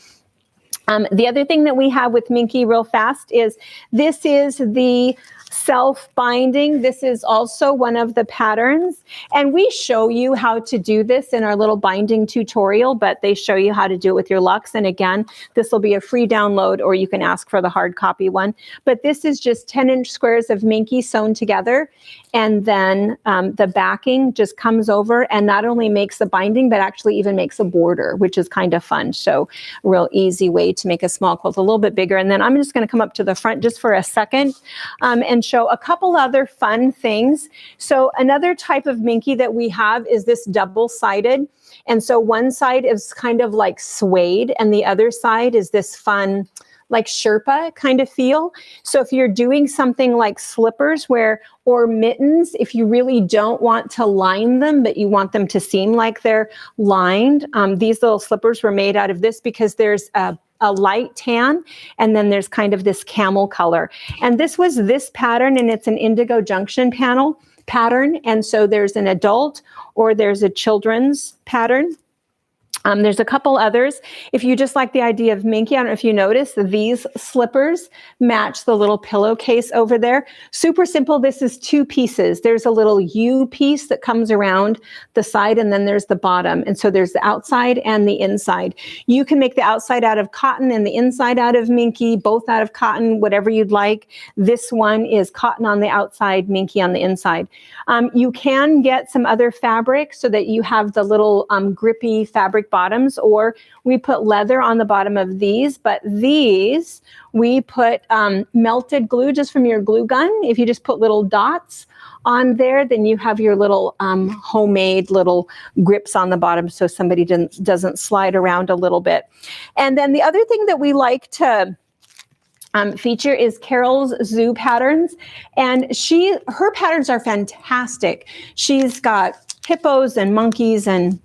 [SPEAKER 2] The other thing that we have with Minky real fast is this is the self-binding. This is also one of the patterns, and we show you how to do this in our little binding tutorial, but they show you how to do it with your Luxe. And again, this will be a free download, or you can ask for the hard copy one. But this is just 10-inch squares of Minky sewn together, and then the backing just comes over and not only makes the binding, but actually even makes a border, which is kind of fun. So a real easy way to make a small quilt a little bit bigger. And then I'm just going to come up to the front just for a second and show a couple other fun things. So another type of Minky that we have is this double-sided. And so one side is kind of like suede and the other side is this fun, like Sherpa kind of feel. So if you're doing something like slippers or mittens, if you really don't want to line them, but you want them to seem like they're lined, these little slippers were made out of this because there's a light tan, and then there's kind of this camel color. And this was this pattern, and it's an indigo junction pattern. And so there's an adult or there's a children's pattern. There's a couple others. If you just like the idea of Minky, I don't know if you noticed, these slippers match the little pillowcase over there. Super simple. This is 2 pieces. There's a little U piece that comes around the side, and then there's the bottom. And so there's the outside and the inside. You can make the outside out of cotton and the inside out of Minky, both out of cotton, whatever you'd like. This one is cotton on the outside, Minky on the inside. You can get some other fabric so that you have the little grippy fabric bottoms, or we put leather on the bottom of these, but these we put melted glue just from your glue gun. If you just put little dots on there, then you have your little homemade little grips on the bottom so somebody doesn't slide around a little bit. And then the other thing that we like to feature is Carol's Zoo patterns, and her patterns are fantastic. She's got hippos and monkeys and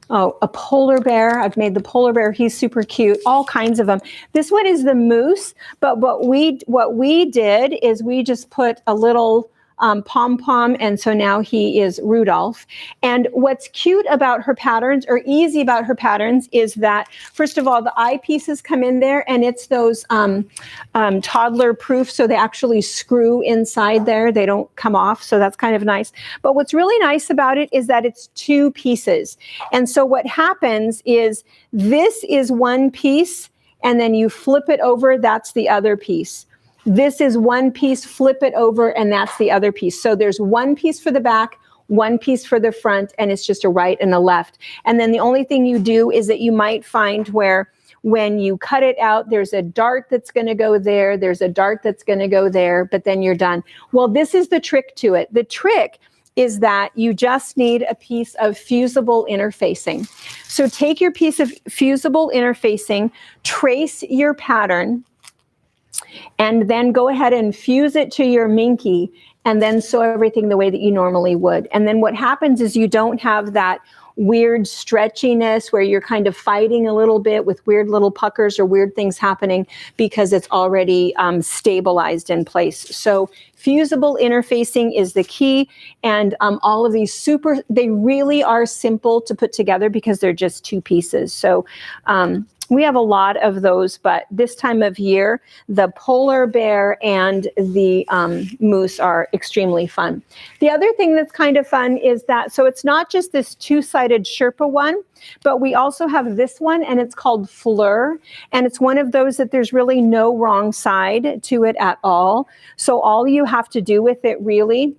[SPEAKER 2] a polar bear. I've made the polar bear. He's super cute. All kinds of them. This one is the moose, but what we did is we just put a little pom-pom, and so now he is Rudolph. And what's cute about her patterns, or easy about her patterns, is that first of all, the eye pieces come in there, and it's those toddler proof, so they actually screw inside there. They don't come off, so that's kind of nice. But what's really nice about it is that it's 2 pieces. And so what happens is this is one piece, and then you flip it over, that's the other piece. This is one piece, flip it over, and that's the other piece. So there's one piece for the back, one piece for the front, and it's just a right and a left. And then the only thing you do is that you might find where when you cut it out, there's a dart that's going to go there, there's a dart that's going to go there, but then you're done. Well, this is the trick to it. The trick is that you just need a piece of fusible interfacing. So take your piece of fusible interfacing, trace your pattern, and then go ahead and fuse it to your Minky, and then sew everything the way that you normally would. And then what happens is you don't have that weird stretchiness where you're kind of fighting a little bit with weird little puckers or weird things happening, because it's already stabilized in place. So fusible interfacing is the key. And all of these they really are simple to put together because they're just two pieces. So we have a lot of those, but this time of year, the polar bear and the moose are extremely fun. The other thing that's kind of fun is that, so it's not just this two-sided Sherpa one, but we also have this one, and it's called Fleur, and it's one of those that there's really no wrong side to it at all. So all you have to do with it really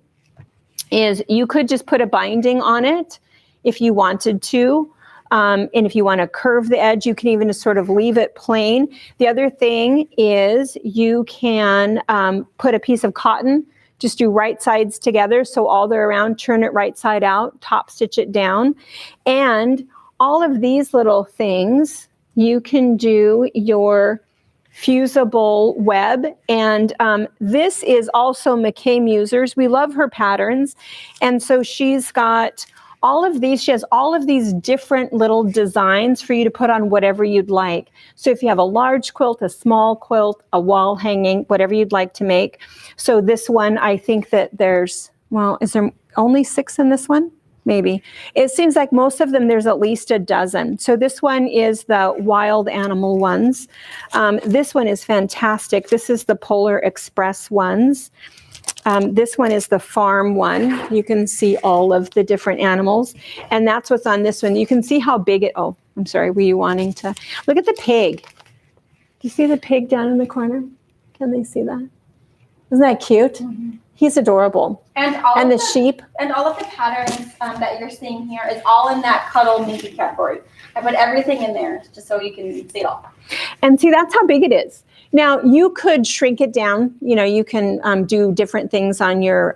[SPEAKER 2] is you could just put a binding on it if you wanted to. And if you want to curve the edge, you can even just sort of leave it plain. The other thing is you can put a piece of cotton, just do right sides together, so all the way around, turn it right side out, top stitch it down. And all of these little things, you can do your fusible web. And this is also McKay Musers. We love her patterns. And so she's got all of these, she has all of these different little designs for you to put on whatever you'd like. So if you have a large quilt, a small quilt, a wall hanging, whatever you'd like to make. So this one, I think that there's, well, is there only 6 in this one? Maybe. It seems like most of them, there's at least a dozen. So this one is the wild animal ones. This one is fantastic. This is the Polar Express ones. This one is the farm one. You can see all of the different animals. And that's what's on this one. You can see how big it, oh, I'm sorry, were you wanting to? Look at the pig. Do you see the pig down in the corner? Can they see that? Isn't that cute? Mm-hmm. He's adorable. And the sheep.
[SPEAKER 1] And all of the patterns that you're seeing here is all in that cuddle Minky category. I put everything in there just so you can see it all.
[SPEAKER 2] And see, that's how big it is. Now, you could shrink it down. You know, you can do different things on your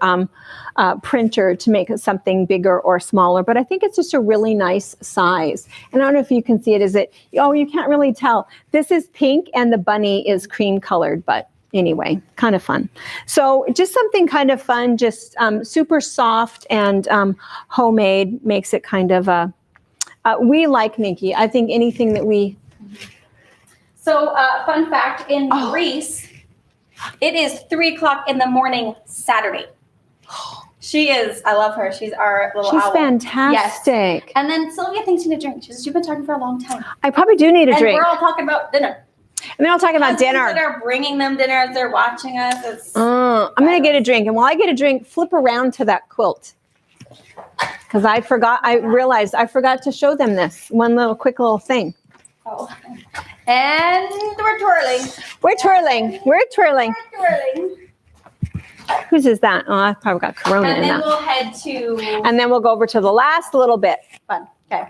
[SPEAKER 2] printer to make it something bigger or smaller, but I think it's just a really nice size. And I don't know if you can see it. Is it, oh, you can't really tell. This is pink and the bunny is cream colored, but anyway, kind of fun. So just something kind of fun, just super soft and homemade, makes it kind of we like Minky. I think anything that we...
[SPEAKER 1] So fun fact, in Greece, it is 3 o'clock in the morning Saturday. She is, I love her. She's our little owl.
[SPEAKER 2] She's fantastic.
[SPEAKER 1] Yes. And then Sylvia thinks you need a drink. She's been talking for a long time.
[SPEAKER 2] I probably do need a drink.
[SPEAKER 1] And we're all talking about dinner.
[SPEAKER 2] And they're all talking about dinner.
[SPEAKER 1] They're bringing them dinner as they're watching us.
[SPEAKER 2] I'm going to get a drink. And while I get a drink, flip around to that quilt. Because I realized I forgot to show them this one quick little thing.
[SPEAKER 1] Oh. And we're twirling.
[SPEAKER 2] We're twirling. We're twirling.
[SPEAKER 1] We're twirling.
[SPEAKER 2] Whose is that? Oh, I probably got Corona in that.
[SPEAKER 1] And then we'll head to...
[SPEAKER 2] And then we'll go over to the last little bit.
[SPEAKER 1] Fun. Okay.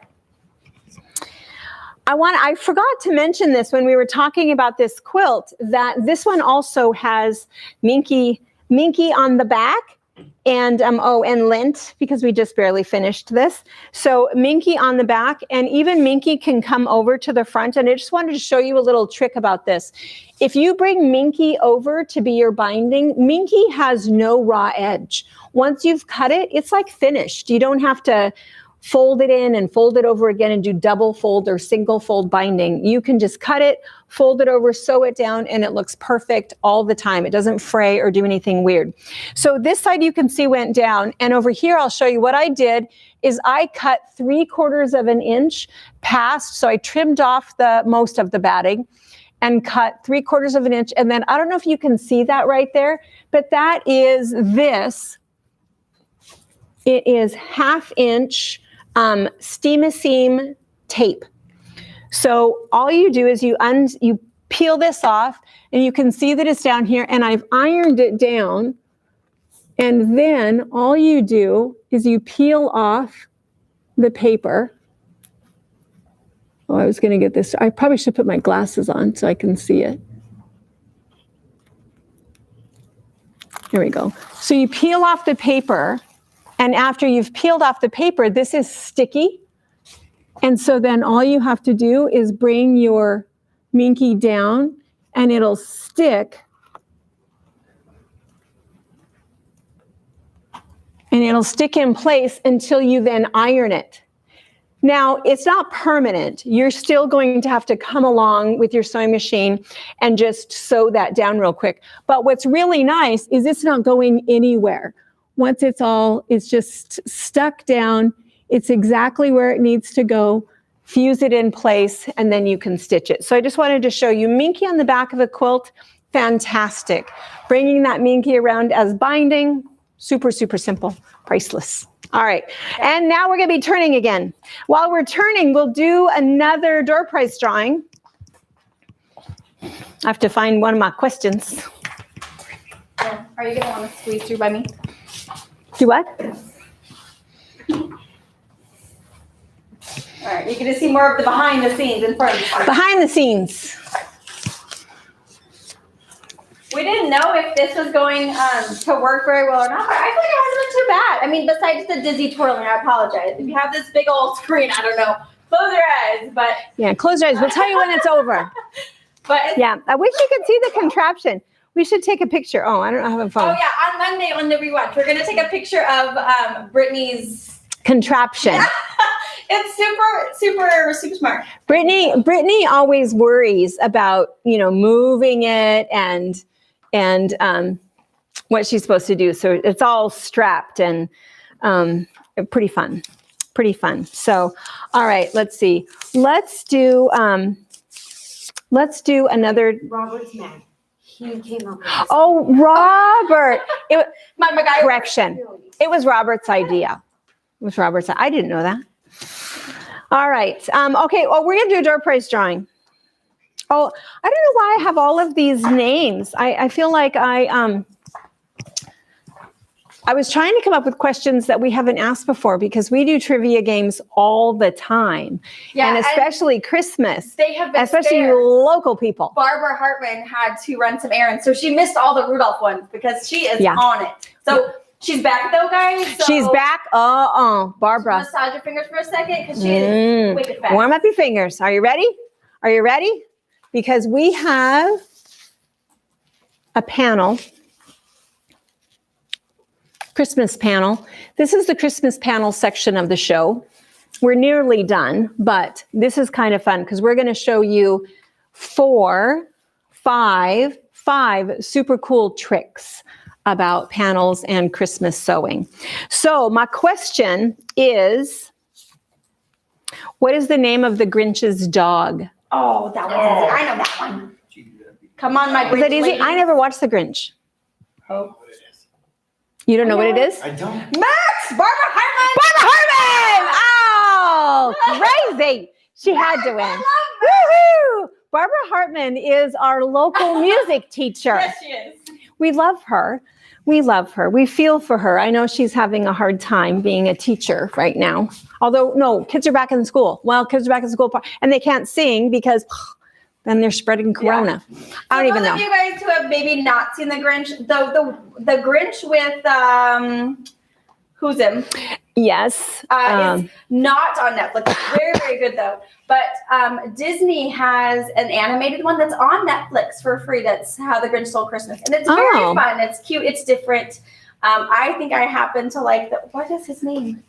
[SPEAKER 2] I forgot to mention this when we were talking about this quilt, that this one also has Minky on the back. And and lint, because we just barely finished this. So Minky on the back, and even Minky can come over to the front. And I just wanted to show you a little trick about this. If you bring Minky over to be your binding, Minky has no raw edge. Once you've cut it, it's like finished. You don't have to fold it in and fold it over again and do double fold or single fold binding. You can just cut it, fold it over, sew it down, and it looks perfect all the time. It doesn't fray or do anything weird. So this side you can see went down, and over here I'll show you what I did is I cut 3/4 of an inch past, so I trimmed off the most of the batting and cut 3/4 of an inch, and then I don't know if you can see that right there, but that is this. It is 1/2 inch steam-a-seam tape. So all you do is you peel this off, and you can see that it's down here, and I've ironed it down And then all you do is you peel off the paper. Oh, I was going to get this. I probably should put my glasses on so I can see it. Here we go. So you peel off the paper, and after you've peeled off the paper, this is sticky. And so then all you have to do is bring your Minky down, and it'll stick. And it'll stick in place until you then iron it. Now, it's not permanent. You're still going to have to come along with your sewing machine and just sew that down real quick. But what's really nice is it's not going anywhere. Once it's just stuck down, it's exactly where it needs to go. Fuse it in place, and then you can stitch it. So I just wanted to show you Minky on the back of the quilt. Fantastic. Bringing that Minky around as binding, super, super simple, priceless. All right, and now we're going to be turning again. While we're turning, we'll do another door prize drawing. I have to find one of my questions.
[SPEAKER 3] Yeah. Are you going to want to squeeze through by me?
[SPEAKER 2] Do what?
[SPEAKER 3] All right, you're going to see more of the behind the scenes in front of you.
[SPEAKER 2] Behind the scenes.
[SPEAKER 3] We didn't know if this was going to work very well or not, but I feel like it hasn't been too bad. I mean, besides the dizzy twirling, I apologize. If you have this big old screen, I don't know, close your eyes, but.
[SPEAKER 2] Yeah, close your eyes. We'll tell you when it's over.
[SPEAKER 3] But
[SPEAKER 2] yeah, I wish you could see the contraption. We should take a picture. Oh, I don't have a phone.
[SPEAKER 3] Oh, yeah, on Monday on the rewatch, we're going to take a picture of Brittany's
[SPEAKER 2] contraption.
[SPEAKER 3] It's super smart.
[SPEAKER 2] Brittany always worries about, moving it and what she's supposed to do. So it's all strapped and pretty fun. So, all right, let's see. Let's do another.
[SPEAKER 1] Robert's mad. He came up with this.
[SPEAKER 2] Oh, Robert.
[SPEAKER 3] My guy.
[SPEAKER 2] Correction. It was Robert's idea. I didn't know that. All right. Okay. Well, we're going to do a door prize drawing. Oh, I don't know why I have all of these names. I feel like I was trying to come up with questions that we haven't asked before because we do trivia games all the time. Yeah, and especially Christmas.
[SPEAKER 3] They have been
[SPEAKER 2] especially you local people.
[SPEAKER 3] Barbara Hartman had to run some errands, so she missed all the Rudolph ones because she is on it. So she's back though, guys. So
[SPEAKER 2] she's back. Barbara.
[SPEAKER 3] Massage your fingers for a second because she is wicked fast.
[SPEAKER 2] Warm up your fingers. Are you ready? Because we have a panel, Christmas panel. This is the Christmas panel section of the show. We're nearly done, but this is kind of fun because we're going to show you five super cool tricks about panels and Christmas sewing. So my question is, what is the name of the Grinch's dog?
[SPEAKER 3] Oh, that was easy. I know that one. Come on, my Grinch.
[SPEAKER 2] Is that easy?
[SPEAKER 3] lady.
[SPEAKER 2] I never watched The Grinch.
[SPEAKER 3] Oh.
[SPEAKER 2] You don't know what it is?
[SPEAKER 4] I don't.
[SPEAKER 3] Max! Barbara Hartman!
[SPEAKER 2] Oh, crazy. She had to win. Woohoo! Barbara Hartman is our local music teacher.
[SPEAKER 3] Yes, she is.
[SPEAKER 2] We love her. We feel for her. I know she's having a hard time being a teacher right now. Although, no, kids are back in school. Well, kids are back in school and they can't sing because then they're spreading corona.
[SPEAKER 3] Yeah.
[SPEAKER 2] I don't even know.
[SPEAKER 3] For those of you guys who have maybe not seen The Grinch, the Grinch with, who's him?
[SPEAKER 2] Yes.
[SPEAKER 3] Is not on Netflix. It's very, very good though. But Disney has an animated one that's on Netflix for free. That's How the Grinch Stole Christmas. And it's very fun. It's cute. It's different. I think I happen to like what is his name?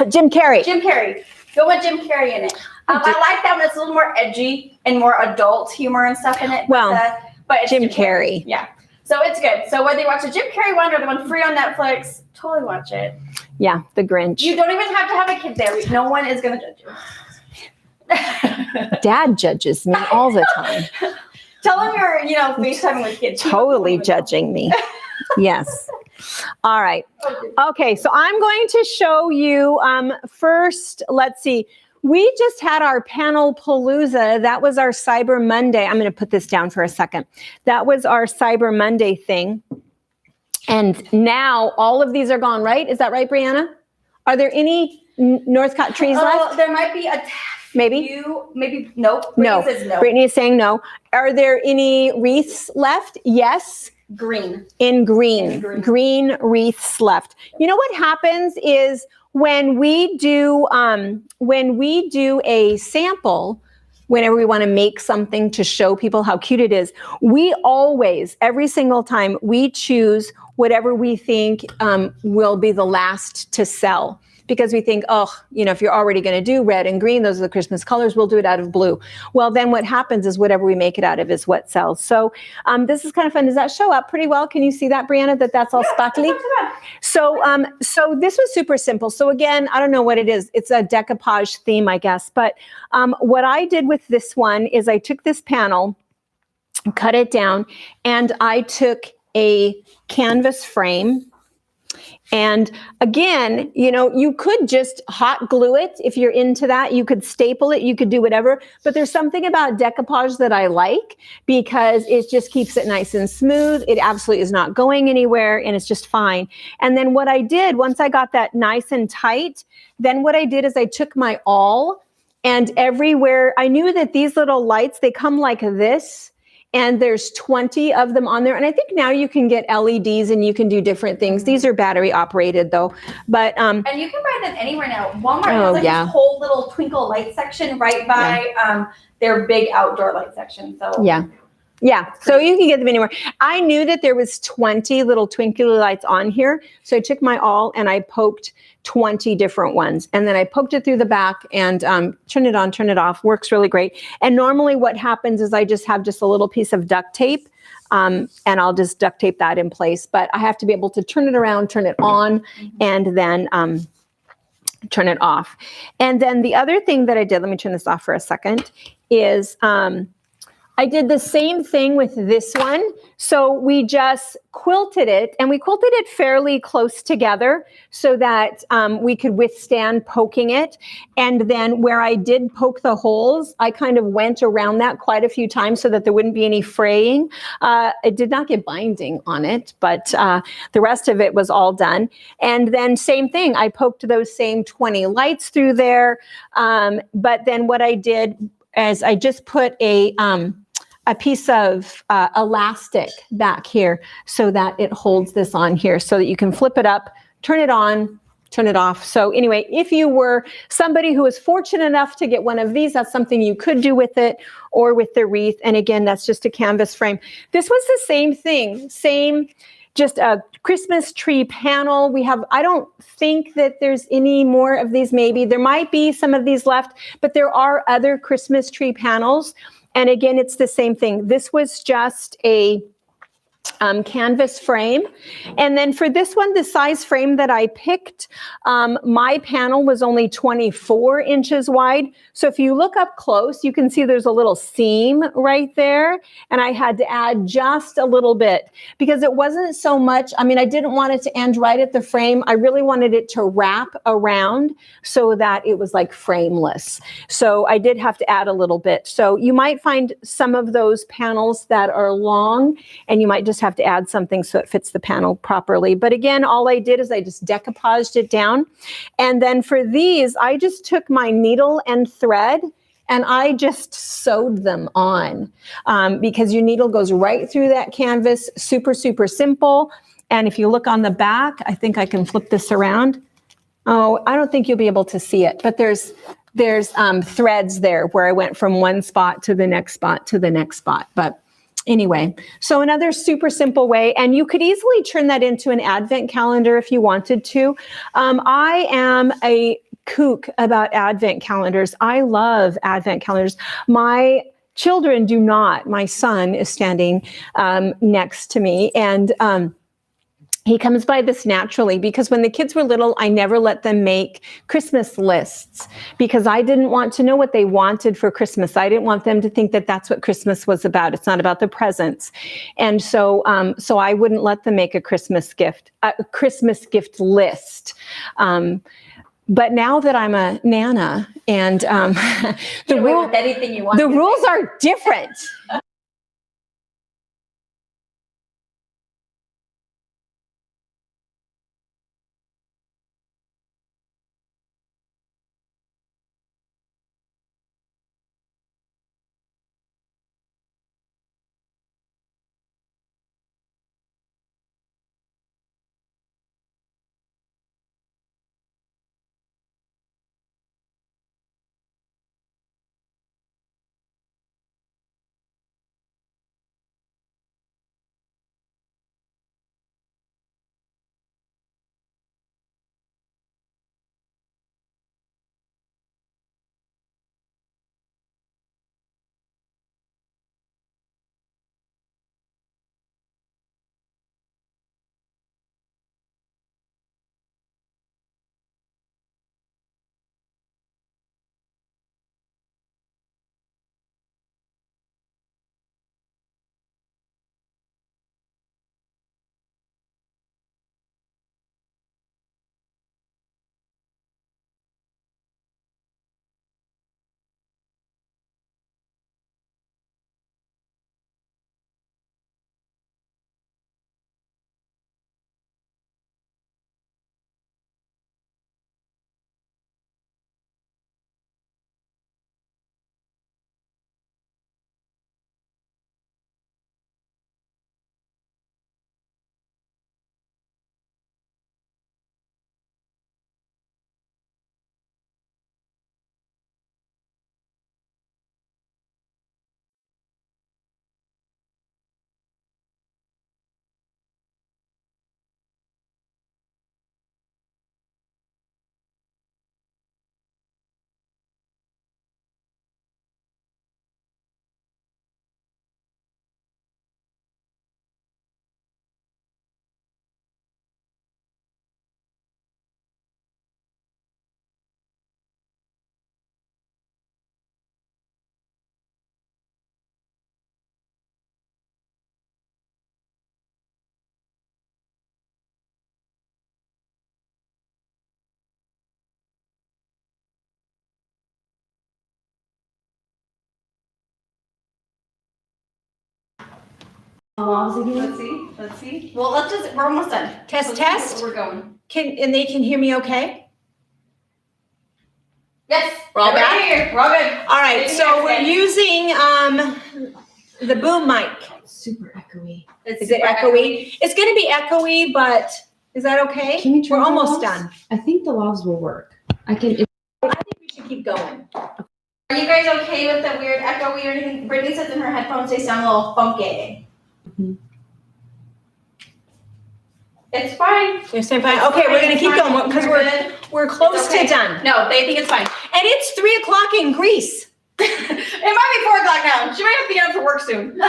[SPEAKER 2] Jim Carrey.
[SPEAKER 3] Jim Carrey. Go with Jim Carrey in it. I like that one. It's a little more edgy and more adult humor and stuff in it.
[SPEAKER 2] Well,
[SPEAKER 3] but it's
[SPEAKER 2] Jim Carrey.
[SPEAKER 3] Yeah. So it's good. So whether you watch the Jim Carrey one or the one free on Netflix, totally watch it.
[SPEAKER 2] Yeah, The Grinch.
[SPEAKER 3] You don't even have to have a kid there. No one is going to judge you.
[SPEAKER 2] Dad judges me all the time.
[SPEAKER 3] Tell him you're, FaceTiming with kids.
[SPEAKER 2] Totally judging me. Yes. All right. Okay, so I'm going to show you first, let's see. We just had our panel palooza. That was our Cyber Monday. I'm going to put this down for a second. That was our Cyber Monday thing. And now all of these are gone, right? Is that right, Brianna? Are there any Northcott trees left?
[SPEAKER 1] There might be a
[SPEAKER 2] Maybe?
[SPEAKER 1] maybe, nope.
[SPEAKER 2] No.
[SPEAKER 1] Brittany says no.
[SPEAKER 2] Brittany is saying no. Are there any wreaths left? Yes.
[SPEAKER 1] Green.
[SPEAKER 2] In green.
[SPEAKER 1] In green.
[SPEAKER 2] Green wreaths left. You know what happens is when we do a sample, whenever we want to make something to show people how cute it is, we always, every single time, we choose whatever we think will be the last to sell. Because we think, oh, you know, if you're already going to do red and green, those are the Christmas colors, we'll do it out of blue. Well, then what happens is whatever we make it out of is what sells. So this is kind of fun. Does that show up pretty well? Can you see that, Brianna, that's all sparkly? So this was super simple. So again, I don't know what it is. It's a decoupage theme, I guess. But what I did with this one is I took this panel, cut it down, and I took a canvas frame. And again, you know, you could just hot glue it if you're into that. You could staple it, you could do whatever. But there's something about decoupage that I like because it just keeps it nice and smooth. It absolutely is not going anywhere and it's just fine. And then what I did, once I got that nice and tight, then what I did is I took my awl and everywhere, I knew that these little lights, they come like this. And there's 20 of them on there. And I think now you can get LEDs and you can do different things. These are battery operated though. But
[SPEAKER 1] and you can buy them anywhere now. Walmart has like
[SPEAKER 2] yeah.
[SPEAKER 1] this whole little twinkle light section right by their big outdoor light section. So
[SPEAKER 2] yeah. So you can get them anywhere. I knew that there was 20 little twinkly lights on here. So I took my awl and I poked 20 different ones. And then I poked it through the back and turn it on, turn it off. Works really great. And normally what happens is I just have just a little piece of duct tape and I'll just duct tape that in place. But I have to be able to turn it around, turn it on, and then turn it off. And then the other thing that I did, let me turn this off for a second, is I did the same thing with this one. So we just quilted it and we quilted it fairly close together so that we could withstand poking it. And then where I did poke the holes, I kind of went around that quite a few times so that there wouldn't be any fraying. It did not get binding on it, but the rest of it was all done. And then same thing, I poked those same 20 lights through there. But then what I did is I just put a piece of elastic back here so that it holds this on here so that you can flip it up, turn it on, turn it off. So anyway, if you were somebody who was fortunate enough to get one of these, that's something you could do with it or with the wreath. And again, that's just a canvas frame. This was the same thing, just a Christmas tree panel. I don't think that there's any more of these. Maybe there might be some of these left, but there are other Christmas tree panels. And again, it's the same thing. This was just a canvas frame. And then for this one, the size frame that I picked, my panel was only 24 inches wide. So if you look up close, you can see there's a little seam right there. And I had to add just a little bit because it wasn't so much. I mean, I didn't want it to end right at the frame. I really wanted it to wrap around so that it was like frameless. So I did have to add a little bit. So you might find some of those panels that are long and you might just have to add something so it fits the panel properly. But again, all I did is I just decoupaged it down. And then for these, I just took my needle and thread and I just sewed them on because your needle goes right through that canvas. Super, super simple. And if you look on the back, I think I can flip this around. Oh, I don't think you'll be able to see it, but there's threads there where I went from one spot to the next spot to the next spot. But anyway, so another super simple way, and you could easily turn that into an advent calendar if you wanted to. I am a kook about advent calendars. I love advent calendars. My children do not. My son is standing next to me, and he comes by this naturally because when the kids were little, I never let them make Christmas lists because I didn't want to know what they wanted for Christmas. I didn't want them to think that that's what Christmas was about. It's not about the presents. And so I wouldn't let them make a Christmas gift list. But now that I'm a Nana and the rules are different.
[SPEAKER 1] Let's see. Well, we're almost done.
[SPEAKER 2] Test,
[SPEAKER 1] Let's
[SPEAKER 2] test.
[SPEAKER 1] see where we're going.
[SPEAKER 2] And they can hear me okay?
[SPEAKER 1] Yes,
[SPEAKER 2] We're all
[SPEAKER 1] everybody
[SPEAKER 2] back?
[SPEAKER 1] here. We're all good.
[SPEAKER 2] All right,
[SPEAKER 1] Maybe
[SPEAKER 2] so we're
[SPEAKER 1] next
[SPEAKER 2] using the boom mic.
[SPEAKER 4] Super echoey.
[SPEAKER 2] Is it echoey? It's going to be echoey, but is that okay?
[SPEAKER 4] Can we try
[SPEAKER 2] We're
[SPEAKER 4] the
[SPEAKER 2] almost
[SPEAKER 4] lavs?
[SPEAKER 2] done.
[SPEAKER 4] I think the lavs will work.
[SPEAKER 2] I think we should keep going.
[SPEAKER 1] Are you guys okay with the weird echoey or anything? Brittany says in her headphones they sound a little funky.
[SPEAKER 4] Mhm.
[SPEAKER 1] It's fine.
[SPEAKER 2] You're saying fine. Okay, we're going to keep going because we're close
[SPEAKER 1] It's okay.
[SPEAKER 2] to done.
[SPEAKER 1] No, they think it's fine.
[SPEAKER 2] And it's 3 o'clock in Greece.
[SPEAKER 1] It might be 4 o'clock now. She might have to get up for work soon. I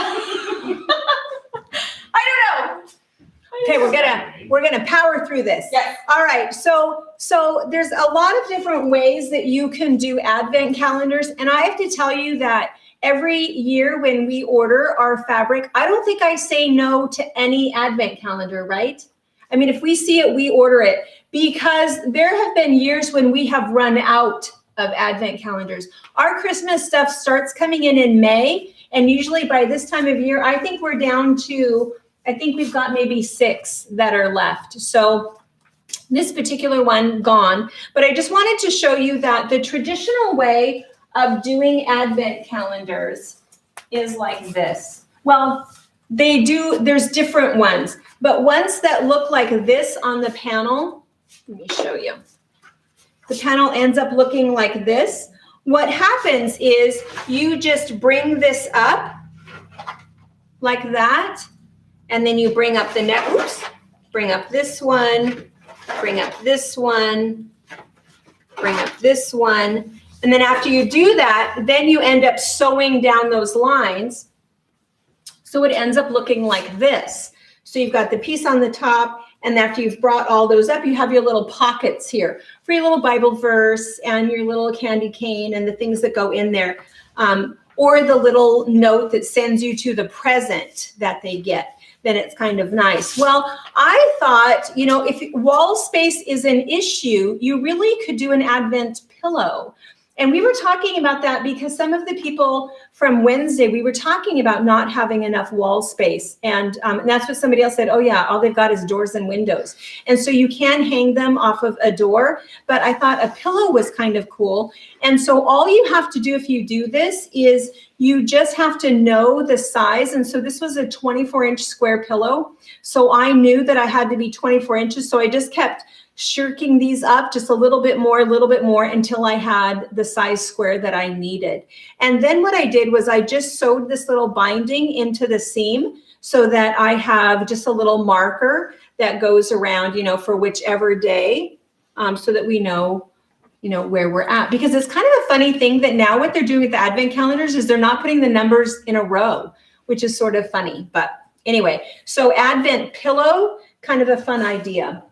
[SPEAKER 1] don't know.
[SPEAKER 2] Okay, we're gonna power through this.
[SPEAKER 1] Yes.
[SPEAKER 2] All right. So there's a lot of different ways that you can do advent calendars, and I have to tell you that every year when we order our fabric, I don't think I say no to any advent calendar, right? I mean, if we see it, we order it, because there have been years when we have run out of advent calendars. Our Christmas stuff starts coming in May, and usually by this time of year, I think we're down to, I think we've got maybe 6 that are left. So this particular one gone, but I just wanted to show you that the traditional way of doing advent calendars is like this. Well, there's different ones, but ones that look like this on the panel, let me show you. The panel ends up looking like this. What happens is you just bring this up like that, and then you bring up the neck, bring up this one, bring up this one, bring up this one. And then after you do that, then you end up sewing down those lines. So it ends up looking like this. So you've got the piece on the top, and after you've brought all those up, you have your little pockets here for your little Bible verse and your little candy cane and the things that go in there. Or the little note that sends you to the present that they get. Then it's kind of nice. Well, I thought, if wall space is an issue, you really could do an advent pillow. And we were talking about that because some of the people from Wednesday, we were talking about not having enough wall space. And that's what somebody else said, oh yeah, all they've got is doors and windows. And so you can hang them off of a door, but I thought a pillow was kind of cool. And so all you have to do if you do this is you just have to know the size. And so this was a 24-inch square pillow. So I knew that I had to be 24 inches. So I just kept shirking these up just a little bit more until I had the size square that I needed. And then what I did was I just sewed this little binding into the seam so that I have just a little marker that goes around, for whichever day, so that we know, where we're at. Because it's kind of a funny thing that now what they're doing with the advent calendars is they're not putting the numbers in a row, which is sort of funny. But anyway, so advent pillow, kind of a fun idea.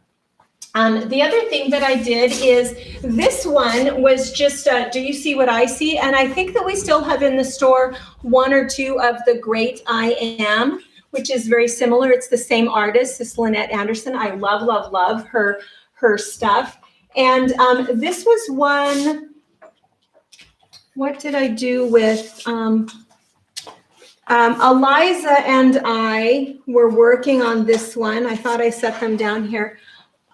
[SPEAKER 2] The other thing that I did is this one was just, do you see what I see? And I think that we still have in the store 1 or 2 of the Great I Am, which is very similar. It's the same artist, this Lynette Anderson. I love, love, love her stuff. And this was one, what did I do with, Eliza and I were working on this one. I thought I set them down here.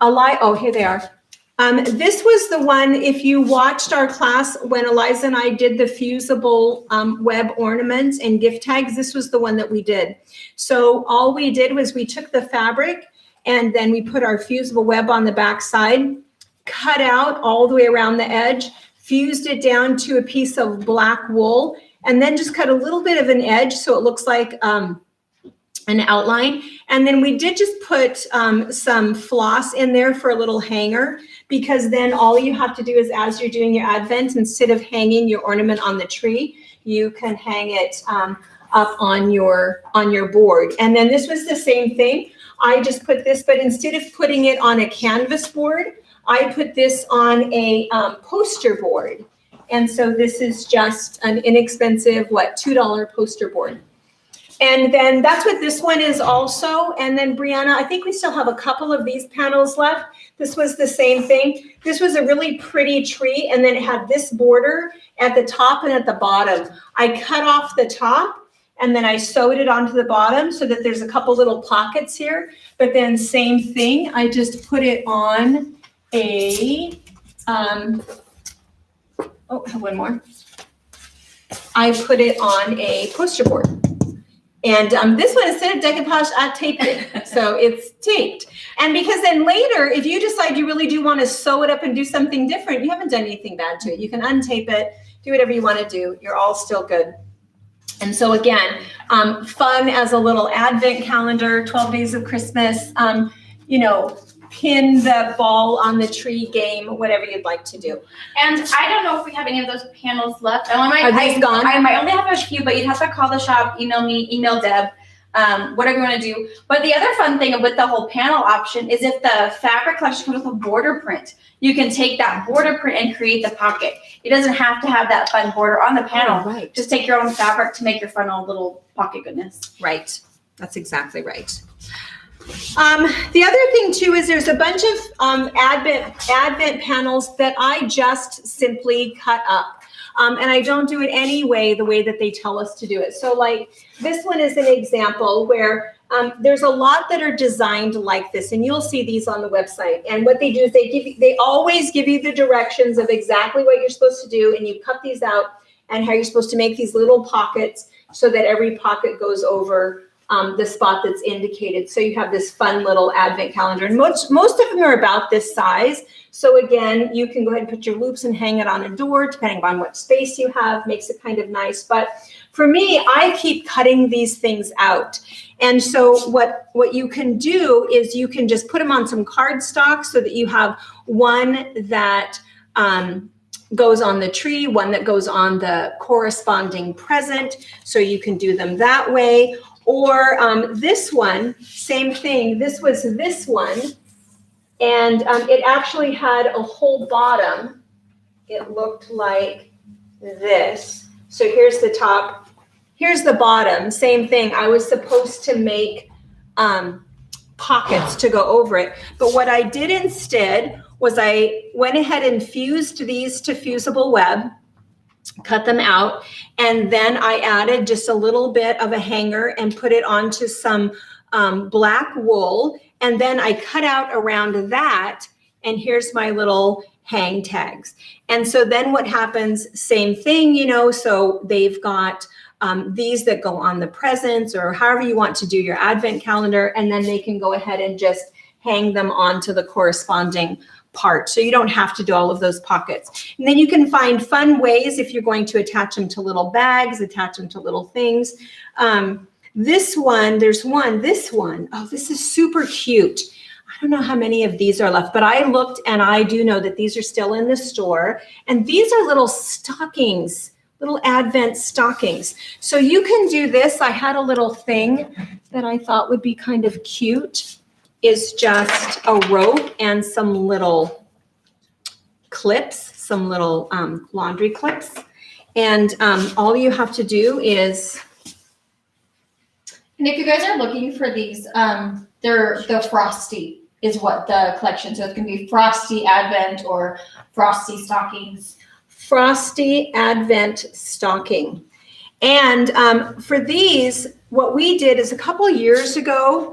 [SPEAKER 2] Oh, here they are. This was the one, if you watched our class when Eliza and I did the fusible web ornaments and gift tags, this was the one that we did. So all we did was we took the fabric and then we put our fusible web on the back side, cut out all the way around the edge, fused it down to a piece of black wool, and then just cut a little bit of an edge so it looks like an outline. And then we did just put some floss in there for a little hanger, because then all you have to do is, as you're doing your advent, instead of hanging your ornament on the tree, you can hang it up on your board. And then this was the same thing. I just put this, but instead of putting it on a canvas board, I put this on a poster board. And so this is just an inexpensive, $2 poster board. And then that's what this one is also. And then Brianna, I think we still have a couple of these panels left. This was the same thing. This was a really pretty tree, and then it had this border at the top and at the bottom. I cut off the top and then I sewed it onto the bottom so that there's a couple little pockets here. But then same thing, I just put it on a, one more. I put it on a poster board. And this one, instead of decoupage, I taped it. So it's taped. And because then later, if you decide you really do want to sew it up and do something different, you haven't done anything bad to it. You can untape it, do whatever you want to do. You're all still good. And so again, fun as a little advent calendar, 12 days of Christmas, pin the ball on the tree game, whatever you'd like to do.
[SPEAKER 1] And I don't know if we have any of those panels left.
[SPEAKER 2] Are these gone?
[SPEAKER 1] I might only have a few, but you'd have to call the shop, email me, email Deb, whatever you want to do. But the other fun thing with the whole panel option is if the fabric collection comes with a border print, you can take that border print and create the pocket. It doesn't have to have that fun border on the panel.
[SPEAKER 2] Oh, right.
[SPEAKER 1] Just take your own fabric to make your fun little pocket goodness.
[SPEAKER 2] Right. That's exactly right. The other thing too is there's a bunch of advent panels that I just simply cut up. And I don't do it anyway, the way that they tell us to do it. So like this one is an example where there's a lot that are designed like this, and you'll see these on the website. And what they do is they always give you the directions of exactly what you're supposed to do, and you cut these out and how you're supposed to make these little pockets so that every pocket goes over the spot that's indicated. So you have this fun little advent calendar, and most of them are about this size. So again, you can go ahead and put your loops and hang it on a door, depending on what space you have, makes it kind of nice. But for me, I keep cutting these things out. And so what you can do is you can just put them on some cardstock so that you have one that goes on the tree, one that goes on the corresponding present. So you can do them that way. Or this one, same thing. This was this one, and it actually had a whole bottom. It looked like this. So here's the top. Here's the bottom. Same thing. I was supposed to make pockets to go over it. But what I did instead was I went ahead and fused these to fusible web, cut them out, and then I added just a little bit of a hanger and put it onto some black wool, and then I cut out around that, and here's my little hang tags. And so then what happens, same thing, so they've got these that go on the presents or however you want to do your advent calendar, and then they can go ahead and just hang them onto the corresponding part. So you don't have to do all of those pockets. And then you can find fun ways if you're going to attach them to little bags, attach them to little things. This one, oh, this is super cute. I don't know how many of these are left, but I looked and I do know that these are still in the store. And these are little stockings, little advent stockings. So you can do this. I had a little thing that I thought would be kind of cute. Is just a rope and some little clips, some little laundry clips. And all you have to do is.
[SPEAKER 1] And if you guys are looking for these, they're the Frosty is what the collection. So it's going to be Frosty Advent or Frosty Stockings.
[SPEAKER 2] Frosty Advent Stocking. And for these, what we did is a couple years ago,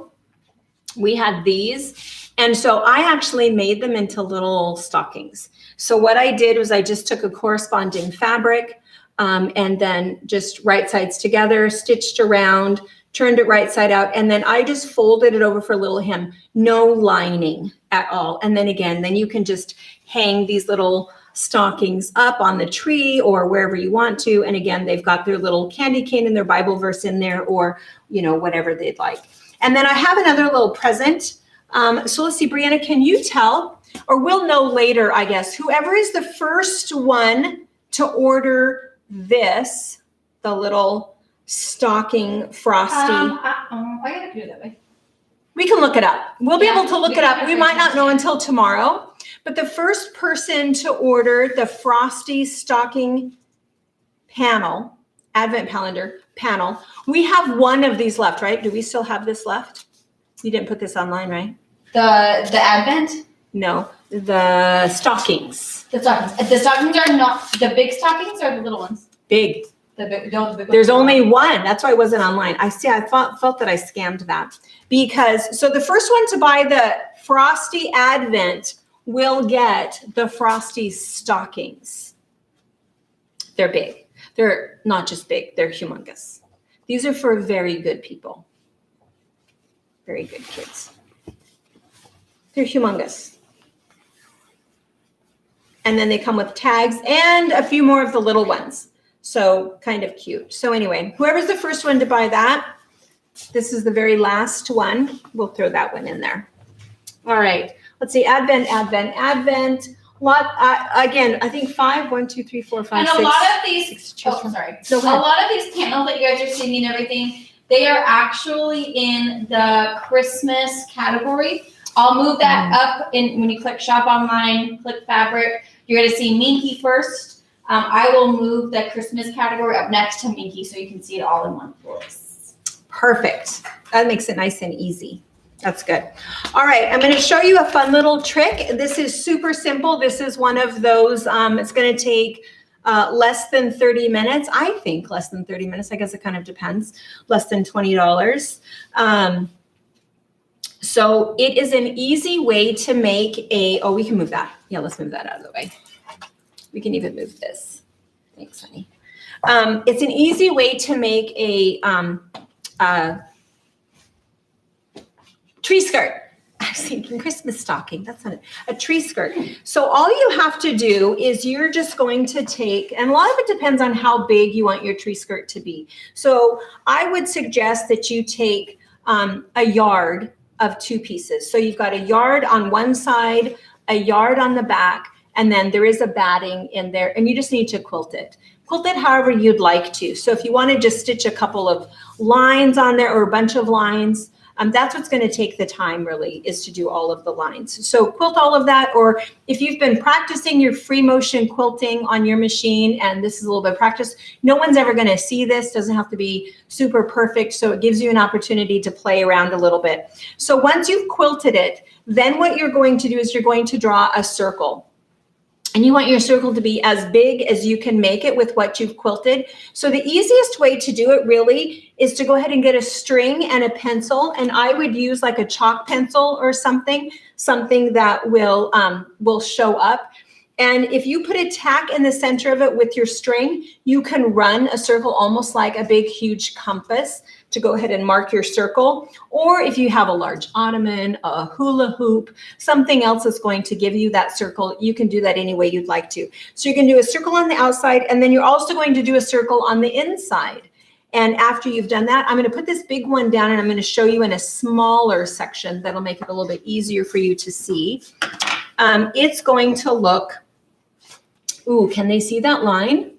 [SPEAKER 2] we had these, and so I actually made them into little stockings. So what I did was I just took a corresponding fabric and then just right sides together, stitched around, turned it right side out, and then I just folded it over for a little hem, no lining at all. And then again, then you can just hang these little stockings up on the tree or wherever you want to. And again, they've got their little candy cane and their Bible verse in there, or whatever they'd like. And then I have another little present. So let's see, Brianna, can you tell, or we'll know later, I guess, whoever is the first one to order this, the little stocking Frosty.
[SPEAKER 1] I gotta do it that way.
[SPEAKER 2] We can look it up. We'll be able to look it up. We might not know until tomorrow, but the first person to order the Frosty stocking panel, advent calendar panel, we have one of these left, right? Do we still have this left? You didn't put this online, right?
[SPEAKER 1] The Advent?
[SPEAKER 2] No, the stockings.
[SPEAKER 1] The stockings. The stockings are not the big stockings or the little ones?
[SPEAKER 2] Big. There's only one. That's why I wasn't online. I felt that I scammed that because, so the first one to buy the Frosty Advent will get the Frosty stockings. They're big. They're not just big, they're humongous. These are for very good people. Very good kids. They're humongous. And then they come with tags and a few more of the little ones. So kind of cute. So anyway, whoever's the first one to buy that, this is the very last one. We'll throw that one in there. All right. Let's see. Advent. Again, I think 5, 1, 2, 3, 4, 5,
[SPEAKER 1] And
[SPEAKER 2] 6.
[SPEAKER 1] a lot of these,
[SPEAKER 2] No,
[SPEAKER 1] a lot of these candles that you guys are seeing and everything, they are actually in the Christmas category. I'll move that up in when you click shop online, click fabric. You're going to see Minky first. I will move the Christmas category up next to Minky so you can see it all in one place.
[SPEAKER 2] Perfect. That makes it nice and easy. That's good. All right, I'm going to show you a fun little trick. This is super simple. This is one of those, it's going to take less than 30 minutes. I think less than 30 minutes. I guess it kind of depends. Less than $20. So it is an easy way to make we can move that. Yeah, let's move that out of the way. We can even move this. Thanks, honey. It's an easy way to make a tree skirt. I was thinking Christmas stocking. That's not it. A tree skirt. So all you have to do is you're just going to take, and a lot of it depends on how big you want your tree skirt to be. So I would suggest that you take a yard of 2 pieces. So you've got a yard on one side, a yard on the back, and then there is a batting in there, and you just need to quilt it. Quilt it however you'd like to. So if you want to just stitch a couple of lines on there or a bunch of lines, that's what's going to take the time really, is to do all of the lines. So quilt all of that, or if you've been practicing your free motion quilting on your machine, and this is a little bit of practice, no one's ever going to see this, doesn't have to be super perfect. So it gives you an opportunity to play around a little bit. So once you've quilted it, then what you're going to do is you're going to draw a circle. And you want your circle to be as big as you can make it with what you've quilted. So the easiest way to do it really is to go ahead and get a string and a pencil. And I would use like a chalk pencil or something that will show up. And if you put a tack in the center of it with your string, you can run a circle almost like a big, huge compass to go ahead and mark your circle. Or if you have a large ottoman, a hula hoop, something else that's going to give you that circle, you can do that any way you'd like to. So you can do a circle on the outside, and then you're also going to do a circle on the inside. And after you've done that, I'm going to put this big one down, and I'm going to show you in a smaller section that'll make it a little bit easier for you to see. It's going to look, can they see that line?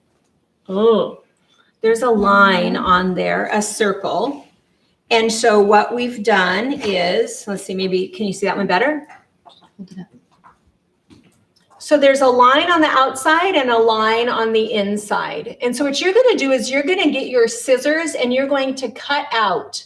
[SPEAKER 2] There's a line on there, a circle. And so what we've done is, let's see, maybe, can you see that one better? So there's a line on the outside and a line on the inside. And so what you're going to do is you're going to get your scissors and you're going to cut out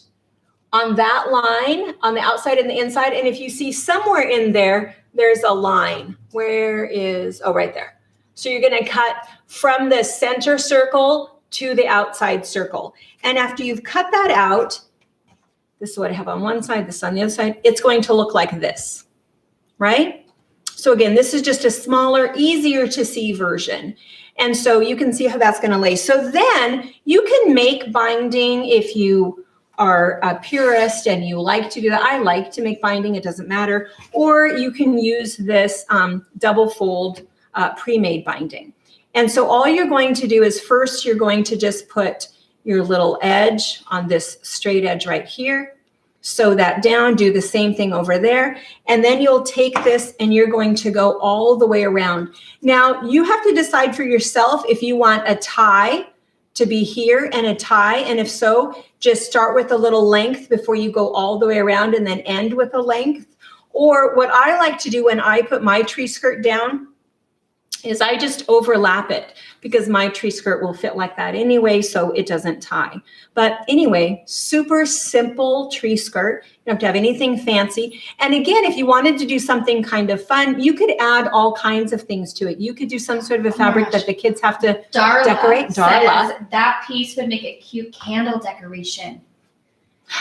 [SPEAKER 2] on that line on the outside and the inside. And if you see somewhere in there, there's a line. Where is, right there. So you're going to cut from the center circle to the outside circle. And after you've cut that out, this is what I have on one side, this on the other side, it's going to look like this, right? So again, this is just a smaller, easier to see version. And so you can see how that's going to lay. So then you can make binding if you are a purist and you like to do that. I like to make binding, it doesn't matter. Or you can use this double fold pre-made binding. And so all you're going to do is first you're going to just put your little edge on this straight edge right here. Sew that down, do the same thing over there. And then you'll take this and you're going to go all the way around. Now you have to decide for yourself if you want a tie to be here and a tie. And if so, just start with a little length before you go all the way around and then end with a length. Or what I like to do when I put my tree skirt down is I just overlap it because my tree skirt will fit like that anyway, so it doesn't tie. But anyway, super simple tree skirt. You don't have to have anything fancy. And again, if you wanted to do something kind of fun, you could add all kinds of things to it. You could do some sort of a fabric that the kids have to decorate. Darla
[SPEAKER 1] says that piece would make a cute candle decoration.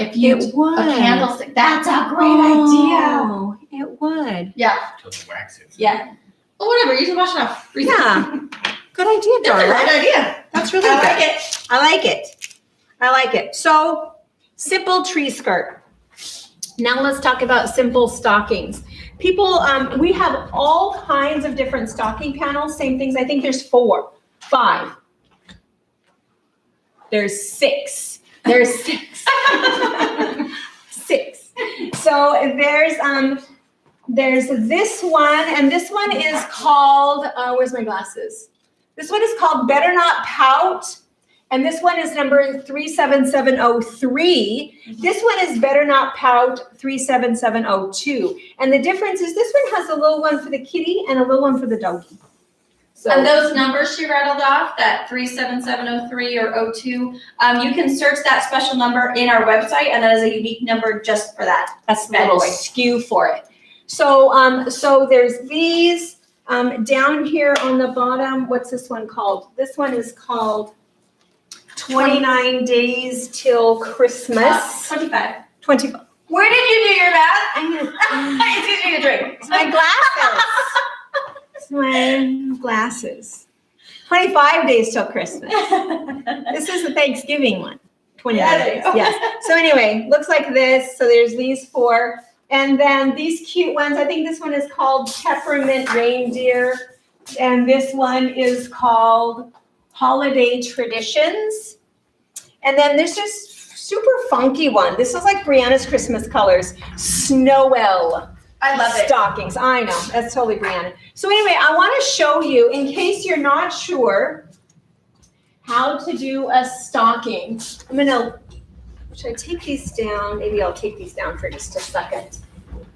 [SPEAKER 1] If you
[SPEAKER 2] It would.
[SPEAKER 1] a candlestick, that's a great idea.
[SPEAKER 2] Oh, it would.
[SPEAKER 1] Yeah,
[SPEAKER 5] Till wax it.
[SPEAKER 1] yeah. Oh, whatever. You can wash it off.
[SPEAKER 2] Yeah. Good idea,
[SPEAKER 1] That's a
[SPEAKER 2] Darla.
[SPEAKER 1] great idea.
[SPEAKER 2] That's really
[SPEAKER 1] I
[SPEAKER 2] good.
[SPEAKER 1] like it.
[SPEAKER 2] I like it. I like it. So, simple tree skirt. Now let's talk about simple stockings. People, we have all kinds of different stocking panels, same things. I think there's 4, 5. There's 6. There's 6. 6. So there's this one, and this one is called, where's my glasses? This one is called Better Not Pout. And this one is number 37703. This one is Better Not Pout 37702. And the difference is this one has a little one for the kitty and a little one for the doggy. So
[SPEAKER 1] And those numbers she rattled off, that 37703 or 02, you can search that special number in our website, and that is a unique number just for that.
[SPEAKER 2] that's the
[SPEAKER 1] Bad
[SPEAKER 2] little
[SPEAKER 1] boy.
[SPEAKER 2] skew for it. So so there's these down here on the bottom. What's this one called? This one is called 29 Days Till Christmas.
[SPEAKER 1] 25.
[SPEAKER 2] 25.
[SPEAKER 1] Where did you do your math?
[SPEAKER 2] I'm gonna,
[SPEAKER 1] It's easy to drink.
[SPEAKER 2] it's my glasses. It's my glasses. 25 days till Christmas. This is the Thanksgiving one. 29
[SPEAKER 1] Yeah, there you
[SPEAKER 2] days.
[SPEAKER 1] go.
[SPEAKER 2] Yes. So anyway, looks like this. So there's these 4. And then these cute ones. I think this one is called Peppermint Reindeer. And this one is called Holiday Traditions. And then there's this super funky one. This is like Brianna's Christmas colors. Snowell.
[SPEAKER 1] I love it.
[SPEAKER 2] Stockings. I know. That's totally Brianna. So anyway, I want to show you, in case you're not sure how to do a stocking. Should I take these down? Maybe I'll take these down for just a second.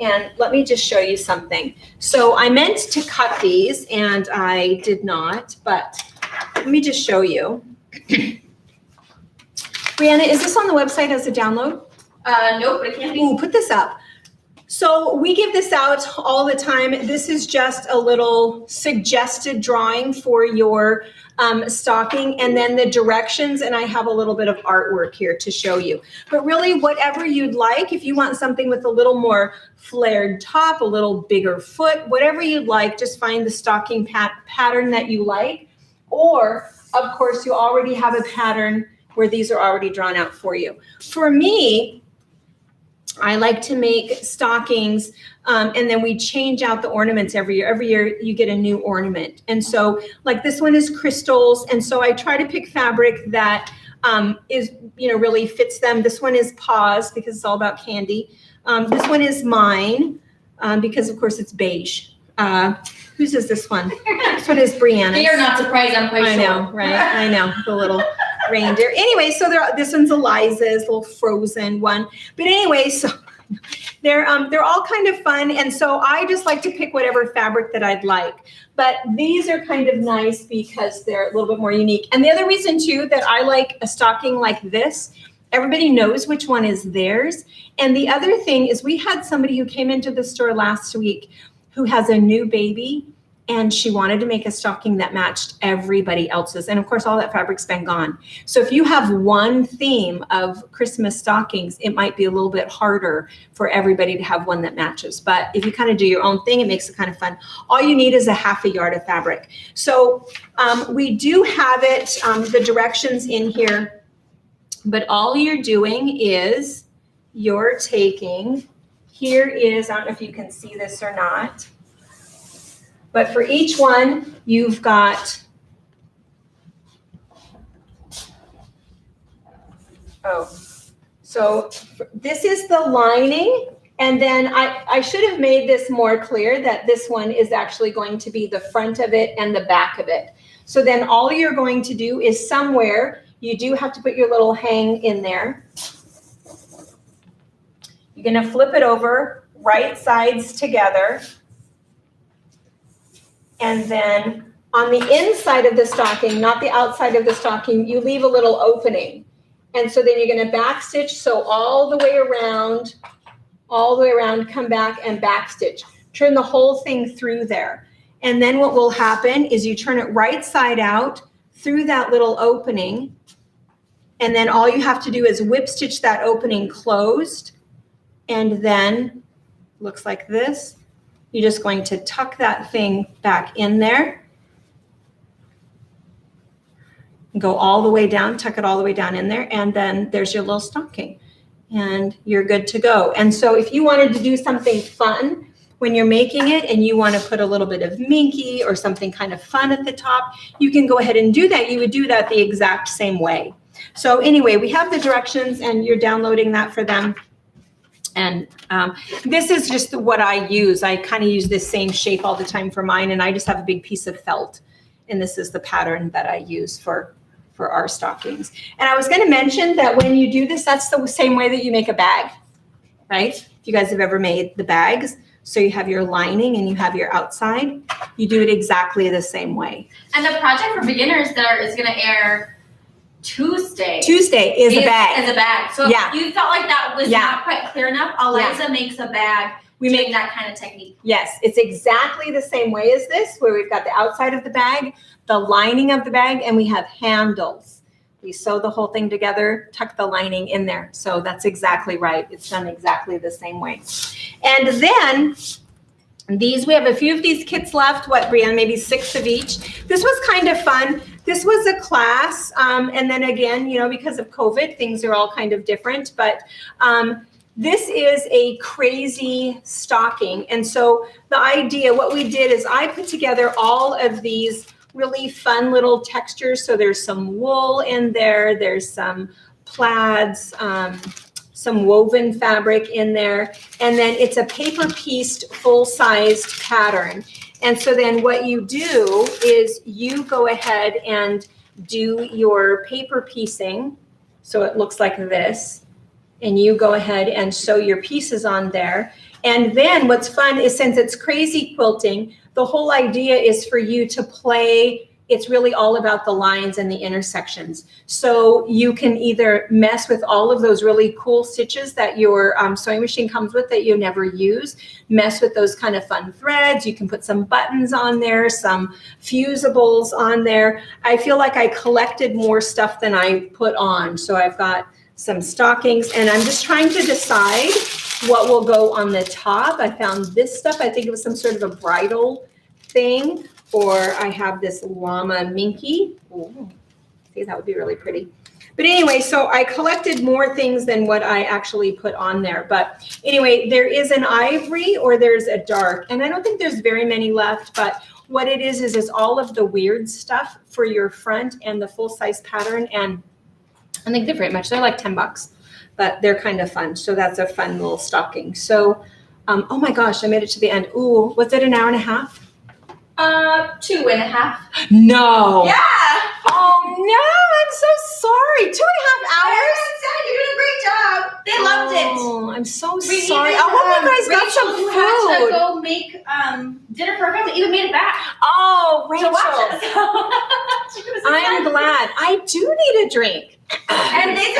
[SPEAKER 2] And let me just show you something. So I meant to cut these and I did not, but let me just show you. Brianna, is this on the website as a download?
[SPEAKER 1] Nope, it can't be.
[SPEAKER 2] Ooh, put this up. So we give this out all the time. This is just a little suggested drawing for your stocking, and then the directions, and I have a little bit of artwork here to show you. But really, whatever you'd like, if you want something with a little more flared top, a little bigger foot, whatever you'd like, just find the stocking pattern that you like. Or, of course, you already have a pattern where these are already drawn out for you. For me, I like to make stockings, and then we change out the ornaments every year. Every year you get a new ornament. And so like this one is crystals. And so I try to pick fabric that is, really fits them. This one is paws because it's all about candy. This one is mine because of course it's beige. Whose is this one? This one is Brianna's.
[SPEAKER 1] You're not surprised, I'm quite
[SPEAKER 2] I
[SPEAKER 1] sure.
[SPEAKER 2] know, right? I know, the little reindeer. Anyway, so this one's Eliza's little frozen one. But anyway, so they're all kind of fun, and so I just like to pick whatever fabric that I'd like. But these are kind of nice because they're a little bit more unique. And the other reason too that I like a stocking like this, everybody knows which one is theirs. And the other thing is we had somebody who came into the store last week who has a new baby, and she wanted to make a stocking that matched everybody else's. And of course, all that fabric's been gone. So if you have one theme of Christmas stockings, it might be a little bit harder for everybody to have one that matches. But if you kind of do your own thing, it makes it kind of fun. All you need is a half a yard of fabric. So we do have it, the directions in here, but all you're doing is you're taking, here is, I don't know if you can see this or not, but for each one, you've got, so this is the lining. And then I should have made this more clear that this one is actually going to be the front of it and the back of it. So then all you're going to do is somewhere, you do have to put your little hang in there. You're gonna flip it over, right sides together. And then on the inside of the stocking, not the outside of the stocking, you leave a little opening. And so then you're going to back stitch. So all the way around, come back and back stitch. Turn the whole thing through there. And then what will happen is you turn it right side out through that little opening. And then all you have to do is whip stitch that opening closed. And then looks like this. You're just going to tuck that thing back in there. Go all the way down, tuck it all the way down in there. And then there's your little stocking. And you're good to go. And so if you wanted to do something fun when you're making it and you want to put a little bit of minky or something kind of fun at the top, you can go ahead and do that. You would do that the exact same way. So anyway, we have the directions and you're downloading that for them. And this is just what I use. I kind of use this same shape all the time for mine, and I just have a big piece of felt. And this is the pattern that I use for our stockings. And I was going to mention that when you do this, that's the same way that you make a bag, right? If you guys have ever made the bags, so you have your lining and you have your outside, you do it exactly the same way.
[SPEAKER 1] And the project for beginners that is going to air Tuesday
[SPEAKER 2] is a bag.
[SPEAKER 1] Is a bag. So if you felt like that was not quite clear enough, Eliza makes a bag. We make that kind of technique.
[SPEAKER 2] Yes, it's exactly the same way as this, where we've got the outside of the bag, the lining of the bag, and we have handles. We sew the whole thing together, tuck the lining in there. So that's exactly right. It's done exactly the same way. And then these, we have a few of these kits left. What, Brianna, maybe 6 of each. This was kind of fun. This was a class. And then again, you know, because of COVID, things are all kind of different. But this is a crazy stocking. And so the idea, what we did is I put together all of these really fun little textures. So there's some wool in there. There's some plaids, some woven fabric in there. And then it's a paper pieced full-sized pattern. And so then what you do is you go ahead and do your paper piecing. So it looks like this. And you go ahead and sew your pieces on there. And then what's fun is, since it's crazy quilting, the whole idea is for you to play. It's really all about the lines and the intersections. So you can either mess with all of those really cool stitches that your sewing machine comes with that you never use, mess with those kind of fun threads. You can put some buttons on there, some fusibles on there. I feel like I collected more stuff than I put on. So I've got some stockings, and I'm just trying to decide what will go on the top. I found this stuff. I think it was some sort of a bridal thing, or I have this llama minky. Ooh, see, that would be really pretty. But anyway, so I collected more things than what I actually put on there. But anyway, there is an ivory or there's a dark, and I don't think there's very many left, but what it is it's all of the weird stuff for your front and the full-size pattern. And I think they're very much, they're like $10, but they're kind of fun. So that's a fun little stocking. So, oh my gosh, I made it to the end. Ooh, was it an hour and a half?
[SPEAKER 1] 2.5.
[SPEAKER 2] No.
[SPEAKER 1] Yeah.
[SPEAKER 2] Oh no, I'm so sorry. 2.5 hours?
[SPEAKER 1] You're doing a great job. They loved it.
[SPEAKER 2] Oh, I'm so
[SPEAKER 1] We
[SPEAKER 2] sorry.
[SPEAKER 1] even,
[SPEAKER 2] I hope you guys got some
[SPEAKER 1] Rachel had to
[SPEAKER 2] food.
[SPEAKER 1] go make dinner for her family. Even made it back.
[SPEAKER 2] Oh, Rachel.
[SPEAKER 1] To watch it. She was
[SPEAKER 2] I'm
[SPEAKER 1] excited.
[SPEAKER 2] glad. I do need a drink.
[SPEAKER 1] And they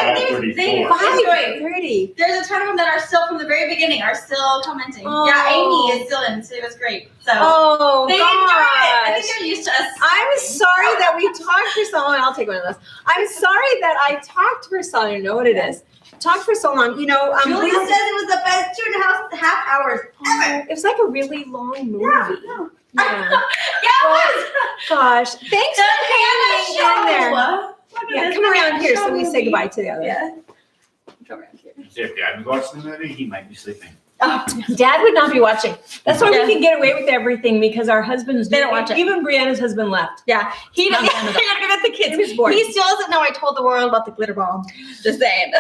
[SPEAKER 1] enjoyed.
[SPEAKER 2] 5:30.
[SPEAKER 1] There's a ton of them that are still from the very beginning are still commenting.
[SPEAKER 2] Oh.
[SPEAKER 1] Yeah, Amy is still in, so it was great. So
[SPEAKER 2] Oh,
[SPEAKER 1] they
[SPEAKER 2] gosh.
[SPEAKER 1] enjoyed it. I think they're used to us.
[SPEAKER 2] I'm sorry that we talked for so long. I'll take one of those. I'm sorry that I talked for so long. I don't know what it is. Talked for so long. You know,
[SPEAKER 1] Julia says it was the best 2.5 hours ever.
[SPEAKER 2] it was like a really long movie.
[SPEAKER 1] Yeah.
[SPEAKER 2] Yeah.
[SPEAKER 1] Yeah, it was.
[SPEAKER 2] Gosh, thanks
[SPEAKER 1] The
[SPEAKER 2] for hanging in there.
[SPEAKER 1] Look at
[SPEAKER 2] Yeah,
[SPEAKER 1] this
[SPEAKER 2] come around here so
[SPEAKER 1] show
[SPEAKER 2] we say
[SPEAKER 1] movie.
[SPEAKER 2] goodbye to the other.
[SPEAKER 1] Yeah. Come around here.
[SPEAKER 5] If Dad was watching the movie, he might be sleeping.
[SPEAKER 2] Oh, Dad would not be watching. That's why we can get away with everything, because our husbands
[SPEAKER 1] They don't watch it.
[SPEAKER 2] Even Brianna's husband left.
[SPEAKER 1] Yeah, he
[SPEAKER 2] Not
[SPEAKER 1] doesn't.
[SPEAKER 2] long
[SPEAKER 1] You're
[SPEAKER 2] ago.
[SPEAKER 1] gonna give it the kids.
[SPEAKER 2] He was bored.
[SPEAKER 1] He still doesn't know I told the world about the glitter bomb. Just saying.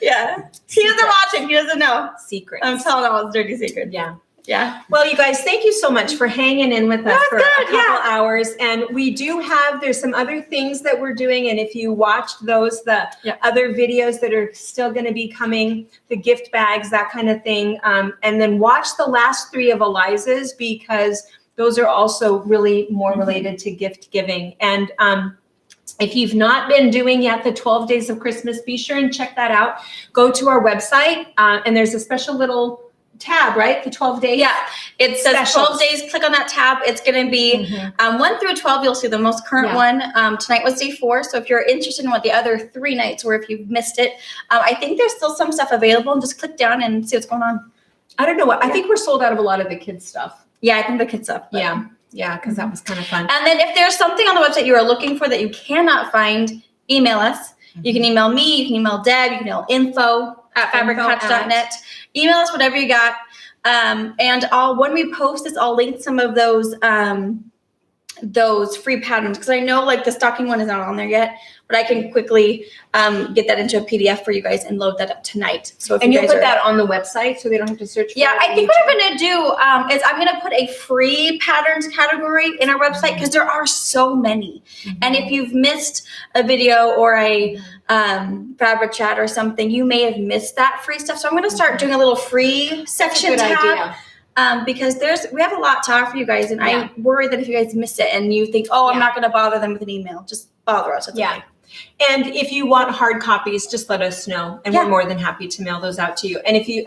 [SPEAKER 1] Yeah, he isn't watching. He doesn't know.
[SPEAKER 2] Secrets.
[SPEAKER 1] I'm telling him all his dirty secrets.
[SPEAKER 2] Yeah.
[SPEAKER 1] Yeah.
[SPEAKER 2] Well, you guys, thank you so much for hanging in with us
[SPEAKER 1] That's
[SPEAKER 2] for
[SPEAKER 1] good,
[SPEAKER 2] a couple
[SPEAKER 1] yeah.
[SPEAKER 2] hours. And we do have, there's some other things that we're doing. And if you watched those, the other videos that are still going to be coming, the gift bags, that kind of thing. And then watch the last 3 of Eliza's, because Those are also really more related to gift giving. And if you've not been doing yet the 12 Days of Christmas, be sure and check that out. Go to our website, and there's a special little tab, right? The 12 days.
[SPEAKER 3] Yeah, it says
[SPEAKER 2] Specials.
[SPEAKER 3] 12 days. Click on that tab. It's going to be 1 through 12. You'll see the most current one. Tonight was day 4. So if you're interested in what the other 3 nights were, if you've missed it, I think there's still some stuff available. And just click down and see what's going on.
[SPEAKER 2] I don't know what. I think we're sold out of a lot of the kids stuff.
[SPEAKER 3] Yeah, I think the kids stuff. but-
[SPEAKER 2] Yeah, because that was kind of fun.
[SPEAKER 3] And then if there's something on the website you are looking for that you cannot find, email us. You can email me. You can email Deb. You can email info@fabrichats.net. Email us whatever you got. And when we post this, I'll link some of those free patterns, because I know like the stocking one is not on there yet, but I can quickly get that into a PDF for you guys and load that up tonight. So if
[SPEAKER 2] And
[SPEAKER 3] you
[SPEAKER 2] you'll
[SPEAKER 3] guys
[SPEAKER 2] put
[SPEAKER 3] are,
[SPEAKER 2] that on the website so they don't have to search for
[SPEAKER 3] yeah,
[SPEAKER 2] it
[SPEAKER 3] I
[SPEAKER 2] on
[SPEAKER 3] think what
[SPEAKER 2] YouTube?
[SPEAKER 3] I'm gonna do is I'm gonna put a free patterns category in our website, because there are so many. And if you've missed a video or a fabric chat or something, you may have missed that free stuff. So I'm gonna start doing a little free section
[SPEAKER 2] Good
[SPEAKER 3] tab.
[SPEAKER 2] idea.
[SPEAKER 3] Because we have a lot to offer you guys, and I worry that if you guys miss it and you think, oh, I'm not going to bother them with an email, just bother us. It's okay.
[SPEAKER 2] And if you want hard copies, just let us know, and we're more than happy to mail those out to you. And if you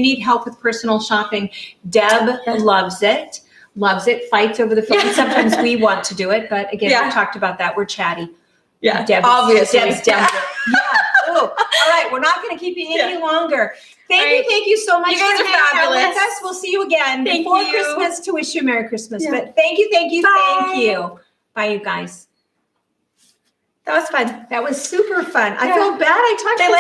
[SPEAKER 2] need help with personal shopping, Deb loves it, fights over the phone. Sometimes we want to do it, but again, we've talked about that. We're chatty.
[SPEAKER 3] Yeah,
[SPEAKER 2] Deb,
[SPEAKER 3] obviously.
[SPEAKER 2] Deb's down there. Ooh. All right, we're not going to keep you any longer. Thank you so much
[SPEAKER 3] You guys
[SPEAKER 2] for
[SPEAKER 3] are
[SPEAKER 2] hanging out
[SPEAKER 3] fabulous.
[SPEAKER 2] with us. We'll see you again
[SPEAKER 3] Thank
[SPEAKER 2] before
[SPEAKER 3] you.
[SPEAKER 2] Christmas to wish you Merry Christmas.
[SPEAKER 3] Yeah.
[SPEAKER 2] But thank you.
[SPEAKER 3] Bye.
[SPEAKER 2] Thank you. Bye, you guys.
[SPEAKER 3] That was fun.
[SPEAKER 2] That was super fun. I
[SPEAKER 3] Yeah.
[SPEAKER 2] feel bad I talked
[SPEAKER 3] They
[SPEAKER 2] to
[SPEAKER 3] like